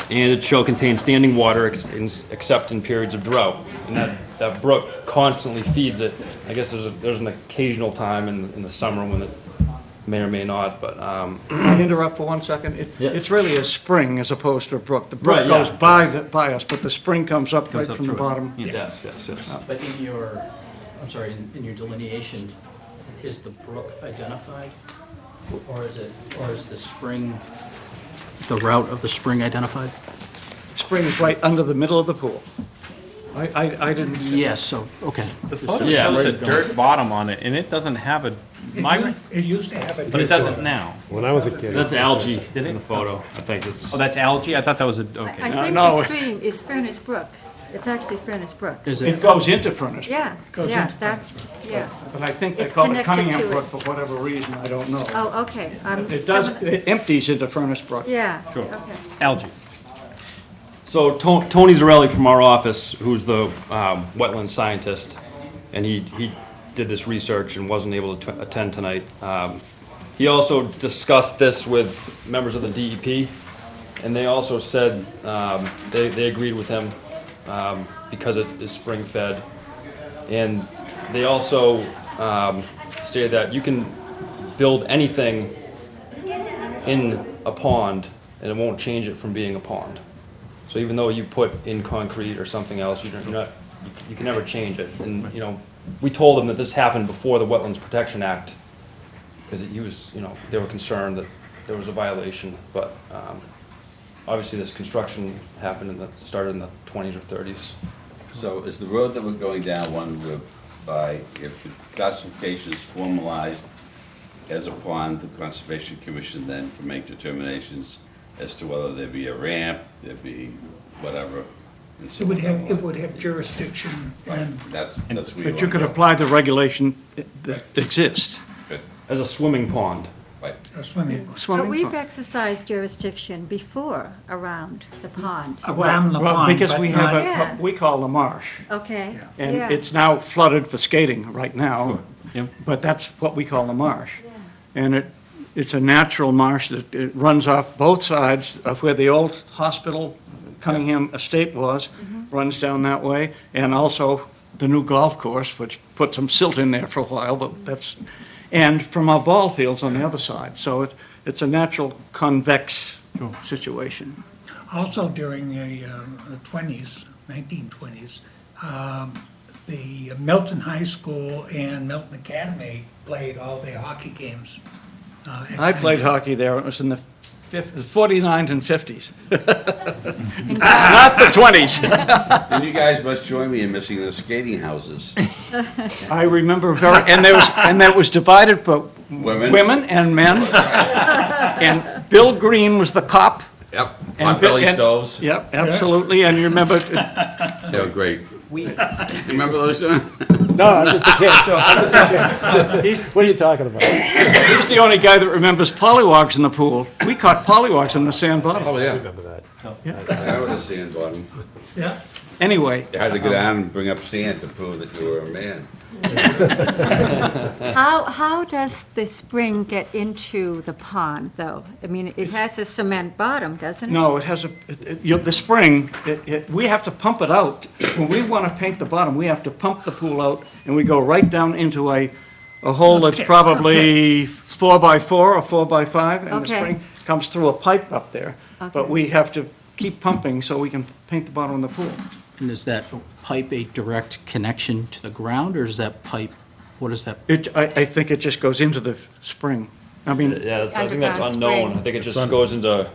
it shall contain standing water except in periods of drought. And that brook constantly feeds it. I guess there's an occasional time in the summer when it may or may not, but. Can I interrupt for 1 second? Yeah. It's really a spring as opposed to a brook. The brook Right, goes yeah. by us, but the spring comes up Comes right up from the through it. bottom. Yes, yes, yes. But in your, I'm sorry, in your delineation, is the brook identified? Or is the spring, the route of the spring identified? Spring is right under the middle of the pool. I didn't. Yes, so, okay. The photo Yeah. shows a dirt bottom on it, and it doesn't have a migrant, It used to have a. but it doesn't now. When I was a kid. That's algae in the photo. I think it's. Oh, that's algae? I thought that was a, okay. I think no. the stream is Furnace Brook. It's actually Furnace Brook. Is It it, goes into Furnace. Yeah, Goes yeah, into that's, yeah. But I think they It's call it connected Cunningham to it. Brook for whatever reason, I don't know. Oh, okay. It does, it empties into Furnace Brook. Yeah, Sure. okay. Algae. So Tony Zarelli from our office, who's the wetland scientist, and he did this research and wasn't able to attend tonight. He also discussed this with members of the DEP, and they also said they agreed with him because it is spring fed. And they also stated that you can build anything in a pond and it won't change it from being a pond. So even though you put in concrete or something else, you can never change it. And, you know, we told them that this happened before the Wetlands Protection Act, because they were concerned that there was a violation, but obviously this construction happened started in the 20s or 30s. So is the road that we're going down one by, if the classification is formalized as a pond, the Conservation Commission then can make determinations as to whether there be a ramp, there be whatever. and so It would have jurisdiction and. That's where But you could apply the regulation that exists. As a swimming pond. Right. A swimming pool. But Swimming we've pool. exercised jurisdiction before around the pond. Around the Well, pond, because but we have not. Yeah. what we call the marsh. Okay, And yeah. it's now flooded for skating right now. Yep. But that's what we call the marsh. And it's a natural marsh that it runs off both sides of where the old hospital, Cunningham Estate was, runs down that way, and also the new golf course, which put some silt in there for a while, but that's, and from our ball fields on the other side. So it's a natural convex situation. Also during the 1920s, the Milton High School and Milton Academy played all their hockey games. I played hockey there. It was in the 49s and 50s. Not the 20s. And you guys must join me in missing the skating houses. I remember and that was divided for women and men. And Bill Green was the cop. Yep, And pot-belly stoves. Yep, absolutely. And you remember, They were great. You remember those? No, I'm just a kid. What are you talking about? he's the only guy that remembers pollywogs in the pool. We caught pollywogs in the sand bottom. Oh, I yeah. remember that. I was a sand bottom. Yeah. Anyway, You had to go down and bring up sand to prove that you were a man. How does the spring get into the pond, though? I mean, it has a cement bottom, doesn't it? no, it has the spring, we have to pump it out. When we want to paint the bottom, we have to pump the pool out, and we go right down into a hole that's probably 4x4 or 4x5, and the Okay. spring comes through a pipe up there. But Okay. we have to keep pumping so we can paint the bottom of the pool. And is that pipe a direct connection to the ground, or is that pipe, what is that? I think it just goes into the spring. I mean, Yeah, I think that's Underground unknown. spring. I think it just goes into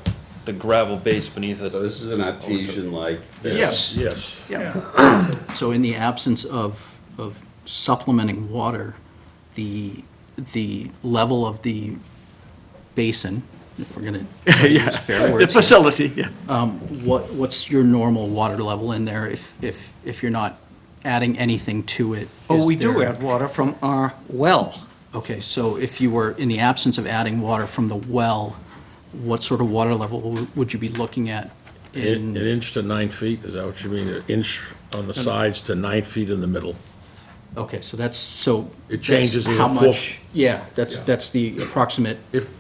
the gravel base beneath it. So this is an artesian like. yes, Yes. yeah. So in the absence of supplementing water, the level of the basin, if we're going to use fair The words here, facility, yeah. what's your normal water level in there if you're not adding anything to it? Oh, Is we do there- add water from our well. Okay, so if you were, in the absence of adding water from the well, what sort of water level would you be looking at An in? inch to 9 feet, is that what you mean? An inch on the sides to 9 feet in the middle. Okay, so that's, so. It changes that's either how four- much? Yeah, that's the approximate If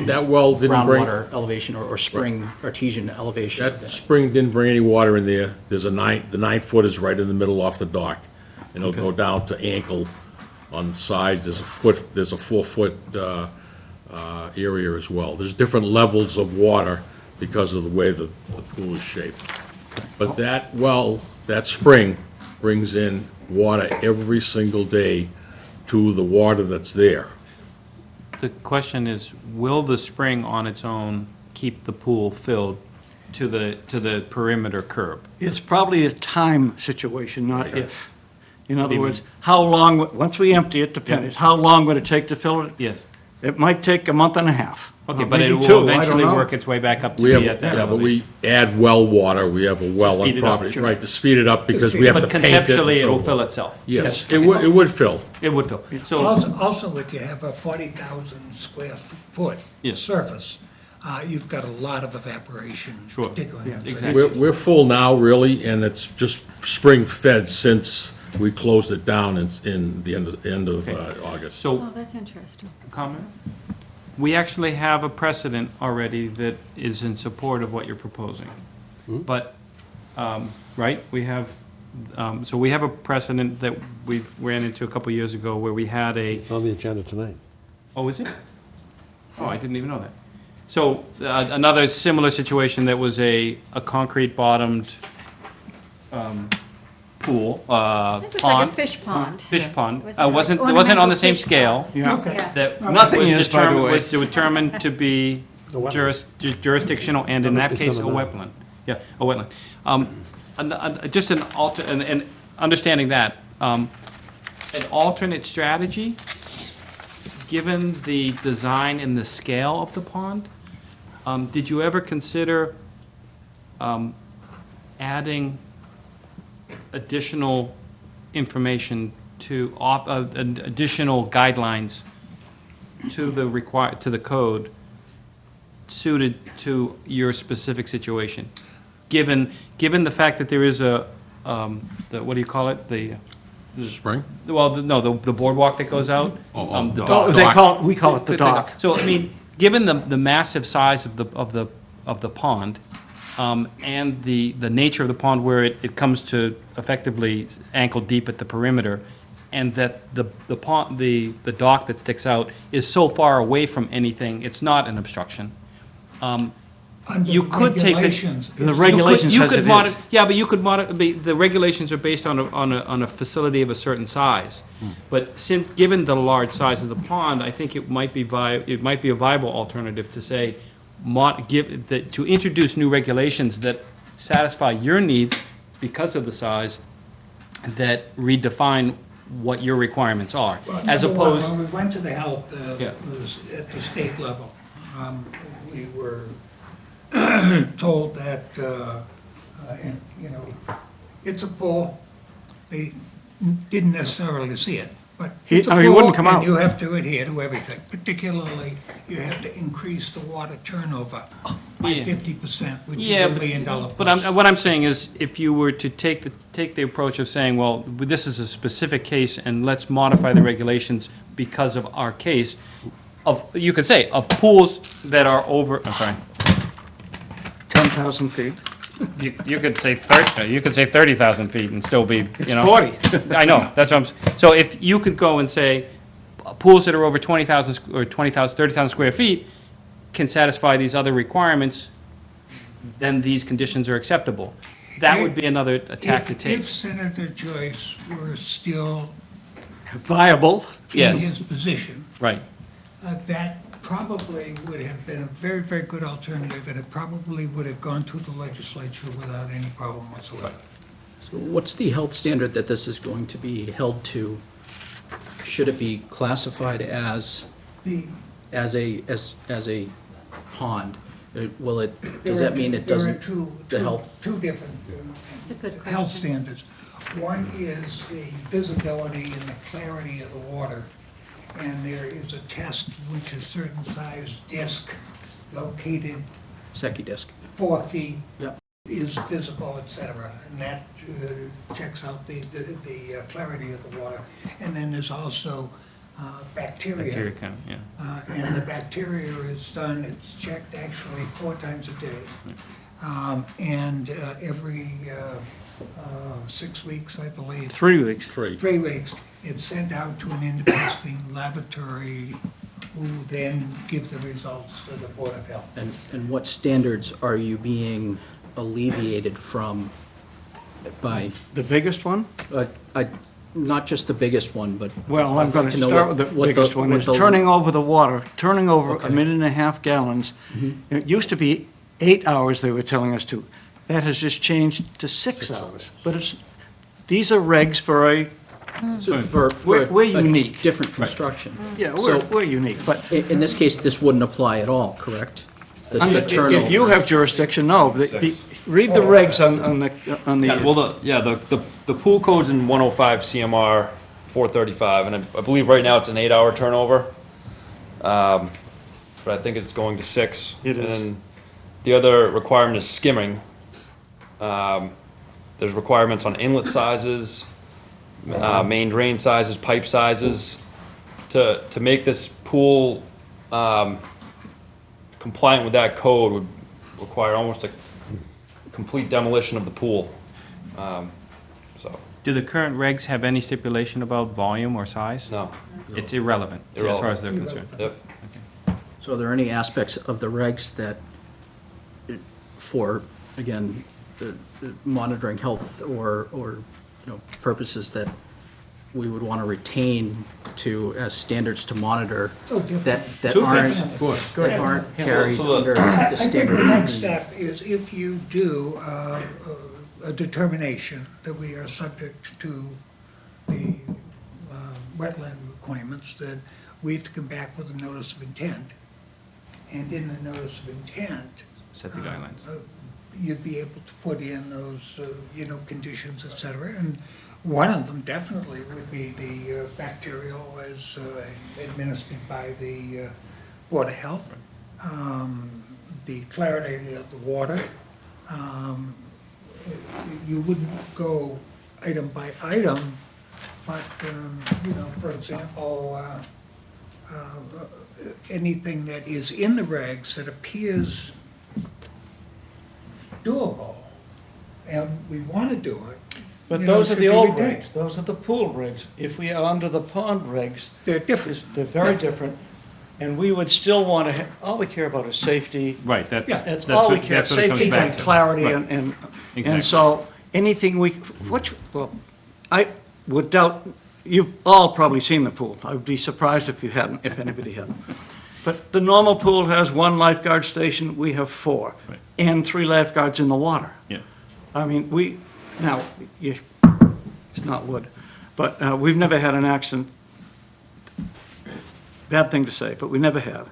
that well didn't bring, groundwater elevation or spring artesian elevation. that spring didn't bring any water in there, there's the 9 foot is right in the middle off the dock. And it'll go down to ankle on the sides, there's a 4-foot area as well. There's different levels of water because of the way the pool is shaped. But that well, that spring brings in water every single day to the water that's there. The question is, will the spring on its own keep the pool filled to the perimeter curb? It's probably a time situation, not if. In do other you words, how long, once we empty it, depending, how long would it take to fill it? Yes. It might take a month and a half. Okay, or but it maybe will two, I don't eventually know. work its way back up to We have, be at that yeah, but we elevation. add well water, we have a well speed on it up, property, sure. right, to speed it up because we have to But paint it. and conceptually, it so will forth. fill itself. Yes, it would fill. It would fill. So, Also, if you have a 40,000 square foot Yes. surface, you've got a lot of evaporation. Sure. Particularly. in exactly. We're full now, really, and it's just spring fed since we closed it down in the end of August. So, Oh, that's interesting. comment? We actually have a precedent already that is in support of what you're proposing. But, right, we have, so we have a precedent that we've ran into a couple years ago where we had a, It's on the agenda tonight. oh, is it? Oh, I didn't even know that. So, another similar situation that was a concrete bottomed pool, pond. It was like a fish pond. Fish pond. It was It like wasn't on the ornamental same fish scale. pond. Yeah. Okay. Yeah. That Nothing was is, by the way. was determined to be jurisdictional, and in that It's case, a on the map. wetland. Yeah, a wetland. Just and understanding that, an alternate strategy, given the design and the scale of the pond, did you ever consider adding additional information to, additional guidelines to the code suited to your specific situation? Given the fact that there is what do you call it? Spring? Well, the boardwalk that goes out. The dock. We call it the dock. So, I mean, given the massive size of the pond, and the nature of the pond where it comes to effectively ankle deep at the perimeter, and that the pond, the dock that sticks out is so far away from anything, it's not an obstruction. You could take The regulations says it is. Yeah, but you could the regulations are based on a facility of a certain size. But given the large size of the pond, I think it might be a viable alternative to say, to introduce new regulations that satisfy your needs because of the size, that redefine what your requirements are, as opposed. When we went to the health, Yeah. it was at the state level, we were told that, it's a pool. They didn't necessarily see it, but it's a He pool, wouldn't come out. and you have to adhere to everything. Particularly, you have to increase the water turnover by 50%, which is $1 million plus. But what I'm saying is, if you were to take the approach of saying, well, this is a specific case, and let's modify the regulations because of our case, you could say, of pools that are over, I'm sorry. 10,000 feet. You could say 30,000 feet and still be, It's 40. I know, that's what so if you could go and say, pools that are over 20,000 or 20,000, 30,000 square feet can satisfy these other requirements, then these conditions are acceptable. That would be another tack to take. If Senator Joyce were still Viable. in Yes. his position, Right. that probably would have been a very, very good alternative, and it probably would have gone through the legislature without any problem whatsoever. So what's the health standard that this is going to be held to? Should it be classified as The- a pond? Does that mean it doesn't, the health? Two different It's a good health question. standards. One is the visibility and the clarity of the water, and there is a test which is certain size disc located Secchi disc? 4 feet Yep. is visible, et cetera, and that checks out the clarity of the water. And then there's also bacteria. Bacteria count, yeah. And the bacteria is done, it's checked actually 4 times a day. And every 6 weeks, I believe. 3 weeks. 3 weeks, it's sent out to an independent laboratory who then give the results to the Board of Health. And what standards are you being alleviated from by, The biggest one? not just the biggest one, but? Well, I'm going to to know start with the what biggest one, what is the- turning over the water, turning over Okay. 1.5 gallons. It used to be 8 hours they were telling us to. That has just changed to 6 hours. But these are regs for So for We're a unique. different construction. yeah, So- we're unique, but In this case, this wouldn't apply at all, correct? The turnover. if you have jurisdiction, no. Read the regs on the. Yeah, well, the pool code's in 105 CMR 435, and I believe right now it's an 8-hour turnover. But I think it's going to 6. It is. And then the other requirement is skimming. There's requirements on inlet sizes, main drain sizes, pipe sizes. To make this pool compliant with that code would require almost a complete demolition of the pool. So, Do the current regs have any stipulation about volume or size? no. It's irrelevant, as far as they're concerned. Yep. So are there any aspects of the regs that, for, again, the monitoring health or, purposes that we would want to retain as standards to monitor that Two aren't, things. that aren't carried So the- under I the think standard? the next step is if you do a determination that we are subject to the wetland requirements, that we have to come back with a notice of intent. And in the notice of intent. Set the guidelines. You'd be able to put in those, conditions, et cetera. And one of them definitely would be the bacterial as administered by the Board of Health. The clarity of the water. You wouldn't go item by item, But, for example, anything that is in the regs that appears doable, and we want to do it. But you know, those are should the be old retained. regs, those are the pool regs. If we are under the pond regs, They're different. they're very Yeah. different, and we would still want to, all we care about is safety. Right, that's, Yeah, That's that's all we what, care, that's what it comes safety back and to. clarity, Right. and Exactly. so, anything I would doubt, you've all probably seen the pool. I would be surprised if you hadn't, if anybody hadn't. But the normal pool has 1 lifeguard station, we have 4, Right. and 3 lifeguards in the water. Yeah. I mean, it's not wood, but we've never had an accident. Bad thing to say, but we never have.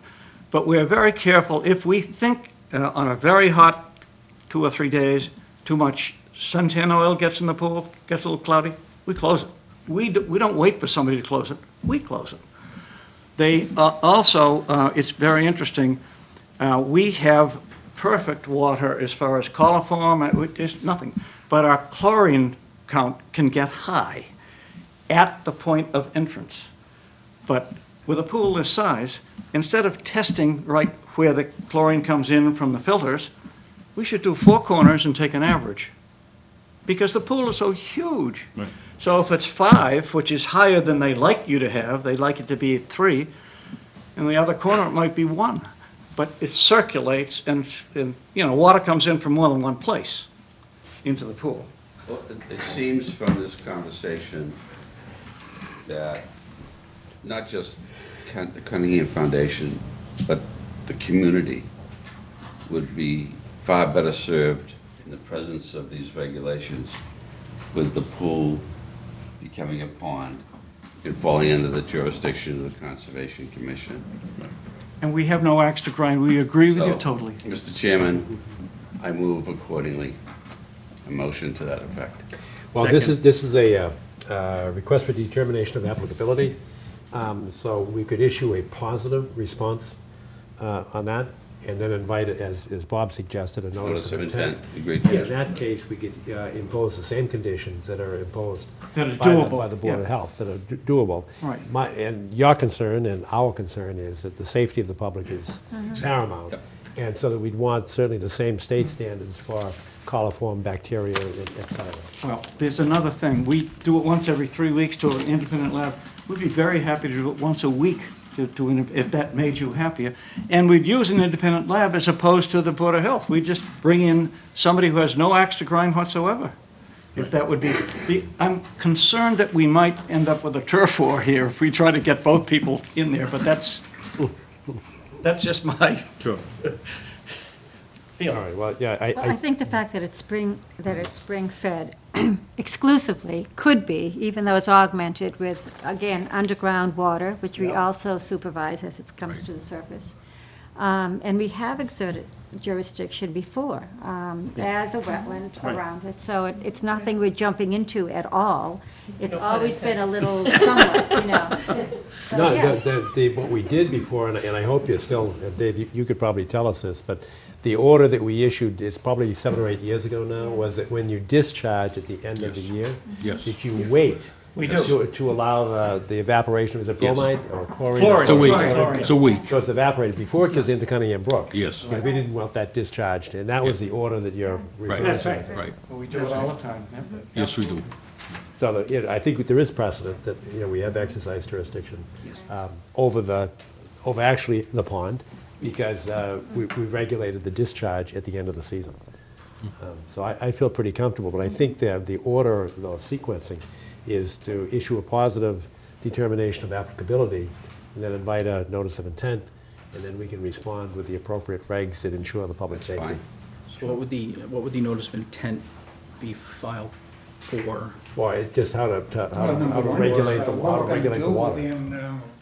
But we're very careful, if we think on a very hot 2 or 3 days, too much suntan oil gets in the pool, gets a little cloudy, we close it. We don't wait for somebody to close it, we close it. They also, it's very interesting, we have perfect water as far as coliform, it's nothing. But our chlorine count can get high at the point of entrance. But with a pool this size, instead of testing right where the chlorine comes in from the filters, we should do 4 corners and take an average. Because the pool is so huge. Right. So if it's 5, which is higher than they like you to have, they like it to be at 3, and the other corner it might be 1. But it circulates and water comes in from more than one place into the pool. Well, it seems from this conversation that not just the Cunningham Foundation, but the community would be far better served in the presence of these regulations with the pool becoming a pond and falling under the jurisdiction of the Conservation Commission. And we have no axe to grind. We agree with you So, totally. Mr. Chairman, I move accordingly, a motion to that effect. Well, this is a request for determination of applicability. So we could issue a positive response on that, and then invite, as Bob suggested, a notice of intent. Agreed. In that case, we could impose the same conditions that are imposed That are by the doable, Board of yeah. Health, that are doable. Right. And your concern and our concern is that the safety of the public is paramount. Yep. And so that we'd want certainly the same state standards for coliform bacteria, et cetera. Well, there's another thing. We do it once every 3 weeks to an independent lab. We'd be very happy to do it once a week if that made you happier. And we'd use an independent lab as opposed to the Board of Health. We'd just bring in somebody who has no axe to grind whatsoever. If that would be, I'm concerned that we might end up with a turf war here if we try to get both people in there, but that's just my Sure. All right, well, yeah, Well, I think the fact that it's spring-fed exclusively could be, even though it's augmented with, again, underground water, which we also supervise as it comes to the surface. And we have exerted jurisdiction before as a wetland around it, so it's nothing we're jumping into at all. It's always been a little somewhat, So, No, yeah. what we did before, and I hope you're still, Dave, you could probably tell us this, but the order that we issued, it's probably 7 or 8 years ago now, was that when you discharge at the end of the year, Yes. that you wait We do. to allow the evaporation, is it Yes. bromide or chlorine? Chlorine. It's a week. Chlorine. It's a week. So it's evaporated before it goes into Cunningham Brook. Yes. Because we didn't want that discharged, and that was the order that you're referring That's to. right. Right. We do it all the time. yeah. Yes, we do. So I think there is precedent that, we have exercised jurisdiction over actually the pond, because we regulated the discharge at the end of the season. So I feel pretty comfortable, but I think that the order, the sequencing, is to issue a positive determination of applicability, and then invite a notice of intent, and then we can respond with the appropriate regs that ensure the public safety. Fine. So what would the notice of intent be filed for? For just how to regulate the water.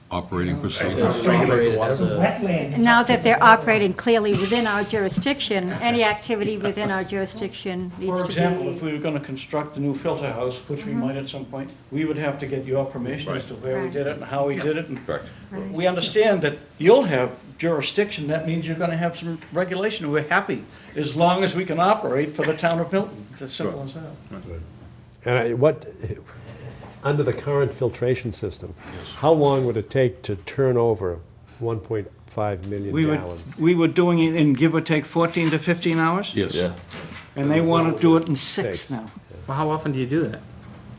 Operating procedures. Operated as a, Wetland. Now that they're operating clearly within our jurisdiction, any activity within our jurisdiction needs For to example, if be. we were going to construct a new filter house, which we might at some point, we would have to get your permission as to where we Right. did it and how we did it. And Correct. Right. we understand that you'll have jurisdiction. That means you're going to have some regulation. We're happy as long as we can operate for the town of Milton. It's as simple as that. And under the current filtration system, how long would it take to turn over 1.5 million gallons? We were doing it in give or take 14 to 15 hours? Yes. Yeah. And they want to do it in 6 now. Well, how often do you do that?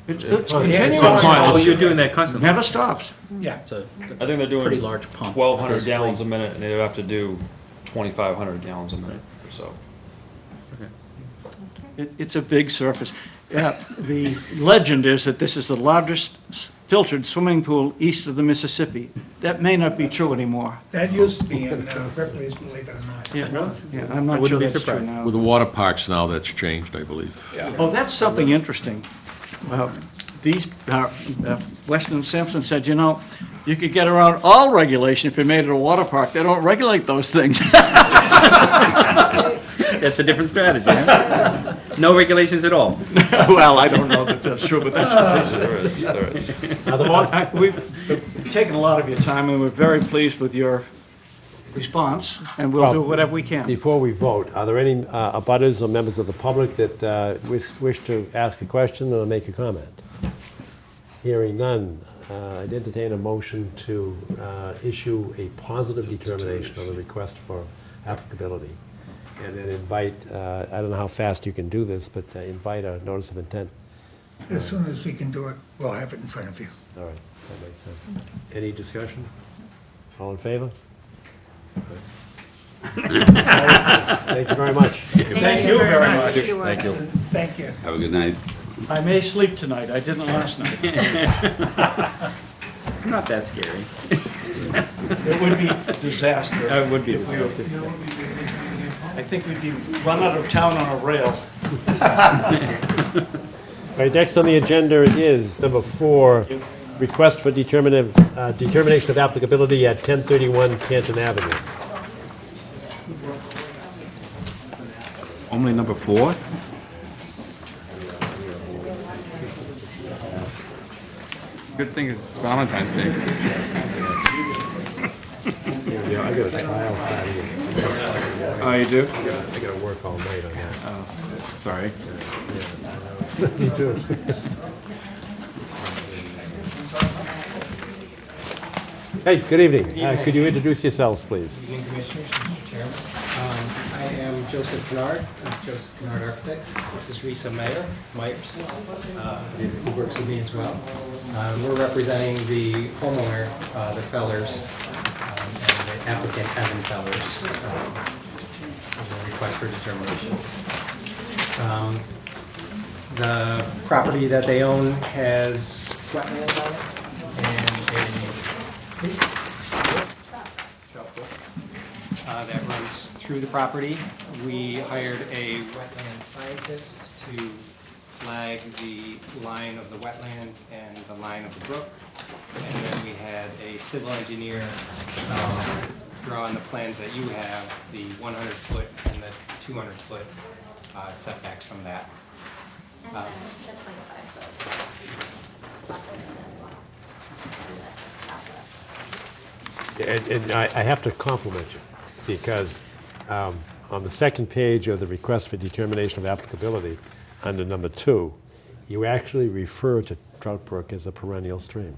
It's constant. continuous. Oh, you're doing that constantly? Never stops. Yeah. It's a I think they're doing pretty large pump. 1,200 basically. gallons a minute, and they'd have to do 2,500 gallons a minute or so. It's a big surface. Yeah, the legend is that this is the largest filtered swimming pool east of the Mississippi. That may not be true anymore. That used to be in Ripley's, believe it or not. Yeah, I'm not sure that's true now. With the water parks now, that's changed, I believe. Oh, that's something interesting. These, Weston and Sampson said, you know, you could get around all regulation if you made it a water park. They don't regulate those things. That's a different strategy, huh? No regulations at all. Well, I don't know that that's true, but that's what they say. There is. We've taken a lot of your time, and we're very pleased with your response, and we'll do whatever we can. Before we vote, are there any abutters or members of the public that wish to ask a question or make a comment? Hearing none, I'd entertain a motion to issue a positive determination on the request for applicability. And then invite, I don't know how fast you can do this, but invite a notice of intent. As soon as we can do it, we'll have it in front of you. All right, that makes sense. Any discussion? All in favor? Thank you very much. Thank you very much. Thank you. Thank you. Have a good night. I may sleep tonight. I didn't last night. Not that scary. It would be a disaster. It would be a if we were- disaster. I think we'd be run out of town on a rail. All right, next on the agenda is number 4, request for determination of applicability at 1031 Canton Avenue. Only number 4? Good thing is it's Valentine's Day. Yeah, I got a trial starting. Oh, you do? I got to work all night on that. Oh, sorry. Me too. Hey, good evening. Could you introduce yourselves, please? Evening, Commissioners, Mr. Chairman. I am Joseph Kennard of Joseph Kennard Architects. This is Risa Myers, who works with me as well. We're representing the homeowner, the Fellers, and the applicant, Evan Fellers, the request for determination. The property that they own has wetlands on it and that runs through the property. We hired a wetland scientist to flag the line of the wetlands and the line of the brook. And then we had a civil engineer draw on the plans that you have, the 100-foot and the 200-foot setbacks from that. And I have to compliment you, because on the second page of the request for determination of applicability, under number 2, you actually refer to Trout Brook as a perennial stream.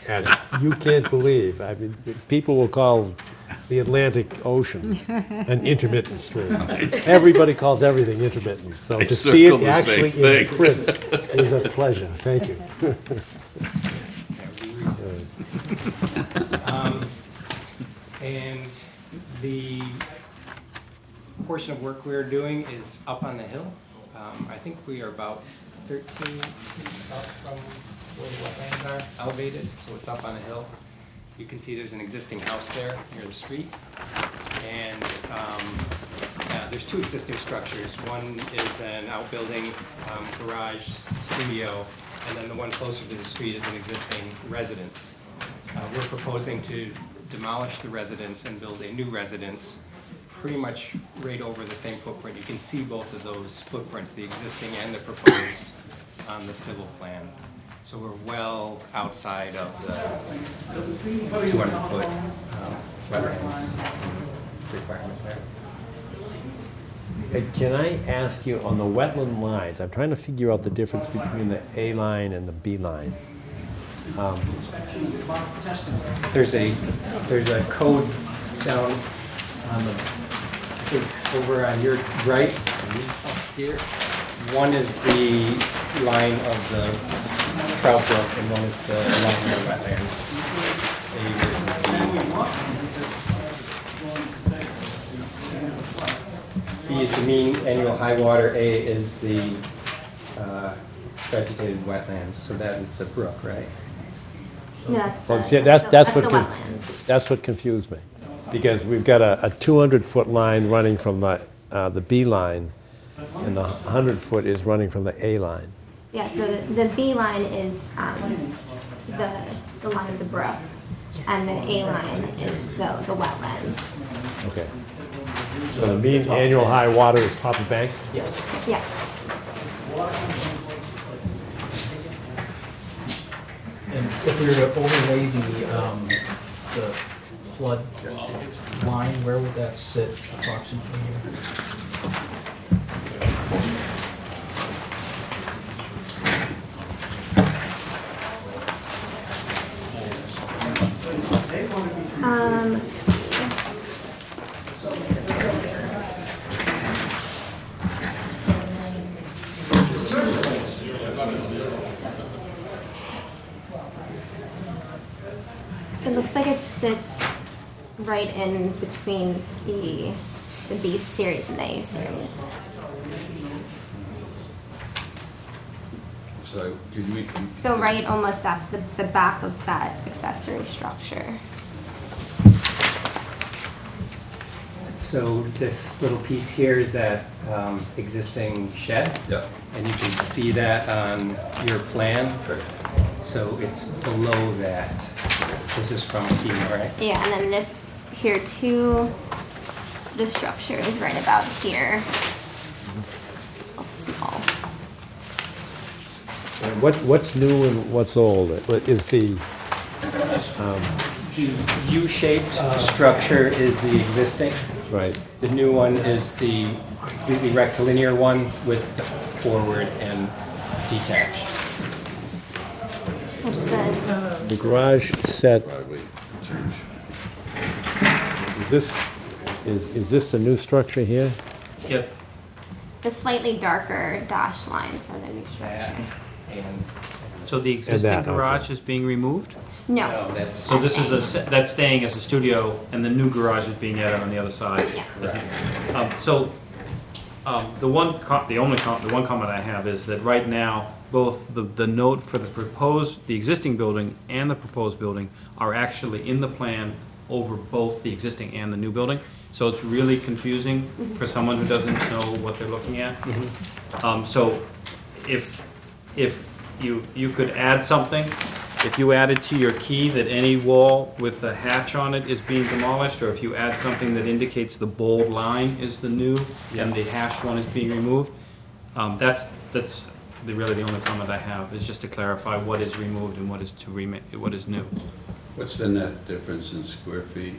And you can't believe, I mean, people will call the Atlantic Ocean an intermittent stream. Everybody calls everything intermittent, so to see it actually in print is a pleasure. Thank you. And the portion of work we're doing is up on the hill. I think we are about 13 feet up from where the wetlands are elevated, so it's up on a hill. You can see there's an existing house there near the street. And there's 2 existing structures. One is an outbuilding, garage, studio, and then the one closer to the street is an existing residence. We're proposing to demolish the residence and build a new residence pretty much right over the same footprint. You can see both of those footprints, the existing and the proposed, on the civil plan. So we're well outside of the 200-foot wetlands requirement there. Can I ask you, on the wetland lines, I'm trying to figure out the difference between the A line and the B line. There's a code down on the, I think, over on your right, up here. One is the line of the trout brook, and one is the line of the wetlands. B is the mean annual high water, A is the vegetated wetlands, so that is the brook, right? No, Well, see, that's what the wetlands. that's what confused me, because we've got a 200-foot line running from the B line, and the 100-foot is running from the A line. Yeah, so the B line is the line of the brook, and the A line is the wetlands. Okay. So the mean annual high water is top of bank? Yes. Yeah. And if we were to overlay the flood line, where would that sit approximately? Let's see. It looks like it sits right in between the B series and the A series. So, can we? So right almost at the back of that accessory structure. So this little piece here is that existing shed? Yeah. And you can see that on your plan. So it's below that. This is from FEMA, right? Yeah, and then this here too, the structure is right about here. A small. And what's new and what's old? Is the U-shaped structure is the existing. right? The new one is the completely rectilinear one with forward and detached. The garage set, Driveway change. is this a new structure here? Yep. The slightly darker dashed lines are the new structure. And So the existing that, okay. garage is being removed? No. that's. So this is that's staying as a studio, and the new garage is being added on the other side? Yeah. The one comment I have is that right now, both the note for the existing building and the proposed building are actually in the plan over both the existing and the new building. So it's really confusing for someone who doesn't know what they're looking at. So if you could add something, if you added to your key that any wall with a hatch on it is being demolished, or if you add something that indicates the bold line is the new and the hashed one is being removed, that's really the only comment I have, is just to clarify what is removed and what is new. What's the net difference in square feet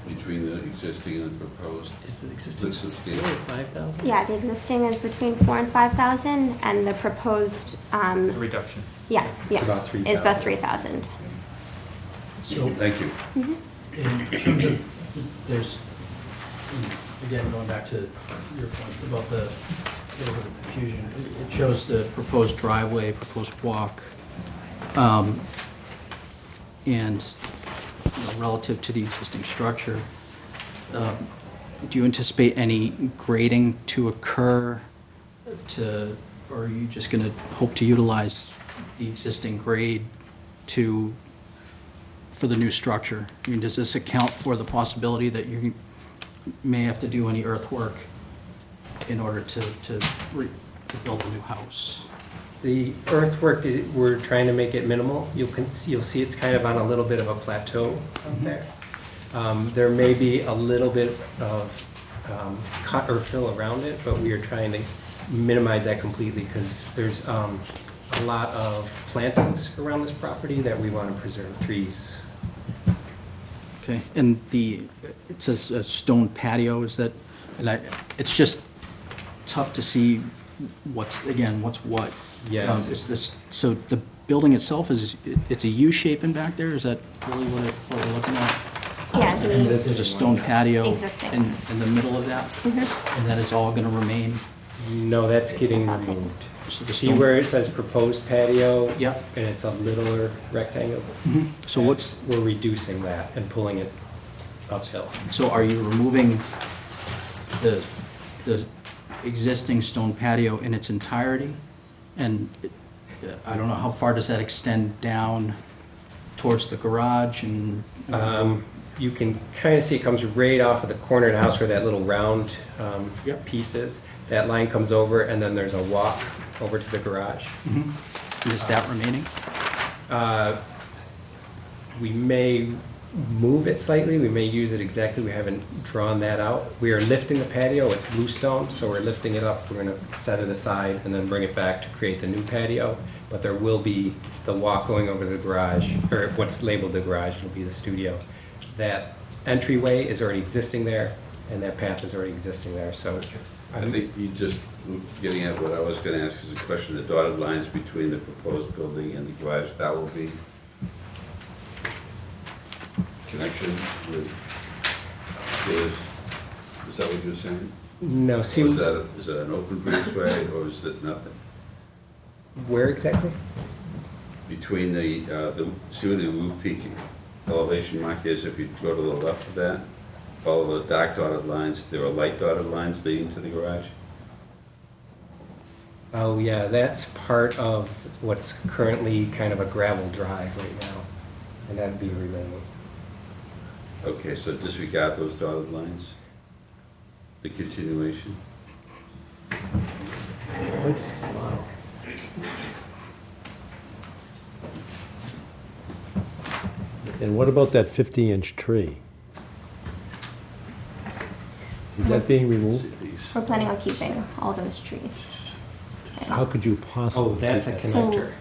between the existing and the proposed? Is the existing Looks substantial. 5,000? Yeah, the existing is between 4,000 and 5,000, and the proposed, A reduction. yeah, About 3,000. is about 3,000. So Thank you. in terms of, there's, again, going back to your point about the little bit of confusion, it shows the proposed driveway, proposed walk, and relative to the existing structure. Do you anticipate any grading to occur or are you just going to hope to utilize the existing grade for the new structure? I mean, does this account for the possibility that you may have to do any earthwork in order to build a new house? The earthwork, we're trying to make it minimal. You'll see it's kind of on a little bit of a plateau up there. There may be a little bit of cut or fill around it, but we are trying to minimize that completely because there's a lot of plantings around this property that we want to preserve, trees. Okay, and it says a stone patio, is that And it's just tough to see what's what. Yes. Is this, so the building itself it's a U shape in back there? Is that really what we're looking at? Yeah, And there's a stone patio Existing. in the middle of that? Mhm. And that is all gonna remain? No, that's getting removed. So the See stone- where it says proposed patio? Yep. And it's a littler rectangle? So what's, We're reducing that and pulling it uphill. so are you removing the existing stone patio in its entirety? And I don't know, how far does that extend down towards the garage and? You can kind of see it comes right off of the corner of the house where that little round Yep. piece is. That line comes over, and then there's a walk over to the garage. And is that remaining? We may move it slightly, we may use it exactly, we haven't drawn that out. We are lifting the patio, it's bluestone, so we're lifting it up, we're gonna set it aside and then bring it back to create the new patio. But there will be the walk going over to the garage, or what's labeled the garage, it'll be the studio. That entryway is already existing there, and that path is already existing there, so. I think you just, getting at what I was gonna ask is a question, the dotted lines between the proposed building and the garage, that will be connection with, is that what you're saying? No, Or see, is that an open breezeway, or is it nothing? where exactly? Between the, see where the roof peak elevation mark is, if you go to the left of that, follow the dark dotted lines, there are light dotted lines leading to the garage? Oh, yeah, that's part of what's currently kind of a gravel drive right now, and that'd be remaining. Okay, so disregard those dotted lines? The continuation? And what about that 50-inch tree? Is that being removed? We're planning on keeping all those trees. How could you possibly? Oh, that's a keep that? connector.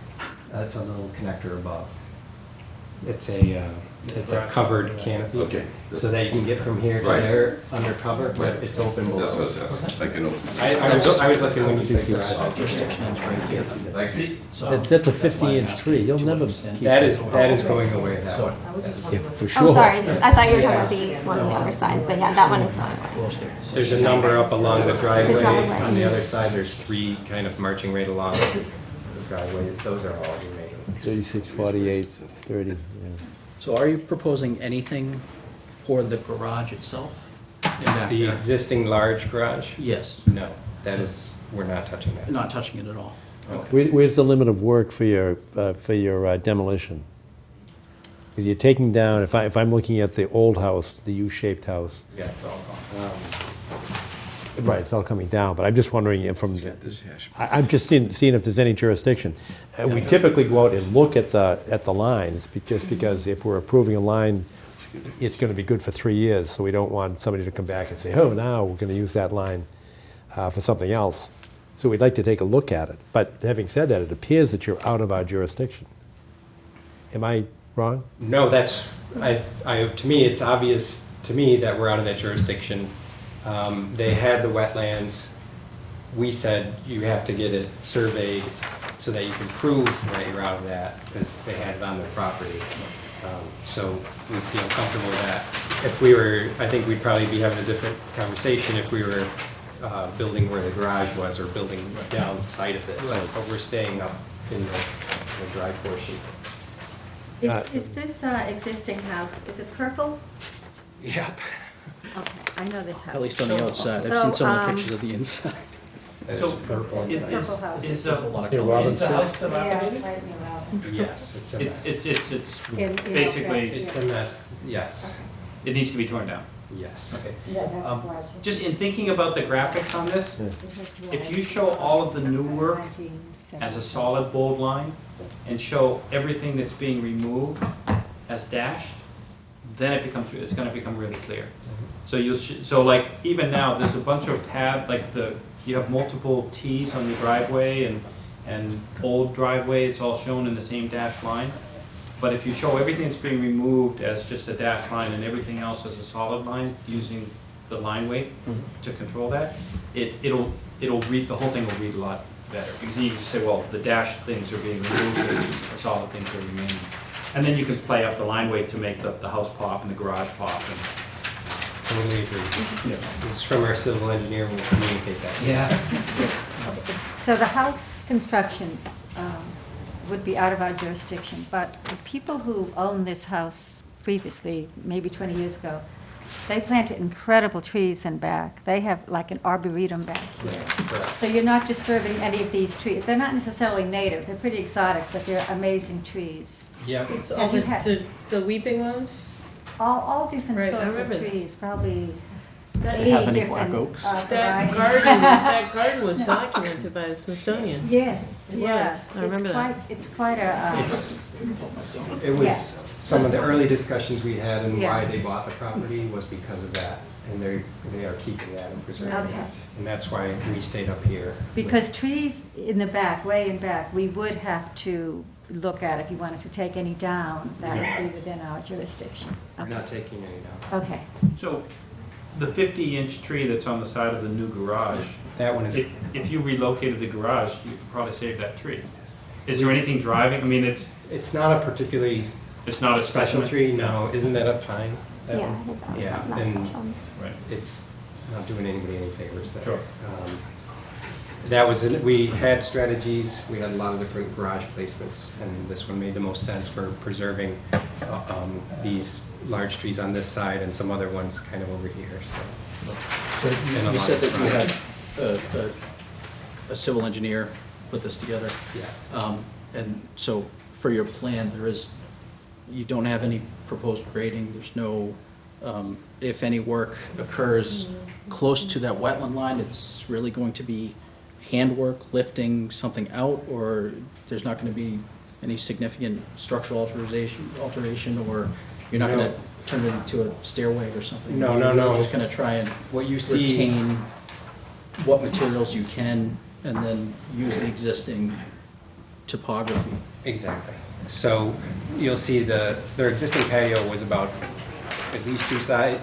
That's a little connector above. It's a covered canopy. Okay. So that you can get from here to Right. there under cover, but it's open That's what I below. was asking, like an open. I was looking when you said garage. Thank you. That's a 50-inch tree, you'll never keep That is going away, that one. Yeah, for sure. Oh, sorry, I thought you were talking about the one on the other side, but yeah, that one is going away. There's a number up along the driveway. The driveway. On the other side, there's 3 kind of marching right along the driveway. Those are all remaining. 36, 48, 30, yeah. So are you proposing anything for the garage itself? in back The there? existing large garage? Yes, No, that is, we're not touching that. not touching it at all. Where's the limit of work for your demolition? Because you're taking down, if I'm looking at the old house, the U-shaped house, Yeah, it's all gone. right, it's all coming down, but I'm just wondering if I'm just seeing if there's any jurisdiction. We typically go out and look at the lines, just because if we're approving a line, it's gonna be good for 3 years, so we don't want somebody to come back and say, oh, now we're gonna use that line for something else. So we'd like to take a look at it. But having said that, it appears that you're out of our jurisdiction. Am I wrong? No, that's, to me, it's obvious to me that we're out of that jurisdiction. They had the wetlands. We said you have to get it surveyed so that you can prove that you're out of that, because they had it on their property. So we feel comfortable with that. If we were, I think we'd probably be having a different conversation if we were building where the garage was, or building down the side of this. Right. But we're staying up in the dry portion. Is this existing house, is it purple? Yep. Okay, I know this house. At least on the outside. I've So, seen some of the pictures of the inside. So, purple. is, Purple house. is, There's a lot of Hey, colors. Robin, is the house Yeah, dilapidated? right in the round. Yes, it's a mess. It's In- basically, It's a mess, yes, it needs to be torn down. yes. Okay. Yeah, that's Um, gorgeous. Just in thinking about the graphics on this, if you show all of the new work as a solid bold line and show everything that's being removed as dashed, then it's gonna become really clear. So so like, even now, there's a bunch of you have multiple Ts on the driveway and old driveway, it's all shown in the same dashed line. But if you show everything that's being removed as just a dashed line and everything else as a solid line, using the line weight to control that, it'll read, the whole thing will read a lot better. Because you can just say, well, the dash things are being removed and the solid things are remaining. And then you can play up the line weight to make the house pop and the garage pop. And Totally agree. This is from our civil engineer, we'll communicate that. Yeah. So the house construction would be out of our jurisdiction, but the people who owned this house previously, maybe 20 years ago, they planted incredible trees in back. They have like an arboretum back here. So you're not disturbing any of these trees. They're not necessarily native, they're pretty exotic, but they're amazing trees. Yeah. So it's all And you have- the weeping ones? All different Right, I sorts of remember that. trees, probably Do they 80 have any different, black oaks? That varieties. that garden was documented by the Smithsonian. Yes, It yeah. was. I remember that. It's quite a, It was Yeah. some of the early discussions we had and Yeah. why they bought the property was because of that. And they are keeping that and preserving Okay. that. And that's why we stayed up here. because trees in the back, way in back, we would have to look at if you wanted to take any down, that would be within our jurisdiction. We're Okay. not taking any down. Okay. so the 50-inch tree that's on the side of the new garage, That one is, if you relocated the garage, you could probably save that tree. Is there anything driving? I mean, it's not a particularly it's not a special specimen? tree, no. Isn't that a pine? That Yeah, one? I Yeah, thought and that's special. Right. it's not doing anybody any favors there. Sure. That was, we had strategies, we had a lot of different garage placements, and this one made the most sense for preserving these large trees on this side and some other ones kind of over here, so. So And a you lot said of that you had frontage. a civil engineer put this together? Yes. And so for your plan, you don't have any proposed grading, there's no, if any work occurs close to that wetland line, it's really going to be handwork, lifting something out, or there's not going to be any significant structural alteration, or you're not going to turn it into a stairway or something? No. You're just going to try and What you see. retain what materials you can, and then use the existing topography. Exactly. So you'll see their existing patio was about at least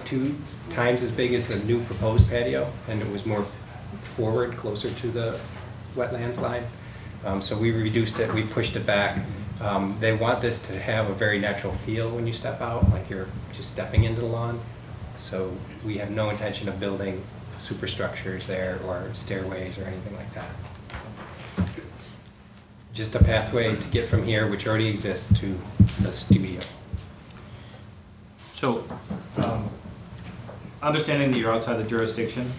two times as big as the new proposed patio, and it was more forward, closer to the wetlands line. So we reduced it, we pushed it back. They want this to have a very natural feel when you step out, like you're just stepping into the lawn. So we have no intention of building superstructures there or stairways or anything like that. Just a pathway to get from here, which already exists, to the studio. So, understanding that you're outside the jurisdiction,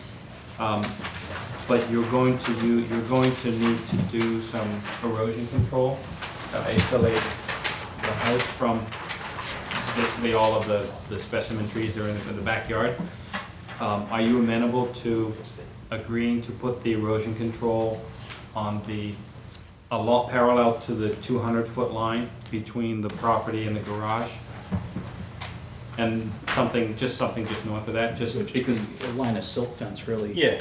but you're going to need to do some erosion control to isolate the house from basically all of the specimen trees that are in the backyard. Are you amenable to agreeing to put the erosion control on a lot parallel to the 200-foot line between the property and the garage? And something just north of that, just because. A line of silt fence, really. Yeah,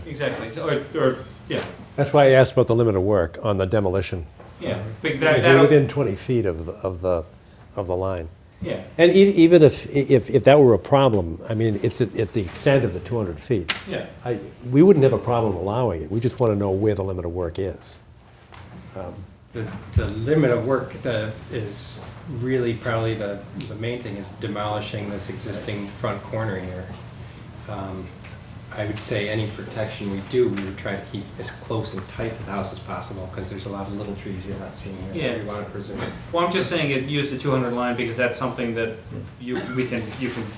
exactly. So, or, yeah. That's why I asked about the limit of work on the demolition. Yeah. Big, Because you're within 20 feet of the line. Yeah. And even if that were a problem, I mean, it's at the extent of the 200 feet. Yeah. We wouldn't have a problem allowing it. We just want to know where the limit of work is. The limit of work is really probably the main thing is demolishing this existing front corner here. I would say any protection we do, we would try to keep as close and tight to the house as possible, because there's a lot of little trees you're not seeing here Yeah. that we want to preserve. Well, I'm just saying use the 200 line because that's something that you can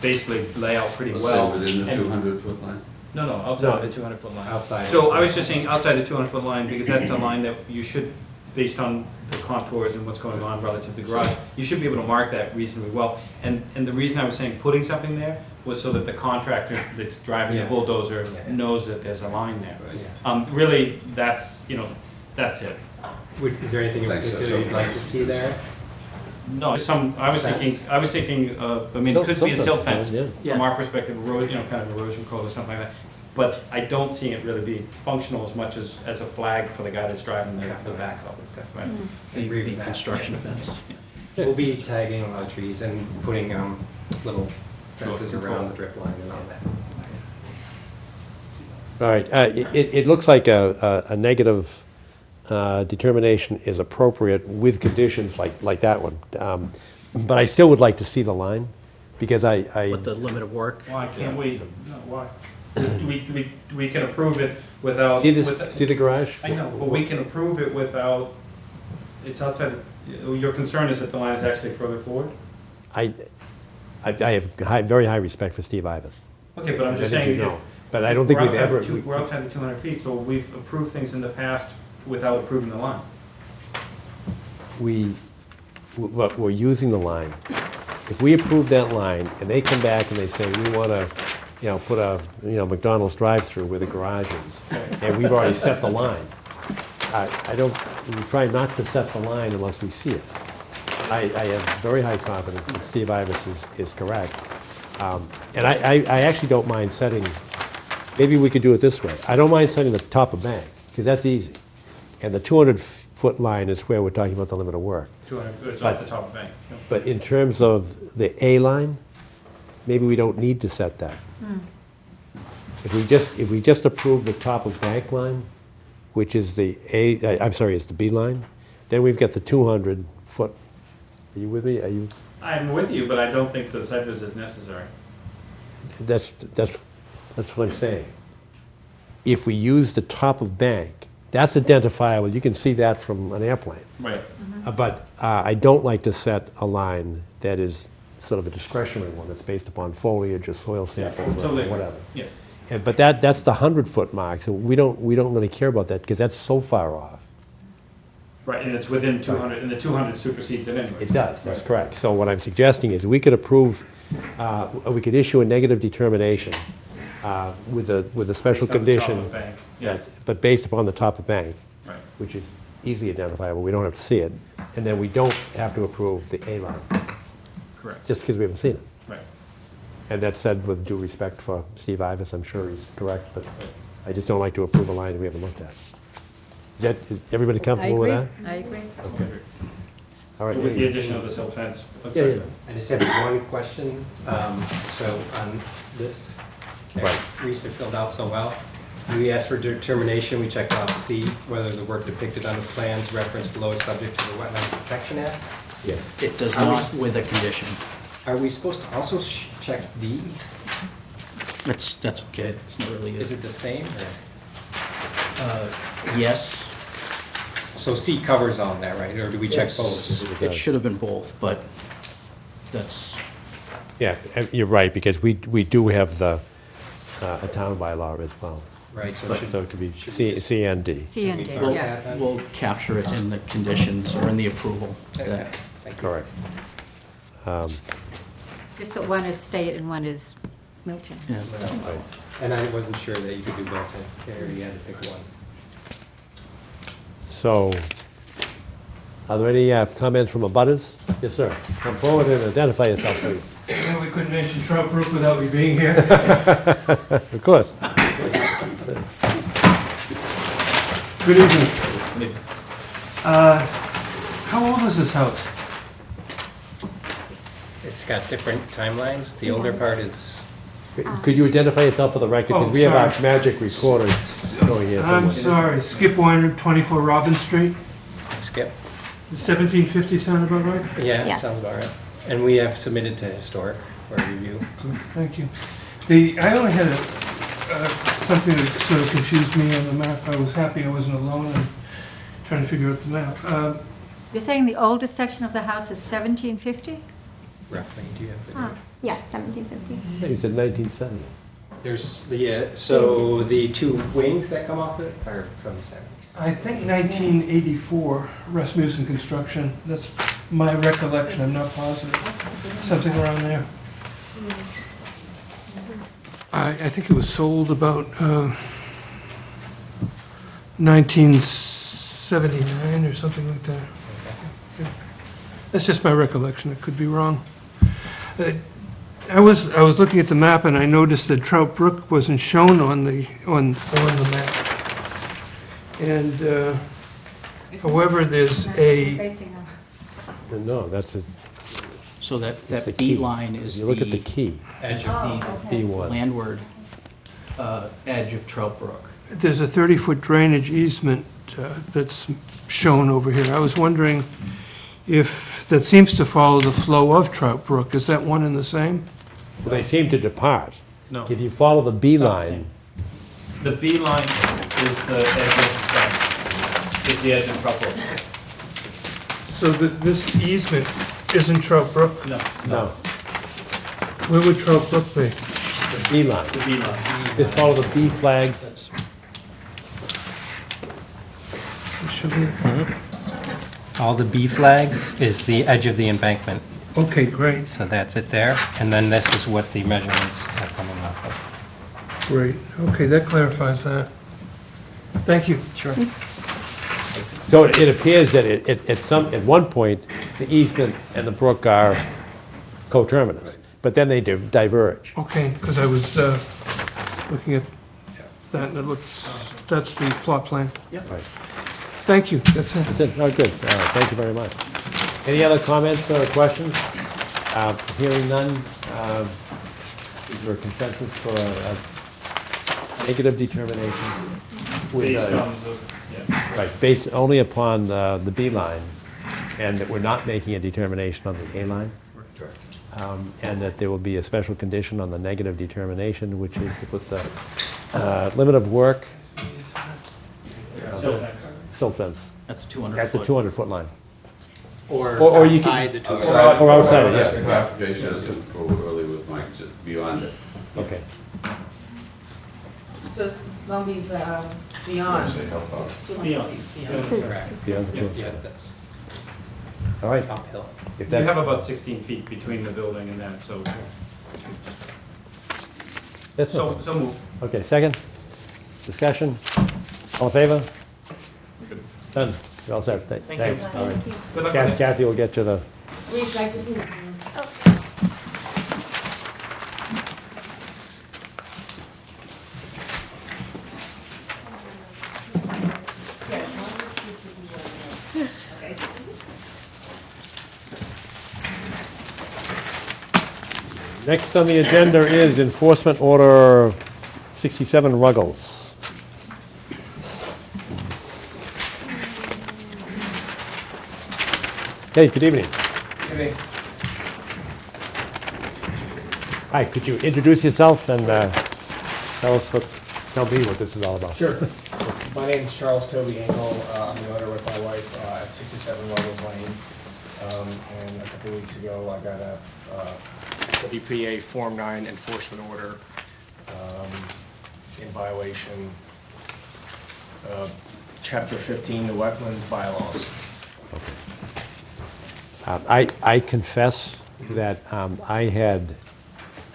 basically lay out pretty Let's well. say within the And- 200-foot line? No, outside of the 200-foot line. Outside. So I was just saying outside the 200-foot line because that's a line that you should, based on the contours and what's going on relative to the garage, you should be able to mark that reasonably well. And the reason I was saying putting something there was so that the contractor that's driving the Yeah. bulldozer Yeah. knows that there's a line there. Yeah. Really, that's it. Is there anything in Thanks, particular that's you'd like to see there? No, I was thinking, I mean, it could be a silt fence from our perspective, kind of erosion control or something like that. But I don't see it really being functional as much as a flag for the guy that's driving the backhoe. Right? The construction fence. We'll be tagging a lot of trees and putting little fences Sure. around the drip line and all that. All right, it looks like a negative determination is appropriate with conditions like that one. But I still would like to see the line, because What the limit of work? Why can't we? No, why? We can approve it without. See this, see the garage? I know, but we can approve it without, it's outside, your concern is that the line is actually further forward? I have very high respect for Steve Ivas. Okay, but I'm just I think saying, you know. if. But I don't think we're we've outside ever. the we're outside the 200 feet, so we've approved things in the past without approving the line. We're using the line. If we approve that line, and they come back and they say, we want to, put a, McDonald's drive-through where the garage is, and we've already set the line, we try not to set the line unless we see it. I have very high confidence that Steve Ivas is correct. And I actually don't mind setting, maybe we could do it this way. I don't mind setting the top of bank, because that's easy. And the 200-foot line is where we're talking about the limit of work. 200, it's off the top of the bank. Yep. But in terms of the A line, maybe we don't need to set that. If we just approve the top of bank line, which is the it's the B line, then we've got the 200-foot. Are you with me? I'm with you, but I don't think the site visit is necessary. That's what I'm saying. If we use the top of bank, that's identifiable. You can see that from an airplane. Right. But I don't like to set a line that is sort of a discretionary one that's based upon foliage or soil samples or Totally. whatever. Yeah. But that's the 100-foot mark, so we don't really care about that because that's so far off. Right, and it's within 200, and the 200 supersedes it anyway. It does, that's correct. So what I'm suggesting is we could approve, we could issue a negative determination with a special Based on the top condition, of the bank. Yeah. but based upon the top of bank, Right. which is easily identifiable, we don't have to see it, and then we don't have to approve the A line, Correct. just because we haven't seen it. Right. And that's said with due respect for Steve Ivas, I'm sure he's correct, but I just don't like to approve a line that we haven't looked at. Is everybody comfortable with that? I agree. Okay. All right. With the addition of the silt fence. Yeah. I just have one question. So on this, that Reese had filled out so well, we asked for determination, we checked off C, whether the work depicted on the plans referenced below is subject to the Wetlands Protection Act. Yes. It does not with a condition. Are we supposed to also check D? That's okay, it's not really. Is it the same? Yes. So C covers all that, right? Or do we check both? It should have been both, but that's, Yeah, you're right, because we do have a town bylaw as well. Right, So it could be C and D. C and D, we'll, yeah. we'll capture it in the conditions or in the approval. that- Correct. Just that one is state and one is Milton. yeah. And I wasn't sure that you could do both, or you had to pick one. So, are there any comments from abutters? Yes, sir. Come forward and identify yourself, please. We couldn't mention Trout Brook without me being here. Of course. Good evening. How old is this house? It's got different timelines. The older part is, Could you identify yourself for the record? Because Oh, we have our sorry. magic recorder going here I'm somewhere. sorry, Skip Weiner, 24 Robin Street. Skip. Does 1750 sound about right? Yeah, that Yes. sounds about right. And we have submitted to historic for review. Good, thank you. I only had something that sort of confused me on the map. I was happy I wasn't alone in trying to figure out the map. You're saying the oldest section of the house is 1750? Roughly, do you have the Huh. date? Yes, 1750. You said 1970. There's so the two wings that come off it are from the 70s. I think 1984, Rasmussen Construction. That's my recollection, I'm not positive. Something around there. I think it was sold about 1979 or something like that. That's just my recollection, I could be wrong. I was looking at the map and I noticed that Trout Brook wasn't shown on the map. And however, there's a, Facing them. No, that's his. So That's the that key. B line is You look at the key. Edge. the B1. landward edge of Trout Brook. There's a 30-foot drainage easement that's shown over here. I was wondering if that seems to follow the flow of Trout Brook. Is that one and the same? Well, they seem to depart. No. If you follow the B line, The B line is the edge of Trout Brook. So this easement isn't Trout Brook? No. no, Where would Trout Brook be? the B line. The B line. Just follow the B flags. Should we- All the B flags is the edge of the embankment, Okay, great, so that's it there. And then this is what the measurements are coming off of. great. Okay, that clarifies that. Thank you. Sure. So it appears that at one point, the easement and the brook are coterminous, but then they diverge. Okay, because I was looking at that, and it looks, that's the plot plan. Right. Thank you, that's it. That's it. Oh, good. Thank you very much. Any other comments or questions? Hearing none, is there a consensus for a negative determination? With, Based on the, yeah. right, based only upon the B line, and that we're not making a determination on the A line? Correct. And that there will be a special condition on the negative determination, which is to put the limit of work, silt fence, At the 200 at the foot. 200-foot line. Or Or you outside can- the 200. Outside. Or outside it, That's yeah. the clarification I was looking for earlier with Mike, just beyond it. Okay. So it's going to be beyond. Actually, how far? Beyond. Beyond the 200. Yeah, that's All right. uphill. If You that's- have about 16 feet between the building and that, so. That's So, not- so move. Okay, second? Discussion? All in favor? Done. You're all set. Thank you. Thanks. All right. Good luck with it. Kathy will get you the, Reese, I just need. next on the agenda is Enforcement Order 67 Ruggles. Hey, good evening. Hi, could you introduce yourself and tell me what this is all about? Sure. My name's Charles Toby Engel. I'm the owner with my wife at 67 Ruggles Lane. And a couple weeks ago, I got a WPA Form 9 enforcement order in violation of Chapter 15, the Wetlands Bylaws. I confess that I had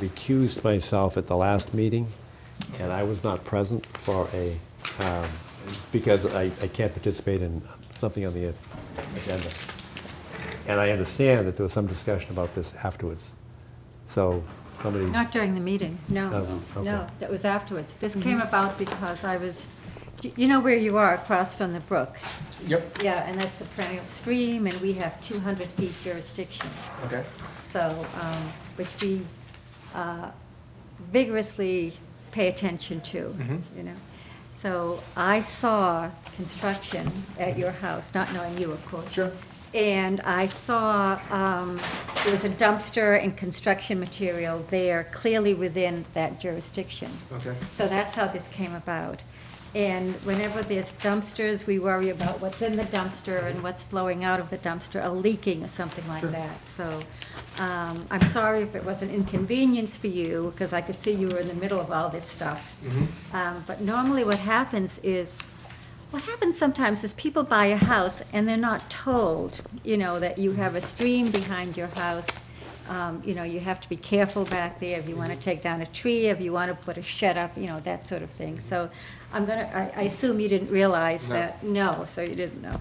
recused myself at the last meeting, and I was not present for because I can't participate in something on the agenda. And I understand that there was some discussion about this afterwards. So somebody... Not during the meeting, no. Oh, okay. No, that was afterwards. This came about because I was, you know where you are, across from the brook? Yep. Yeah, and that's a perennial stream, and we have 200 feet jurisdiction. Okay. So, which we vigorously pay attention to, you know. So I saw construction at your house, not knowing you, of course. Sure. And I saw there was a dumpster and construction material there, clearly within that jurisdiction. Okay. So that's how this came about. And whenever there's dumpsters, we worry about what's in the dumpster and what's flowing out of the dumpster, a leaking or something like that. So I'm sorry if it was an inconvenience for you, because I could see you were in the middle of all this stuff. But normally what happens sometimes is people buy a house and they're not told, you know, that you have a stream behind your house. You know, you have to be careful back there if you want to take down a tree, if you want to put a shed up, you know, that sort of thing. So I assume you didn't realize that. No, so you didn't know.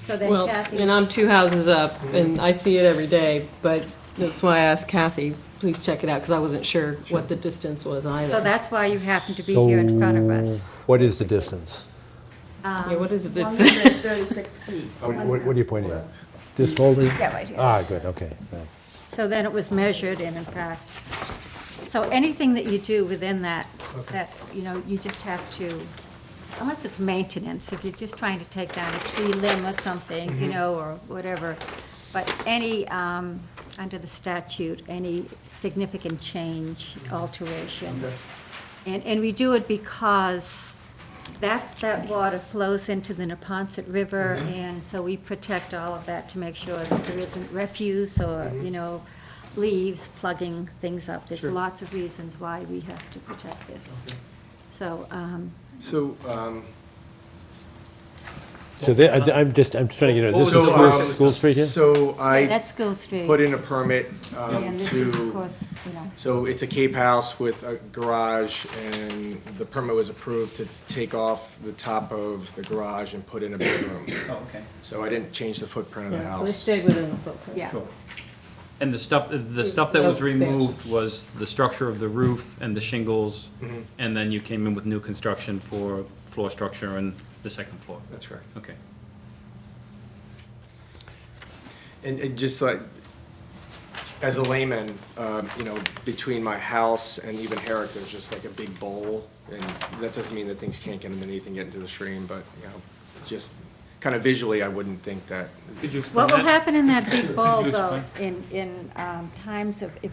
So then Well, Kathy. and I'm 2 houses up, and I see it every day, but that's why I asked Kathy, please check it out, because I wasn't sure what the distance was either. So that's why you happen to be here in front of us. What is the distance? Yeah, what is it? 136 feet. What are you pointing at? This holding? Yeah, right here. Ah, good, okay. Thanks. So then it was measured, and in fact, So anything that you do within that, you just have to, unless it's maintenance, if you're just trying to take down a tree limb or something, or whatever. But any, under the statute, any significant change, alteration. And we do it because that water flows into the Neponset River, and so we protect all of that to make sure that there isn't refuse or, leaves plugging things up. There's lots of reasons why we have to protect this. So, I'm trying to get, this is School Street here? So that's School Street. put in a permit And this is, of course, So it's a Cape house with a garage, and the permit was approved to take off the top of the garage and put in a bedroom. Oh, okay. So I didn't change the footprint of the So we house. stayed within the footprint. Yeah. And the stuff that was Expansion. removed was the structure of the roof and the shingles, Mhm. and then you came in with new construction for floor structure and the second floor. That's correct. Okay. And just like, as a layman, between my house and even Herrick, there's just like a big bowl, and that doesn't mean that things can't get underneath and get into the stream, but, just kind of visually, I wouldn't think that. Could you explain What will that? happen in that big bowl, Could you though, in times of, if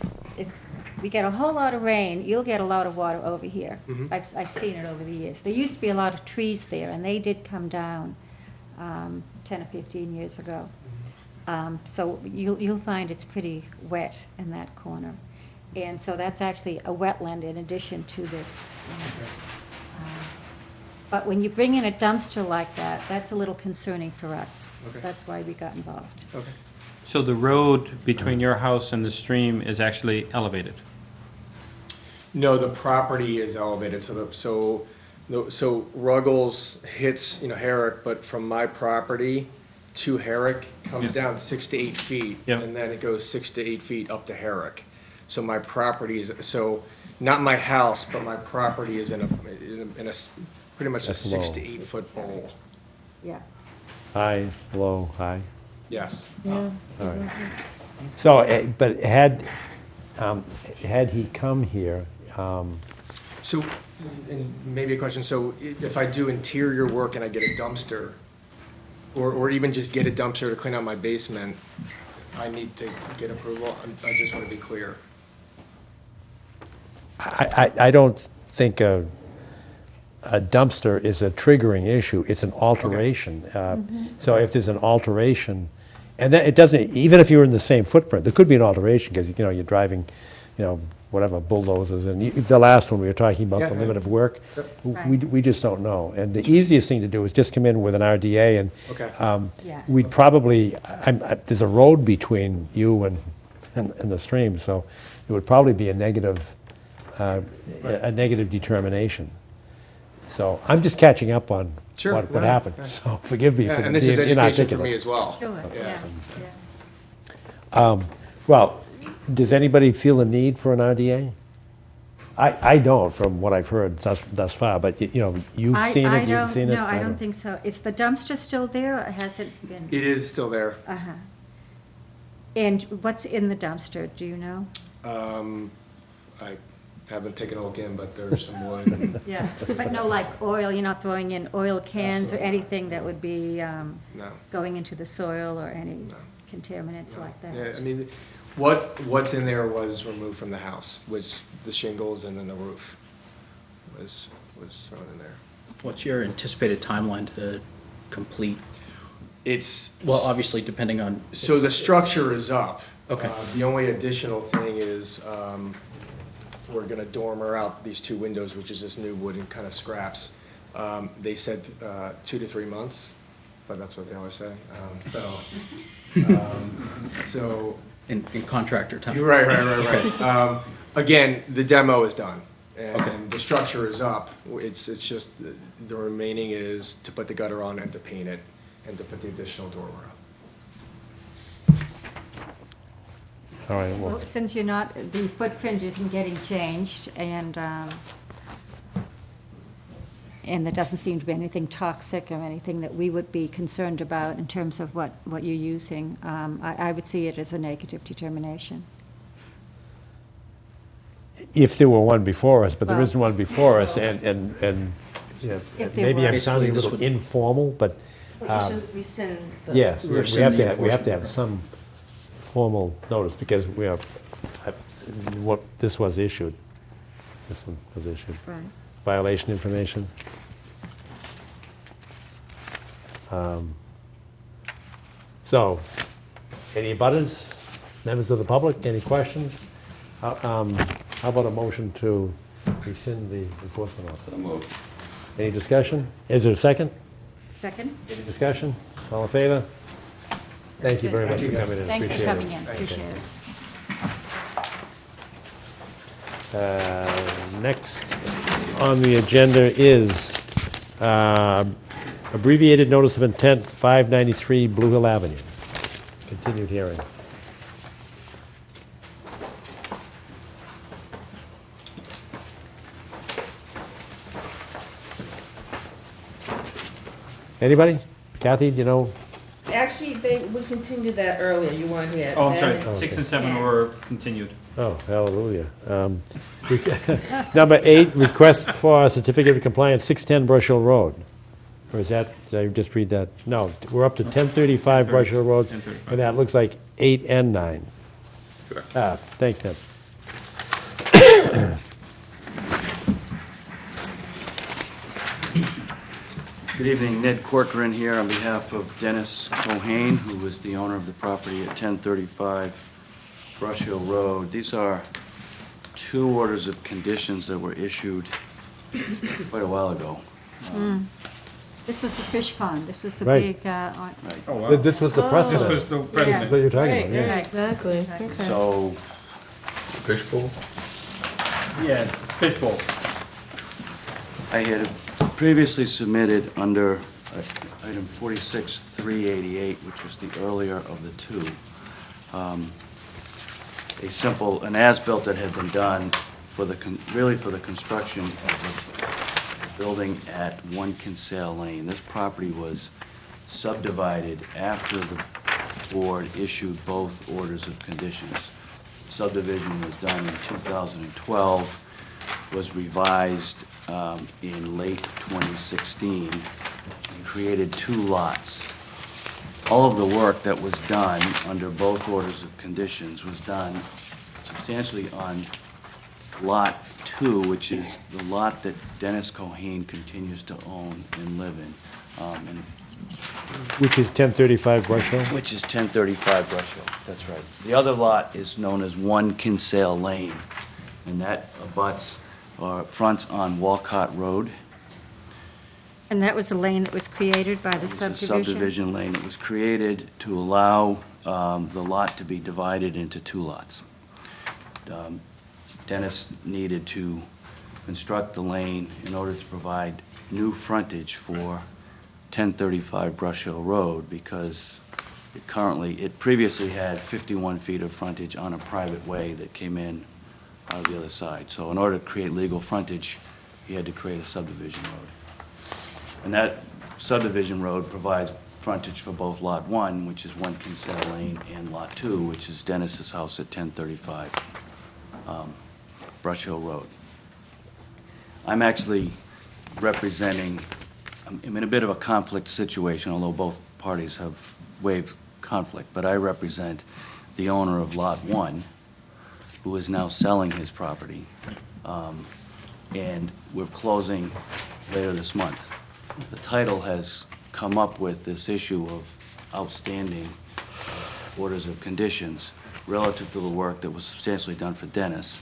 we get a whole lot of rain, you'll get a lot of water over here. Mhm. I've seen it over the years. There used to be a lot of trees there, and they did come down 10 or 15 years ago. So you'll find it's pretty wet in that corner. And so that's actually a wetland in addition to this. But when you bring in a dumpster like that, that's a little concerning for us. Okay. That's why we got involved. Okay. So the road between your house and the stream is actually elevated? No, the property is elevated, so Ruggles hits, Herrick, but from my property to Herrick comes Yeah. down 6 to 8 feet. Yeah. And then it goes 6 to 8 feet up to Herrick. So my property is, not my house, but my property is in a pretty much a That's 6 low. to 8 foot bowl. Yeah. High, low, high. Yes. Yeah. All right. So, but had he come here, So, and maybe a question, so if I do interior work and I get a dumpster, or even just get a dumpster to clean out my basement, I need to get approval? I just want to be clear. I don't think a dumpster is a triggering issue, it's an alteration. So if there's an alteration, and then it doesn't, even if you're in the same footprint, there could be an alteration, because, you're driving, whatever, bulldozers, and the last one we were talking about, the Yeah. limit of work, Right. we just don't know. And the easiest thing to do is just come in with an RDA, and Okay. Yeah. we'd probably, there's a road between you and the stream, so it would probably be a negative determination. So I'm just catching up on Sure, what no, happened, right. so forgive me Yeah, for and this is being education for me inarticulate. as well. Sure, Yeah. yeah. Well, does anybody feel a need for an RDA? I don't, from what I've heard thus far, but, you've seen it, you've seen it? No, I don't think so. Is the dumpster still there, or has it been? It is still there. Uh-huh. And what's in the dumpster, do you know? I haven't taken a look in, but there's some wood. and- Yeah, but no, like oil, you're not throwing in oil cans or anything that would be No. going into the soil or any contaminants like that? Yeah, I mean, what's in there was removed from the house, was the shingles, and then the roof was thrown in there. What's your anticipated timeline to complete? It's, Well, obviously, depending on. so the structure is up. Okay. The only additional thing is, we're gonna dormer out these 2 windows, which is just new wood and kind of scraps. They said 2 to 3 months, but that's what they always say. So. In contractor time? You're right. Again, the demo is done, and the structure is up. It's just, the remaining is to put the gutter on and to paint it, and to put the additional dormer up. All right, Well, since you're not, the footprint isn't getting changed, and there doesn't seem to be anything toxic or anything that we would be concerned about in terms of what you're using, I would see it as a negative determination. if there were one before us, but there Well- isn't one before us, and, you know, If there maybe I'm was. sounding a Basically, this little would- informal, but, You should rescind the. yes, we Rescind have the to have enforcement. some formal notice, because we are, what, this was issued. This one was issued. Right. Violation information. So, any butters, members of the public, any questions? How about a motion to rescind the enforcement officer? Any discussion? Is there a second? Second? Any discussion? All in favor? Thank you very much for coming in. Thanks for Appreciate it. coming in, appreciate it. Next on the agenda is abbreviated notice of intent, 593 Blue Hill Avenue. Continued hearing. Anybody? Kathy, do you know? Actually, we continued that earlier, you weren't here. Oh, I'm sorry, That is- 6 and 7 were continued. Oh, hallelujah. Number 8, request for a certificate of compliance, 610 Brush Hill Road. Or is that, did I just read that? No, we're up to 1035 Brush Hill Road, 1035. and that looks like 8 and 9. Correct. Thanks, Ned. Good evening, Ned Corcoran here on behalf of Dennis Cohane, who is the owner of the property at 1035 Brush Hill Road. These are 2 orders of conditions that were issued quite a while ago. This was the fish pond, this was the Right. big, Right. Oh, wow. This was the precedent. This was the This is precedent. what you're talking Right, about, yeah. right, exactly, okay. So, Fishbowl? Yes, fishbowl. I had previously submitted under item 46388, which was the earlier of the 2, an as-built that had been done for the, really for the construction of the building at 1 Kinsale Lane. This property was subdivided after the board issued both orders of conditions. Subdivision was done in 2012, was revised in late 2016, and created 2 lots. All of the work that was done under both orders of conditions was done substantially on Lot 2, which is the lot that Dennis Cohane continues to own and live in, and Which is 1035 Brush Hill? which is 1035 Brush Hill, that's right. The other lot is known as 1 Kinsale Lane, and that abuts, or fronts on Walcott Road. and that was the lane that was created by the It's a subdivision? subdivision lane that was created to allow the lot to be divided into 2 lots. Dennis needed to construct the lane in order to provide new frontage for 1035 Brush Hill Road, because it previously had 51 feet of frontage on a private way that came in out of the other side. So in order to create legal frontage, he had to create a subdivision road. And that subdivision road provides frontage for both Lot 1, which is 1 Kinsale Lane, and Lot 2, which is Dennis's house at 1035 Brush Hill Road. I'm actually representing, I'm in a bit of a conflict situation, although both parties have waived conflict, but I represent the owner of Lot 1, who is now selling his property, and we're closing later this month. The title has come up with this issue of outstanding orders of conditions relative to the work that was substantially done for Dennis.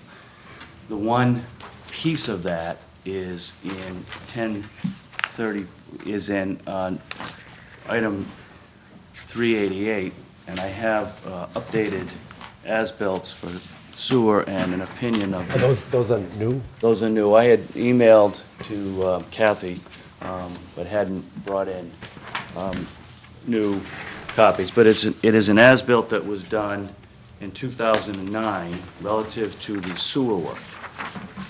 The one piece of that is in 1030, is in item 388, and I have updated as-built for sewer and an opinion of... Those are new? Those are new. I had emailed to Kathy, but hadn't brought in new copies. But it is an as-built that was done in 2009 relative to the sewer work.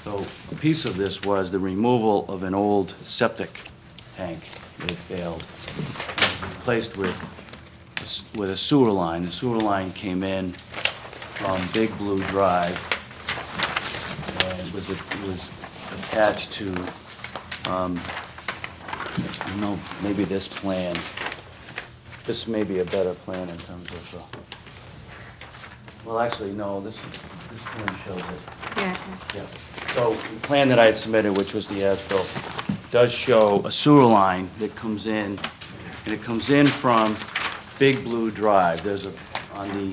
So a piece of this was the removal of an old septic tank that had failed, replaced with a sewer line. The sewer line came in from Big Blue Drive, and was attached to, I don't know, maybe this plan. This may be a better plan in terms of, well, actually, no, this plan shows it. Yeah. Yeah. So the plan that I had submitted, which was the as-built, does show a sewer line that comes in, and it comes in from Big Blue Drive. There's a, on the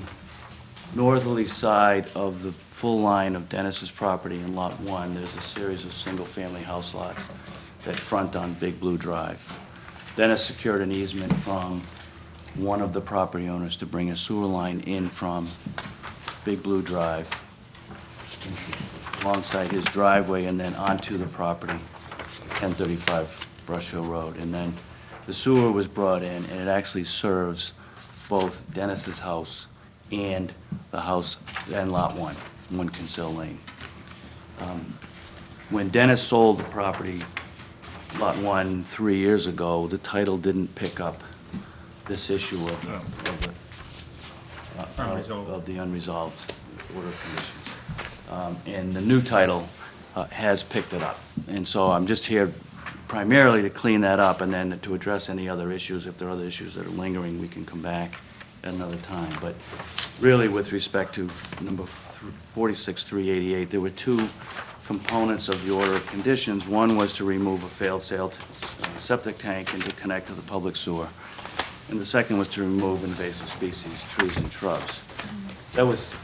northerly side of the full line of Dennis's property in Lot 1, there's a series of single-family house lots that front on Big Blue Drive. Dennis secured an easement from one of the property owners to bring a sewer line in from Big Blue Drive alongside his driveway and then onto the property, 1035 Brush Hill Road. And then the sewer was brought in, and it actually serves both Dennis's house and the house and Lot 1 Kinsale Lane. When Dennis sold the property, Lot 1, 3 years ago, the title didn't pick up this issue of the unresolved order of conditions. And the new title has picked it up. And so I'm just here primarily to clean that up and then to address any other issues. If there are other issues that are lingering, we can come back at another time. But really, with respect to number 46388, there were two components of the order of conditions. One was to remove a failed septic tank and to connect to the public sewer. And the second was to remove invasive species, trees and shrubs. That was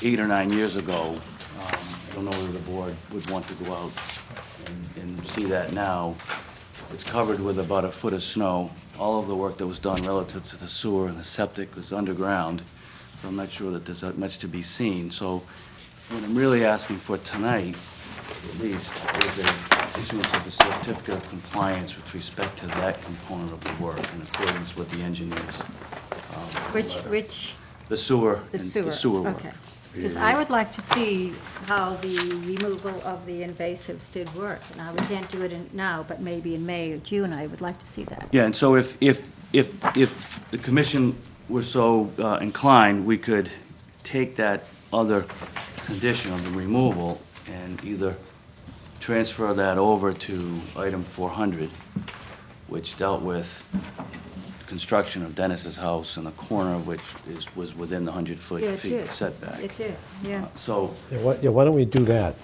8 or 9 years ago. I don't know whether the board would want to go out and see that now. It's covered with about a foot of snow. All of the work that was done relative to the sewer and the septic was underground, so I'm not sure that there's that much to be seen. So what I'm really asking for tonight, at least, is a issuance of a certificate of compliance with respect to that component of the work in accordance with the engineers. Which? The sewer. The and sewer. The sewer work. Okay. Because I would like to see how the removal of the invasives did work. Now, we can't do it now, but maybe in May or June, I would like to see that. Yeah, and so if the commission were so inclined, we could take that other condition of the removal and either transfer that over to item 400, which dealt with construction of Dennis's house, and the corner of which was within the 100-foot Yeah, it did. setback. It did, yeah. So, Why don't we do that?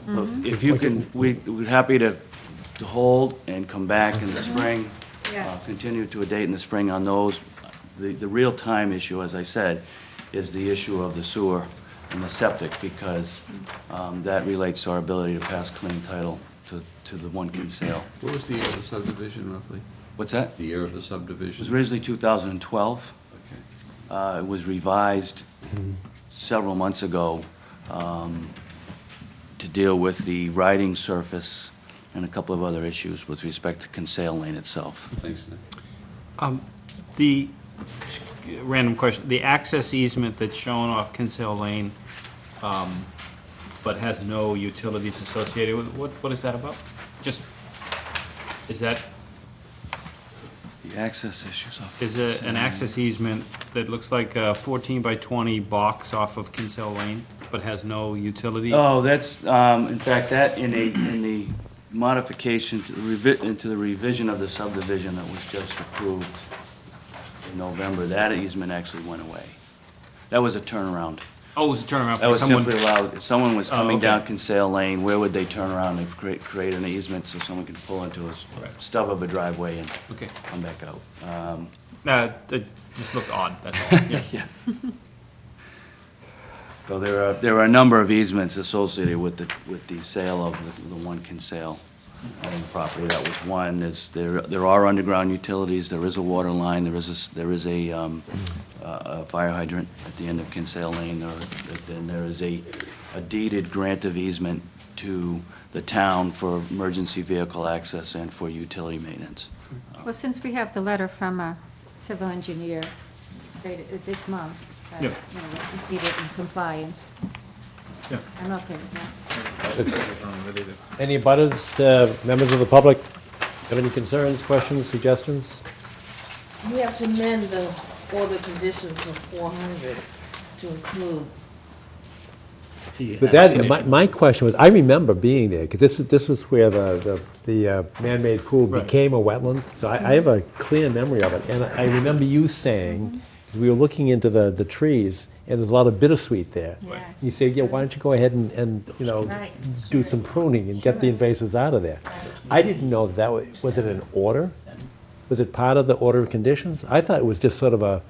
if you can, we're happy to hold and come back in the spring, Yeah. continue to a date in the spring on those. The real time issue, as I said, is the issue of the sewer and the septic, because that relates to our ability to pass clean title to the one Kinsale. What was the year of the subdivision roughly? What's that? The year of the It subdivision? was originally 2012. Okay. It was revised several months ago to deal with the riding surface and a couple of other issues with respect to Kinsale Lane itself. Thanks, Nick. The, random question, the access easement that's shown off Kinsale Lane, but has no utilities associated with, what is that about? Just, is that, The access issues of is it an access easement that looks like a 14 by 20 box off of Kinsale Lane, but has no utility? Oh, that's, in fact, that in the modification into the revision of the subdivision that was just approved in November, that easement actually went away. That was a turnaround. Oh, it was a turnaround That for was someone? simply allowed, if someone was Oh, coming okay. down Kinsale Lane, where would they turn around and create an easement so someone could pull into a stub of a driveway and Okay. come back out? It just looked odd, that's all. Yeah. Yeah. So there are a number of easements associated with the sale of the one Kinsale property. That was one. There are underground utilities. There is a water line. There is a fire hydrant at the end of Kinsale Lane. Then there is a deeded grant of easement to the town for emergency vehicle access and for utility maintenance. Well, since we have the letter from a civil engineer dated this month, Yeah. you know, we need it in compliance. Yeah. I'm okay with that. Any butters, members of the public, have any concerns, questions, suggestions? You have to amend all the conditions of 400 to include But that, my question was, I remember being there, because this was where the man-made pool became a wetland, so I have a clear memory of it. And I remember you saying, we were looking into the trees, and there's a lot of bittersweet there. Yeah. You say, yeah, why don't you go ahead and Right. do some pruning and get the invasives out of there? I didn't know that was it an order? Was it part of the order of conditions? I thought it was just sort of a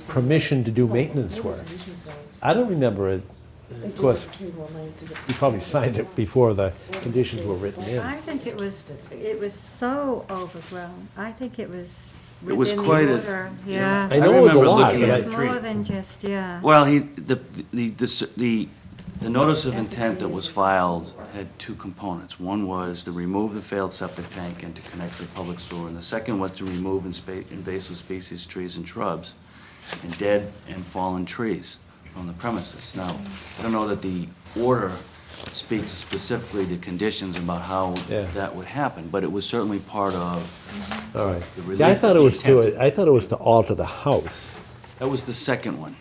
permission to do maintenance work. I don't remember it. Of course, you probably signed it before the conditions were written in. I think it was so overgrown. I think it was It was within the quite a- order. Yeah. I know it was a remember lot, looking but at It's the tree. more than just, yeah. Well, the notice of intent that was filed had two components. One was to remove the failed septic tank and to connect to the public sewer, and the second was to remove invasive species, trees and shrubs, and dead and fallen trees on the premises. Now, I don't know that the order speaks specifically to conditions about how that would happen, but it was certainly part of All right. the See, relief. I thought that it we was to, attempted. I thought it was to alter the house. That was the second one.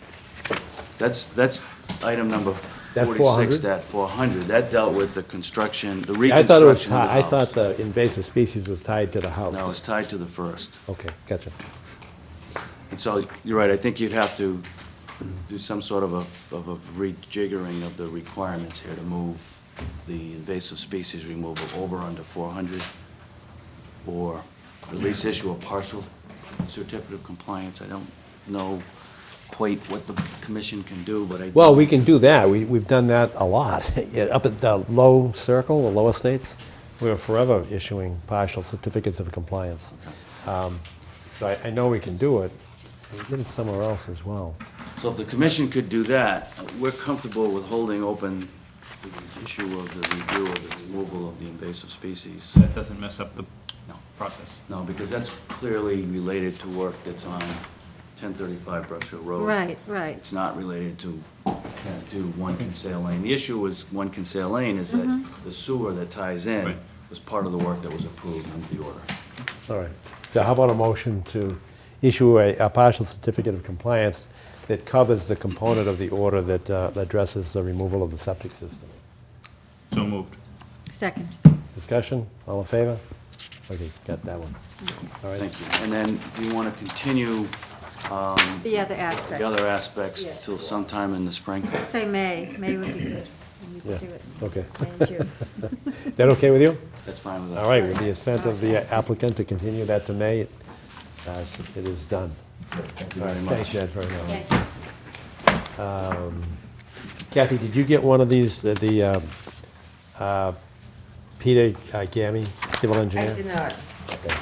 That's item number That 46, 400? that 400. That dealt with the construction, the I thought it was, reconstruction of the I house. thought the invasive species was tied to the house. No, it's tied to the first. Okay, gotcha. And so, you're right, I think you'd have to do some sort of a rejiggering of the requirements here to move the invasive species removal over under 400, or at least issue a partial certificate of compliance. I don't know quite what the commission can do, but I. Well, we can do that. We've done that a lot. Yeah, up at the low circle, the low estates, we were forever issuing partial certificates of compliance. So I know we can do it. We did it somewhere else as well. So if the commission could do that, we're comfortable with holding open the issue of the review of the removal of the invasive species. That doesn't mess up the process. No, because that's clearly related to work that's on 1035 Brush Hill Road. Right, right. It's not related to, can't do One Kinsale Lane. The issue with One Kinsale Lane is that the sewer that ties in was part of the work that was approved under the order. All right. So how about a motion to issue a partial certificate of compliance that covers the component of the order that addresses the removal of the septic system? So moved. Second. Discussion? All in favor? Okay, got that one. All right. Thank you. And then do you want to continue The other aspect. the other aspects Yes. till sometime in the spring? I'd say May. May would be good. We Yeah, could do it. okay. May, June. That okay with you? That's fine with us. All right, with the assent of the applicant to continue that to May, it is done. Thank you All right, very much. thanks, Ned, very much. Thank you. Kathy, did you get one of these, Peter Gammy, civil engineer? I did not. Okay.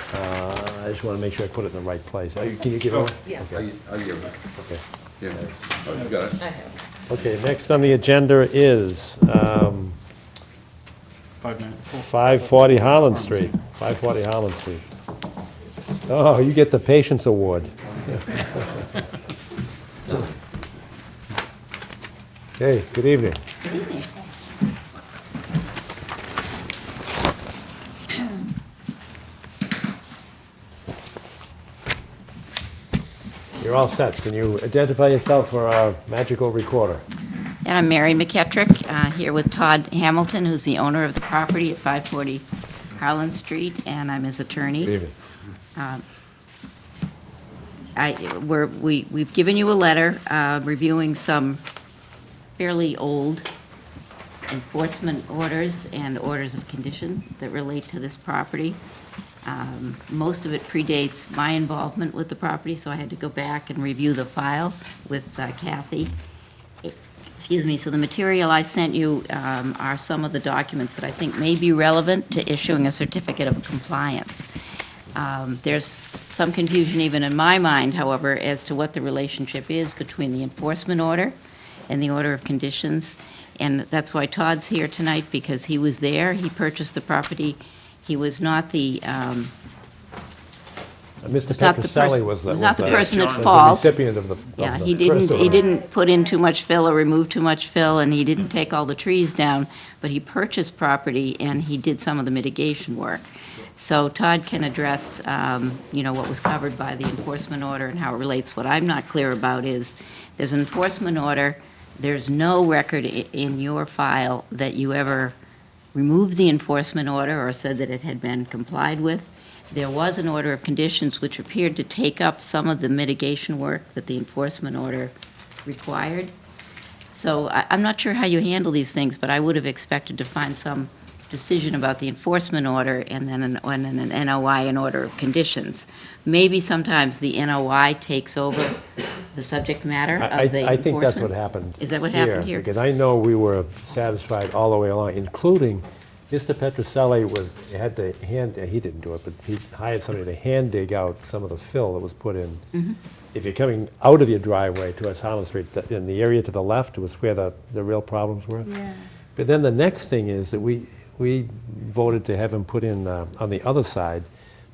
I just want to make sure I put it in the right place. Can you give it one? Yeah. Okay. I'll give it. Okay. Yeah. Oh, you got it? I have. Okay, next on the agenda is 540 Holland Street. 540 Holland Street. Oh, you get the Patience Award. Okay, good evening. Good evening. You're all set. Can you identify yourself for our magical recorder? And I'm Mary McKettrick, here with Todd Hamilton, who's the owner of the property at 540 Harlan Street, and I'm his attorney. Good evening. We've given you a letter reviewing some fairly old enforcement orders and orders of condition that relate to this property. Most of it predates my involvement with the property, so I had to go back and review the file with Kathy. Excuse me, so the material I sent you are some of the documents that I think may be relevant to issuing a certificate of compliance. There's some confusion even in my mind, however, as to what the relationship is between the enforcement order and the order of conditions. And that's why Todd's here tonight, because he was there, he purchased the property. He was not the, Mr. Petroselli was not the person at was the fault. recipient of the Yeah, of he the first order. didn't put in too much fill or remove too much fill, and he didn't take all the trees down, but he purchased property and he did some of the mitigation work. So Todd can address, what was covered by the enforcement order and how it relates. What I'm not clear about is, there's an enforcement order There's no record in your file that you ever removed the enforcement order or said that it had been complied with. There was an order of conditions which appeared to take up some of the mitigation work that the enforcement order required. So I'm not sure how you handle these things, but I would have expected to find some decision about the enforcement order and then an NOI, an order of conditions. Maybe sometimes the NOI takes over the subject matter of the enforcement. I think that's what happened. Is that what happened here? Because I know we were satisfied all the way along, including Mr. Petroselli he didn't do it, but he hired somebody to hand dig out some of the fill that was put in. Mm-hmm. If you're coming out of your driveway towards Harlan Street, in the area to the left was where the real problems were. Yeah. But then the next thing is that we voted to have him put in, on the other side,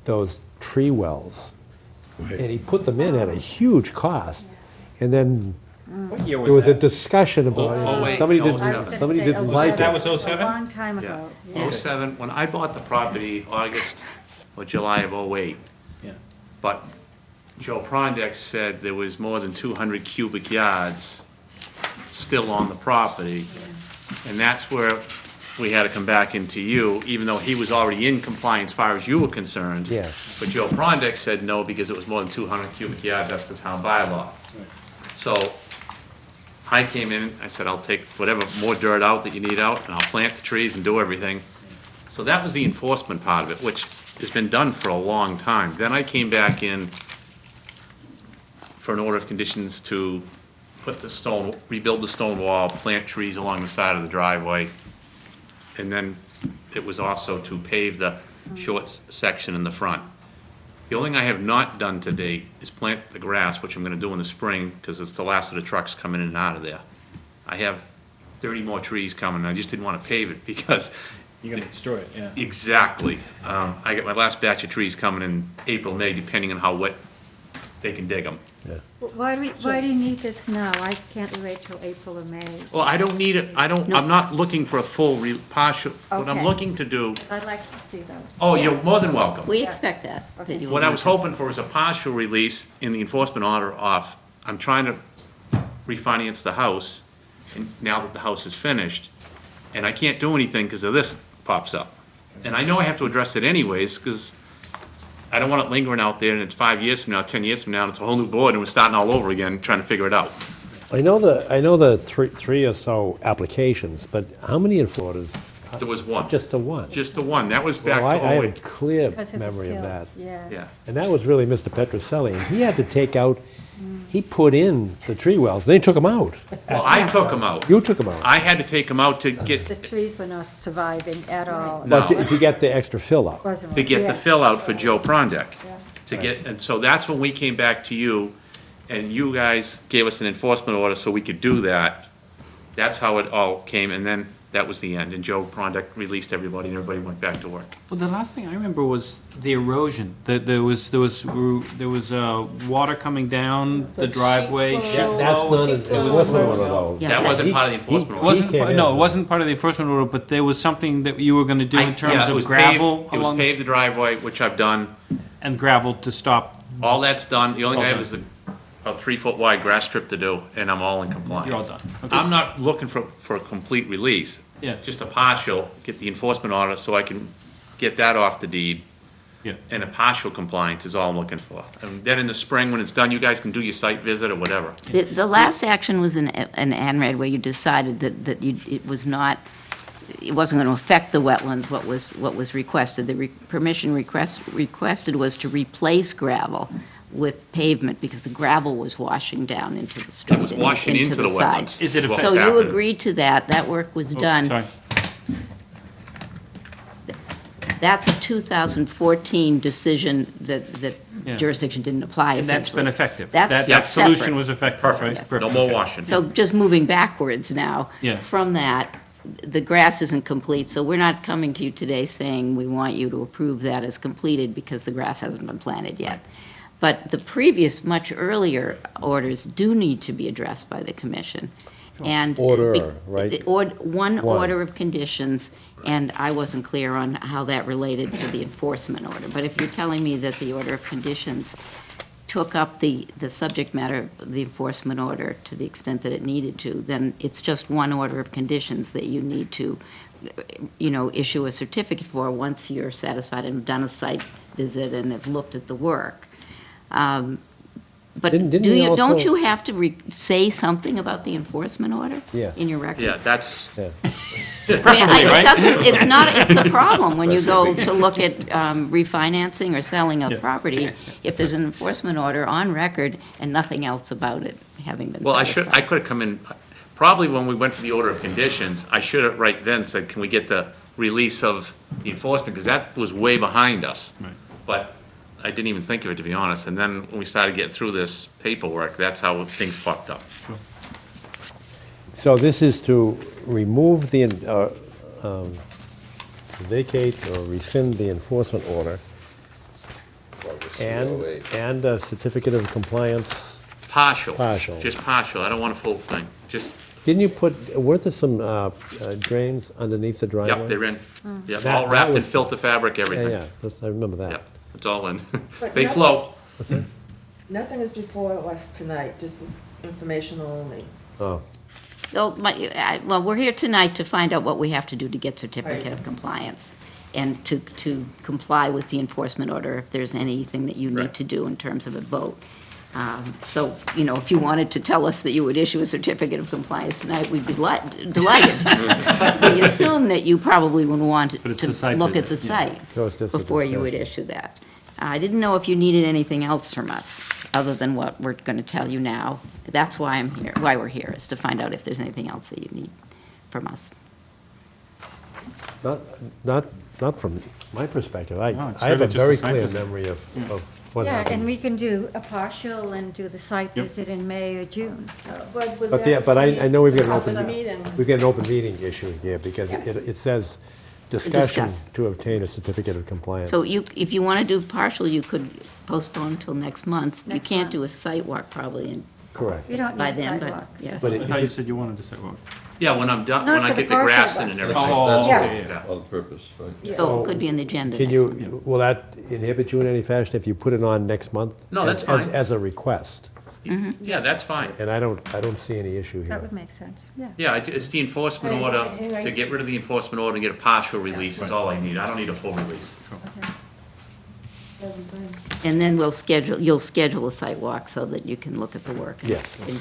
those tree wells. And he put them in at a huge cost. And then What year there was a that? discussion about it. Somebody didn't like it. That was A 07? long time ago. Yeah. 07, when I bought the property, August or July of '08. Yeah. But Joe Prondex said there was more than 200 cubic yards still on the property. And that's where we had to come back into you, even though he was already in compliance as far as you were concerned. Yes. But Joe Prondex said no, because it was more than 200 cubic yards, that's the town bylaw. So I came in, I said, I'll take whatever more dirt out that you need out, and I'll plant the trees and do everything. So that was the enforcement part of it, which has been done for a long time. Then I came back in for an order of conditions to rebuild the stone wall, plant trees along the side of the driveway. And then it was also to pave the short section in the front. The only thing I have not done to date is plant the grass, which I'm gonna do in the spring, because it's the last of the trucks coming in and out of there. I have 30 more trees coming, I just didn't wanna pave it because. You're gonna destroy it, yeah. Exactly. I got my last batch of trees coming in April, May, depending on how wet they can dig them. Why do you need this now? Why can't we wait till April or May? Well, I don't need it, I'm not looking for a full partial, what I'm Okay. looking to do, I'd like to see those. oh, you're more than welcome. We expect that. that you What will I was want hoping for was a partial release in the enforcement order off. I'm trying to refinance the house, and now that the house is finished, and I can't do anything because of this pops up. And I know I have to address it anyways, because I don't want it lingering out there, and it's 5 years from now, 10 years from now, and it's a whole new board, and we're starting all over again, trying to figure it out. I know the three or so applications, but how many enforcers? There was one. Just the one? Just the one. That was back Well, I to have a 08. clear Because of the memory of fill, that. Yeah. Yeah. And that was really Mr. Petroselli, and he had to take out, he put in the tree wells, then he took them out. Well, I took them out. You took them out. I had to take them out to get, The trees were not surviving at all. No. But to get the extra fill out. Wasn't to it? get Yeah. the fill out for Joe Prondeck. Yeah. To get, and so that's when we came back to you, and you guys gave us an enforcement order so we could do that. That's how it all came, and then that was the end, and Joe Prondeck released everybody, and everybody went back to work. Well, the last thing I remember was the erosion. There was water coming down the like driveway. sheet sheet flow. That's flow. not an enforcement order, though. Yeah. That wasn't He- part of the enforcement It order. wasn't, came part- in no, it with- wasn't part of the enforcement order, but there was something that you were gonna do in Yeah, terms it of was gravel paved- It was along, paved the driveway, which I've done. and gravel to stop. All that's done. The only thing I have It's is a 3-foot wide grass strip to do, and I'm all in compliance. You're all done. Okay. I'm not looking for a complete release. Yeah. Just a partial, get the enforcement order so I can get that off the deed. Yeah. And a partial compliance is all I'm looking for. And then in the spring, when it's done, you guys can do your site visit or whatever. The last action was an ANRAD where you decided that it wasn't going to affect the wetlands, what was requested. The permission requested was to replace gravel with pavement because the gravel was washing down into the street. It was and washing into the sides. wetlands. Is it what So was you happening. agreed to that, that work was done. Sorry. That's a 2014 decision that Yeah. jurisdiction didn't apply, And that's essentially. been effective. That's That solution separate. was effective, Perfect. right? No more washing. So just moving backwards now, Yeah. from that, the grass isn't complete, so we're not coming to you today saying we want you to approve that as completed because the grass hasn't been planted yet. But the previous, much earlier orders do need to be addressed by the commission. And Order, right? One order of conditions, and I wasn't clear on how that related to the enforcement order. But if you're telling me that the order of conditions took up the subject matter of the enforcement order to the extent that it needed to, then it's just one order of conditions that you need to, issue a certificate for once you're satisfied and have done a site visit and have looked at the work. But Didn't we also- don't you have to say something about the enforcement order? Yes. In your records? Yeah, that's, I mean, it's a problem when you go to look at refinancing or selling a property, if there's an enforcement order on record and nothing else about it having been Well, I satisfied. could have come in, probably when we went for the order of conditions, I should have right then said, can we get the release of the enforcement, because that was way behind us. But I didn't even think of it, to be honest, and then when we started getting through this paperwork, that's how things popped up. So this is to remove the, vacate or rescind the enforcement order and a certificate of compliance. Partial. Partial. Just partial, I don't want a full thing, just, Didn't you weren't there some drains underneath the driveway? yep, they're in. Yep, That- all that wrapped in was- filter fabric, everything. Yeah, I remember that. Yep, it's all in. But They nothing- flow. What's that? Nothing is before us tonight, just this informational only. Oh. Well, we're here tonight to find out what we have to do to get certificate of compliance and to comply with the enforcement order if there's anything that you need to do in terms of a vote. So, if you wanted to tell us that you would issue a certificate of compliance tonight, we'd be delighted. But we assume that you probably would want But it's to the site look at visit, the yeah. site So it's just a before you would discussion. issue that. I didn't know if you needed anything else from us, other than what we're going to tell you now. That's why I'm here, why we're here, is to find out if there's anything else that you need from us. Not from my perspective. I No, it's have a really just a very site clear visit. memory of what Yeah, and happened. we can do a partial and do the site Yep. visit in May or June, so. But I know we've got an Open open, meeting. we've got an open meeting issue here, because it says discussion discuss. to obtain a certificate of compliance. So if you want to do partial, you could postpone until next month. You Next can't do a month. site walk probably Correct. You don't by need a then, sidewalk. but, yeah. But I thought you said you wanted to say, well, Yeah, when I'm done, Not when I for the get the grass partial, in and but- everything. Oh, Yeah. okay, yeah. All the purpose, right? So it could be on the agenda Can next month. you, will that inhibit you in any fashion if you put it on next month? No, that's as- fine. As a request? Yeah, that's fine. And I don't see any issue That here. would make sense, yeah. Yeah, it's the enforcement Hey, order, hey, to get rid of the enforcement order and get a partial release is all I need. I don't need a full release. And then you'll schedule a site walk so that you can look at the work. and- Yes. and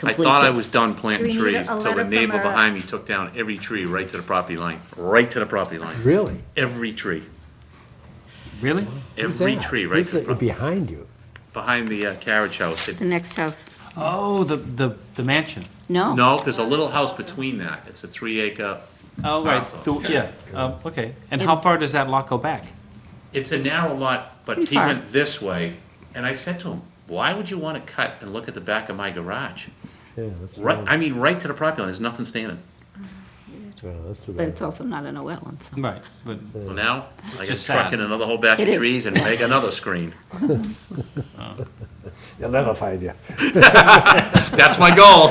I complete thought I this. was done Do planting we need trees a until letter the from neighbor our- behind me took down every tree right to the property line, right to the property line. Really? Every tree, really? every Who's that? tree right Who's to the that property, behind you? behind the carriage house. The next house, Oh, the mansion. no. No, there's a little house between that. It's a 3-acre Oh, right, parcel. yeah, okay. And how far does that lot go back? It's a narrow lot, but Pretty he far. went this way, and I said to him, why would you want to cut and look at the back of my garage? Yeah, that's Right, I mean, right to the property line, there's nothing standing. that's too But bad. it's also not in a wetland, so. Right, but, So now, I got just truck sad. in another whole batch It of is. trees and make another screen. They'll never find you. That's my goal.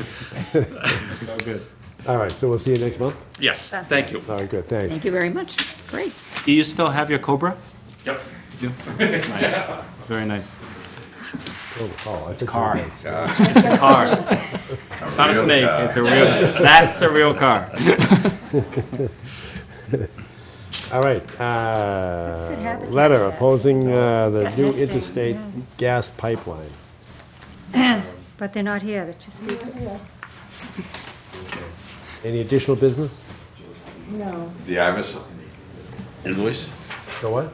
so good. All right, so we'll see you next month? Yes, thank you. All right, good, thanks. Thank you very much. Great. Do you still have your Cobra? Yep. Nice. Very nice. Oh, it's a Car. It's It's a car. It's not a snake, it's a real, that's a real car. All right, habitat letter there. opposing the Got new nesting, interstate yeah. gas pipeline. But they're not here to speak. Any additional business? No. The Ivis invoice? The what?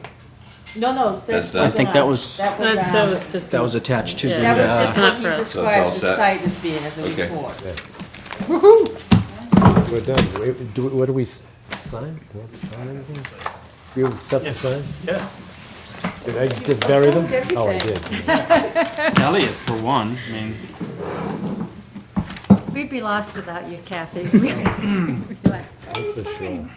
No, That's this done. I wasn't think that us. was- That was, That was just. That was attached to the, that was just Not what for you us. So it's all described the set? site as being, as a Okay. report. We're done. What do we sign? Do we have to sign anything? You set to sign? Yeah. Did I just bury them? Oh, I did. Elliot, for one, I mean, We'd be lost without you, Kathy, really. That's for sure.